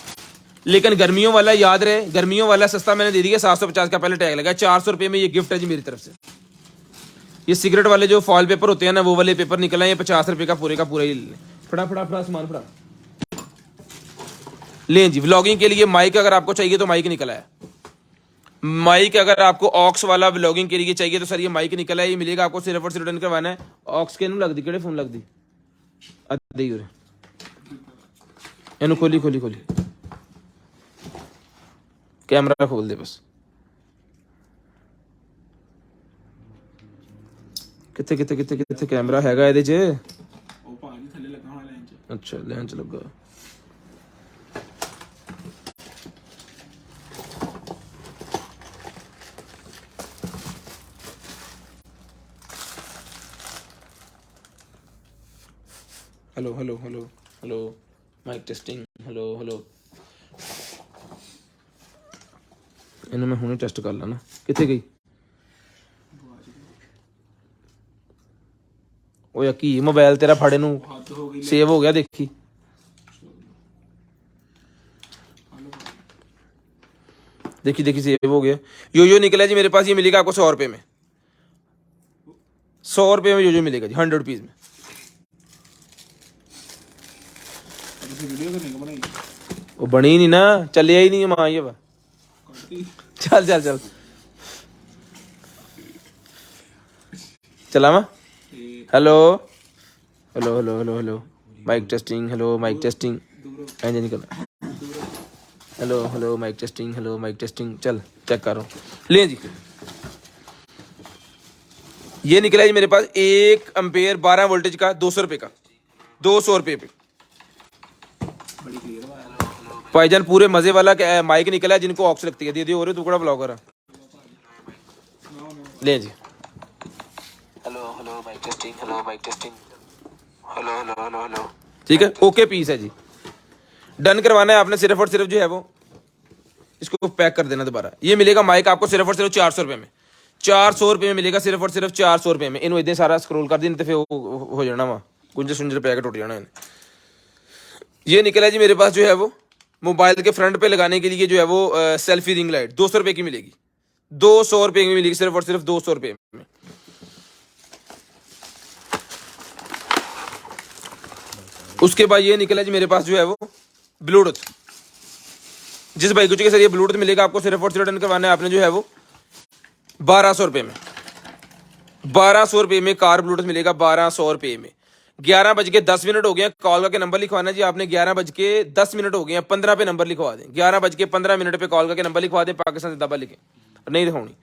लेकिन गर्मियों वाला याद रहे, गर्मियों वाला सस्ता मैंने दे दिया, 750 का पहले टैग लगा, 400 रुपए में ये गिफ्ट है जी मेरी तरफ से। ये सिगरेट वाले जो फॉल पेपर होते हैं ना, वो वाले पेपर निकल आए, ये 50 रुपए का पूरे ही ले। फड़ा फड़ा फड़ा सामान फड़ा लें जी। व्लॉगिंग के लिए माइक अगर आपको चाहिए तो माइक निकला है, माइक अगर आपको ऑक्स वाला व्लॉगिंग के लिए चाहिए तो सर ये माइक निकला है, ये मिलेगा आपको सिर्फ और सिर्फ रिटर्न करवाना है। ऑक्स के लग दी केड़े फोन लग दी अद्धी उरे इनू खोली खोली खोली कैमरा खोल दे बस। कितने कितने कितने कितने कैमरा हैगा ਇਹਦੇ 'ਚ? ਉਹ ਭਾਜੀ ਥੱਲੇ ਲੱਗਾ ਹੋਣਾ ਲਾਈਨ 'ਚ। अच्छा लाइन च लगा। Hello hello hello hello mic testing, hello hello. इन्हें मैं हुणे टेस्ट कर लेना। कितने गई ਉਹ ਕੀ मोबाइल तेरा फाड़े ਨੂੰ ਹੱਦ ਹੋ ਗਈ। सेव हो गया देखी। देखी देखी सेव हो गया। यो निकला जी मेरे पास, ये मिलेगा आपको 100 रुपए में। 100 रुपए में यो मिलेगा जी, 100 रुपीज में। वीडियो करने को बनाई वो बनी नहीं ना, चलिया ही नहीं माँ ये बा। ਕੱਟਤੀ। चल चल चल चला मा। Hello hello hello hello hello mic testing, hello mic testing, ऐसे निकल। Hello hello mic testing, hello mic testing. चल चेक करो ले जी। ये निकला जी मेरे पास 1 एम्पेयर 12 वोल्टेज का 200 रुपए का, 200 रुपए पे बड़ी क्लियर आवाज। भाईजान पूरे मजे वाला माइक निकला है, जिनको ऑक्स लगती है दे दियो। और टुकड़ा ब्लॉगर है ले जी। Hello hello mic testing, hello mic testing, hello hello hello hello, ठीक है। ओके पीस है जी, डन करवाना है आपने। सिर्फ और सिर्फ जो है वो इसको पैक कर देना दोबारा। ये मिलेगा माइक आपको सिर्फ और सिर्फ 400 रुपए में। 400 रुपए में मिलेगा सिर्फ और सिर्फ 400 रुपए में। इन्हों इतने सारा स्क्रॉल कर दी तो फिर हो जाना वा कुंजे सुंजे पैकेट उठ जाना इन्हें। ये निकला जी मेरे पास जो है वो मोबाइल के फ्रंट पे लगाने के लिए जो है वो सेल्फी रिंग लाइट 200 रुपए की मिलेगी। 200 रुपए की मिलेगी सिर्फ और सिर्फ 200 रुपए में। उसके बाद ये निकला जी मेरे पास जो है वो ब्लूटूथ। जिस भाई कुछ के सर ये ब्लूटूथ मिलेगा आपको सिर्फ और सिर्फ रिटर्न करवाना है आपने जो है वो 1200 रुपए में। 1200 रुपए में कार ब्लूटूथ मिलेगा 1200 रुपए में। 11:10 हो गए, कॉल करके नंबर लिखवाना जी आपने। 11:10 हो गए हैं, 15 पे नंबर लिखवा दें। 11:15 पे कॉल करके नंबर लिखवा दें। पाकिस्तान जिंदाबाद लिखें, नहीं दिखानी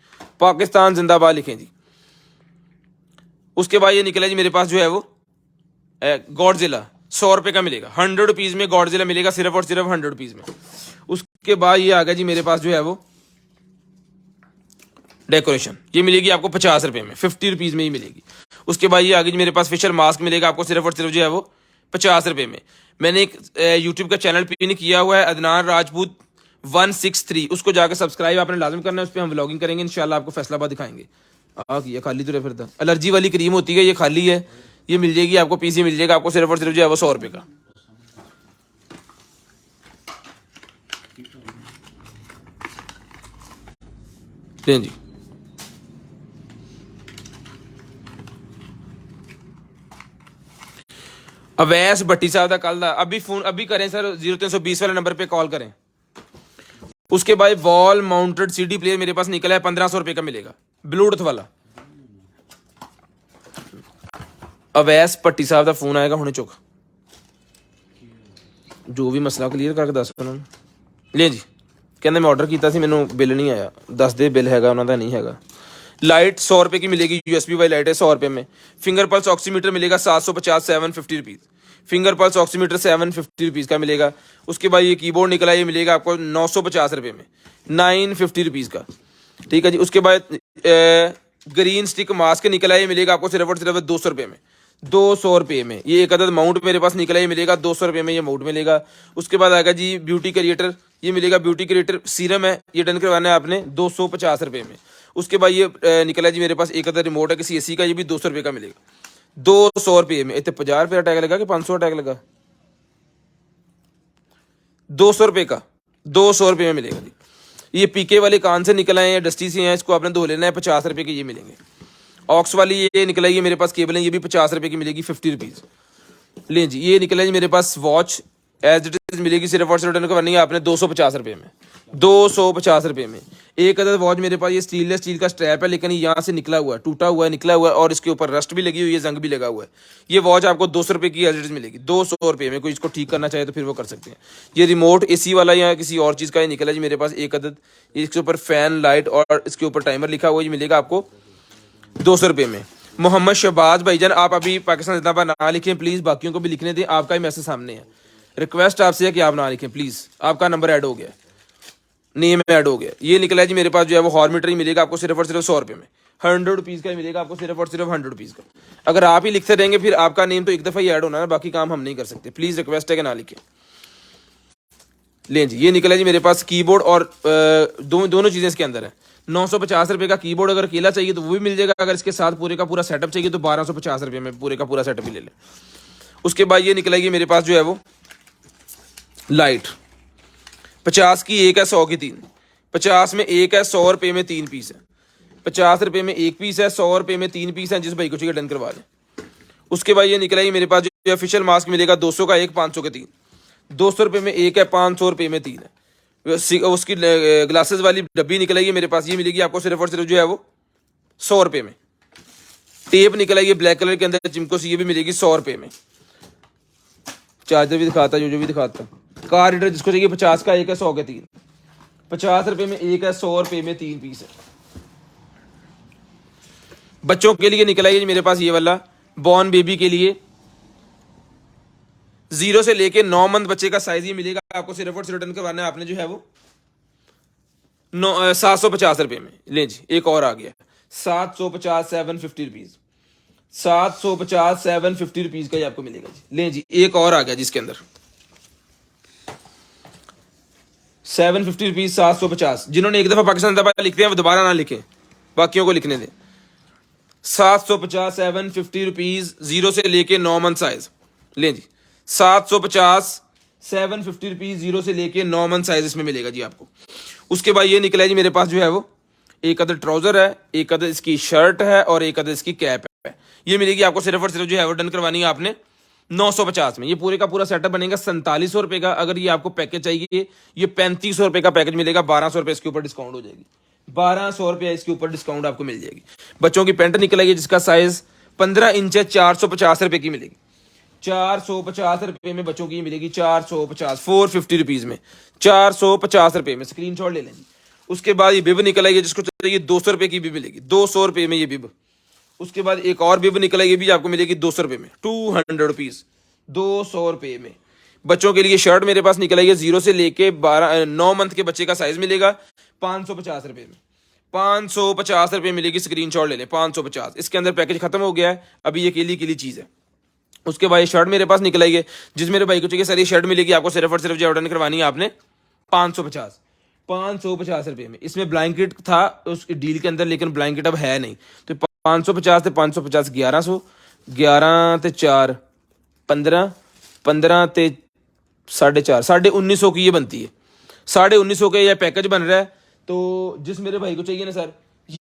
पाकिस्तान जिंदाबाद लिखें जी। उसके बाद ये निकला जी मेरे पास जो है वो गॉडजिला 100 रुपए का मिलेगा। 100 रुपीज में गॉडजिला मिलेगा सिर्फ और सिर्फ 100 रुपीज में। उसके बाद ये आ गया जी मेरे पास जो है वो डेकोरेशन, ये मिलेगी आपको 50 रुपए में, 50 रुपीज में ही मिलेगी। उसके बाद ये आ गई जी मेरे पास फेशियल मास्क मिलेगा आपको सिर्फ और सिर्फ जो है वो 50 रुपए में। मैंने एक यूट्यूब का चैनल पिन किया हुआ है अदनान राजपूत 163, उसको जाकर सब्सक्राइब आपने लाजम करना है। उस पर हम व्लॉगिंग करेंगे इंशाल्लाह, आपको फैसलाबाद दिखाएंगे। ये खाली तो फिर एलर्जी वाली क्रीम होती है, ये खाली है, ये मिल जाएगी आपको। पीसी मिल जाएगा आपको सिर्फ और सिर्फ जो है वो 100 रुपए का। जी अवैस भट्टी साहब का कल अभी फोन अभी करें सर, 0320 वाले नंबर पे कॉल करें। उसके बाद वॉल माउंटेड सीडी प्लेयर मेरे पास निकला है 1500 रुपए का मिलेगा, ब्लूटूथ वाला। अवैस भट्टी साहब का फोन आएगा हुणे चुक, जो भी मसला क्लीयर करके दस उन्होंने ले जी। कहते मैं ऑर्डर किया मैंने बिल नहीं आया, दस दे बिल हैगा उन्होंने नहीं हैगा। लाइट 100 रुपए की मिलेगी, यूएसबी वाली लाइट है 100 रुपए में। फिंगर पल्स ऑक्सीमीटर मिलेगा 750 750 rupees. Finger pulse oximeter 750 rupees का मिलेगा। उसके बाद ये कीबोर्ड निकला, ये मिलेगा आपको 950 रुपये में, 950 रुपीज़ का, ठीक है जी। उसके बाद ग्रीन स्टिक मास्क निकला, ये मिलेगा आपको सिर्फ और सिर्फ 200 रुपये में, ₹200 में। ये एक अदद माउंट मेरे पास निकला, ये मिलेगा ₹200 में, ये माउंट मिलेगा। उसके बाद आएगा जी ब्यूटी क्रिएटर, ये मिलेगा ब्यूटी क्रिएटर सीरम है, ये डन करवाना है आपने ₹250 में। उसके बाद ये निकला जी मेरे पास एक अदद रिमोट है किसी एसी का, ये भी ₹200 का मिलेगा। ₹200 में। इतने ₹50 टैग लगा कि ₹500 टैग लगा? ₹200 का, ₹200 में मिलेगा जी। ये पीके वाले कान से निकल आए हैं, डस्टी से हैं, इसको आपने धो लेना है, ₹50 के ये मिलेंगे। ऑक्स वाली ये निकला, ये मेरे पास केबल है, ये भी ₹50 की मिलेगी, ₹50। लें जी, ये निकला जी मेरे पास वॉच एज इट इज मिलेगी, सिर्फ और सिर्फ रिटर्न करवानी है आपने ₹250 में, ₹250 में। एक अदर वॉच मेरे पास ये स्टील का स्ट्रैप है, लेकिन यहाँ से निकला हुआ है, टूटा हुआ है, निकला हुआ है, और इसके ऊपर रस्ट भी लगी हुई है, जंग भी लगा हुआ है। ये वॉच आपको ₹200 की एज इट इज मिलेगी, ₹200 में। कोई इसको ठीक करना चाहे तो फिर वो कर सकते हैं। ये रिमोट एसी वाला या किसी और चीज़ का ही निकला जी मेरे पास एक अदद, इसके ऊपर फैन लाइट और इसके ऊपर टाइमर लिखा हुआ, ये मिलेगा आपको ₹200 में। मोहम्मद शहबाज भाईजान, आप अभी पाकिस्तान जिंदाबाद ना लिखें प्लीज़, बाकियों को भी लिखने दें, आपका ही मैसेज सामने है। रिक्वेस्ट आपसे है कि आप ना लिखें प्लीज़, आपका नंबर ऐड हो गया, नेम ऐड हो गया। ये निकला है जी मेरे पास जो है वो हॉर्मीटर ही मिलेगा आपको सिर्फ और सिर्फ ₹100 में, ₹100 का ही मिलेगा आपको सिर्फ और सिर्फ ₹100 का। अगर आप ही लिखते रहेंगे फिर आपका नेम तो एक दफ़ा ही ऐड होना है, बाकी काम हम नहीं कर सकते। प्लीज़ रिक्वेस्ट है कि ना लिखें। लें जी, ये निकला जी मेरे पास कीबोर्ड और दोनों चीज़ें इसके अंदर है। ₹950 का कीबोर्ड अगर अकेला चाहिए तो वो भी मिल जाएगा, अगर इसके साथ पूरे का पूरा सेटअप चाहिए तो ₹1250 में पूरे का पूरा सेटअप ही ले लें। उसके बाद ये निकलेगी मेरे पास जो है वो लाइट, 50 की एक है, 100 की 3, 50 में एक है, ₹100 में 3 पीस है, ₹50 में एक पीस है, ₹100 में 3 पीस है, जिस भाई को चाहिए डन करवा लें। उसके बाद ये निकलेगी मेरे पास जो ऑफिशियल मास्क मिलेगा 200 का एक, 500 के 3, ₹200 में एक है, ₹500 में 3 है। उसकी ग्लासेस वाली डब्बी निकलेगी मेरे पास, ये मिलेगी आपको सिर्फ और सिर्फ जो है वो ₹100 में। टेप निकलेगी ब्लैक कलर के अंदर चिमको से, ये भी मिलेगी ₹100 में। चार्जर भी दिखाता, जो भी दिखाता। कार रीडर जिसको चाहिए 50 का एक है, 100 के 3, ₹50 में एक है, ₹100 में 3 पीस है। बच्चों के लिए निकला है मेरे पास ये वाला बॉर्न बेबी के लिए 0 से लेके 9 मंथ बच्चे का साइज ये मिलेगा आपको सिर्फ और सिर्फ रिटर्न करवाना है आपने जो है वो ₹750 में। लें जी, एक और आ गया 750, ₹750, ₹750 का ही आपको मिलेगा जी। लें जी, एक और आ गया जिसके अंदर ₹750, 750। जिन्होंने एक दफा पाकिस्तान जिंदाबाद लिख दिया वो दोबारा ना लिखें, बाकियों को लिखने दें। 750, ₹750, 0 से लेके 9 मंथ साइज। लें जी, 750, ₹750, 0 से लेके 9 मंथ साइज इसमें मिलेगा जी आपको। उसके बाद ये निकला है जी मेरे पास जो है वो एक अदर ट्राउजर है, एक अदर इसकी शर्ट है और एक अदर इसकी कैप है। ये मिलेगी आपको सिर्फ और सिर्फ जो है वो डन करवानी है आपने 950 में। ये पूरे का पूरा सेटअप बनेगा ₹47 का। अगर ये आपको पैकेज चाहिए ये ₹3500 का पैकेज मिलेगा, ₹1200 इसके ऊपर डिस्काउंट हो जाएगी, ₹1200 इसके ऊपर डिस्काउंट आपको मिल जाएगी। बच्चों की पेंट निकलेगी जिसका साइज 15 इंच है, ₹450 की मिलेगी, ₹450 में बच्चों की मिलेगी, 450, ₹450 में, ₹450 में। स्क्रीनशॉट ले लें। उसके बाद ये बिब निकल आएगी जिसको चाहिए ₹200 की बिब मिलेगी, ₹200 में ये बिब। उसके बाद एक और बिब निकल आएगी भी आपको मिलेगी ₹200 में, ₹200, ₹200 में। बच्चों के लिए शर्ट मेरे पास निकल आएगी 0 से लेके 9 मंथ के बच्चे का साइज मिलेगा ₹550 में, ₹550 मिलेगी। स्क्रीनशॉट ले लें, 550। इसके अंदर पैकेज खत्म हो गया है, अभी ये केली चीज़ है। उसके बाद ये शर्ट मेरे पास निकल आई है, जिस मेरे भाई को चाहिए सर ये शर्ट मिलेगी आपको सिर्फ और सिर्फ जो ऑर्डर करवानी है आपने ₹550 में। इसमें ब्लैंकेट था उस डील के अंदर, लेकिन ब्लैंकेट अब है नहीं, तो 550 से 550 1100, 11 ते 4 15, 15 ते 4.5, 1950 की ये बनती है। 1950 का यह पैकेज बन रहा है। तो जिस मेरे भाई को चाहिए ना सर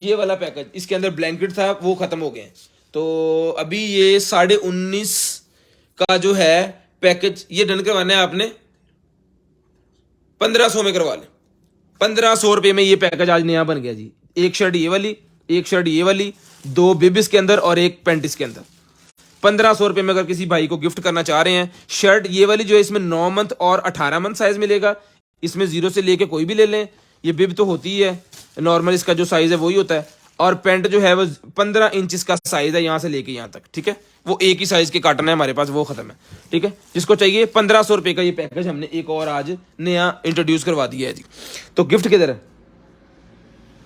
ये वाला पैकेज, इसके अंदर ब्लैंकेट था वो खत्म हो गए हैं, तो अभी ये 1950 का जो है पैकेज ये डन करवाना है आपने 1500 में करवा लें। ₹1500 में ये पैकेज आज नया बन गया जी। एक शर्ट ये वाली, एक शर्ट ये वाली, 2 बिब इसके अंदर और एक पैंट इसके अंदर। ₹1500 में अगर किसी भाई को गिफ्ट करना चाह रहे हैं, शर्ट ये वाली जो है इसमें 9 मंथ और 18 मंथ साइज मिलेगा, इसमें 0 से लेके कोई भी ले लें। ये बिब तो होती ही है नॉर्मल, इसका जो साइज है वही होता है, और पैंट जो है वो 15 इंच इसका साइज है यहाँ से लेके यहाँ तक, ठीक है। वो एक ही साइज के काटन है हमारे पास, वो खत्म है, ठीक है। जिसको चाहिए ₹1500 का ये पैकेज हमने एक और आज नया इंट्रोड्यूस करवा दिया है जी। तो गिफ्ट किधर है,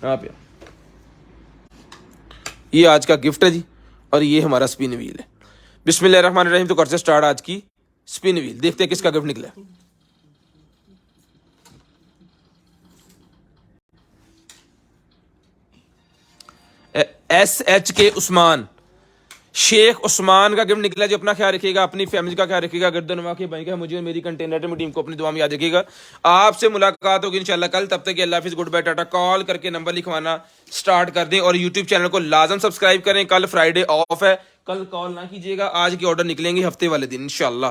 यहाँ पे ये आज का गिफ्ट है जी, और ये हमारा स्पिन व्हील है। बिस्मिल्लाहिर्रहमानिर्रहीम। तो करते स्टार्ट आज की स्पिन व्हील, देखते हैं किसका गिफ्ट निकला। SH के उस्मान, शेख उस्मान का गिफ्ट निकला जी। अपना ख्याल रखिएगा, अपनी फैमिली का ख्याल रखिएगा, गर्दनवा के भाई का, मुझे और मेरी कंटेनर टीम को अपनी दुआ में याद रखिएगा। आपसे मुलाकात होगी इंशाल्लाह कल, तब तक अल्लाह हाफिज़, गुड बाय, टाटा। कॉल करके नंबर लिखवाना स्टार्ट कर दें और यूट्यूब चैनल को लाजम सब्सक्राइब करें। कल फ्राइडे ऑफ है, कल कॉल ना कीजिएगा, आज के ऑर्डर निकलेंगे हफ्ते वाले दिन इंशाल्लाह।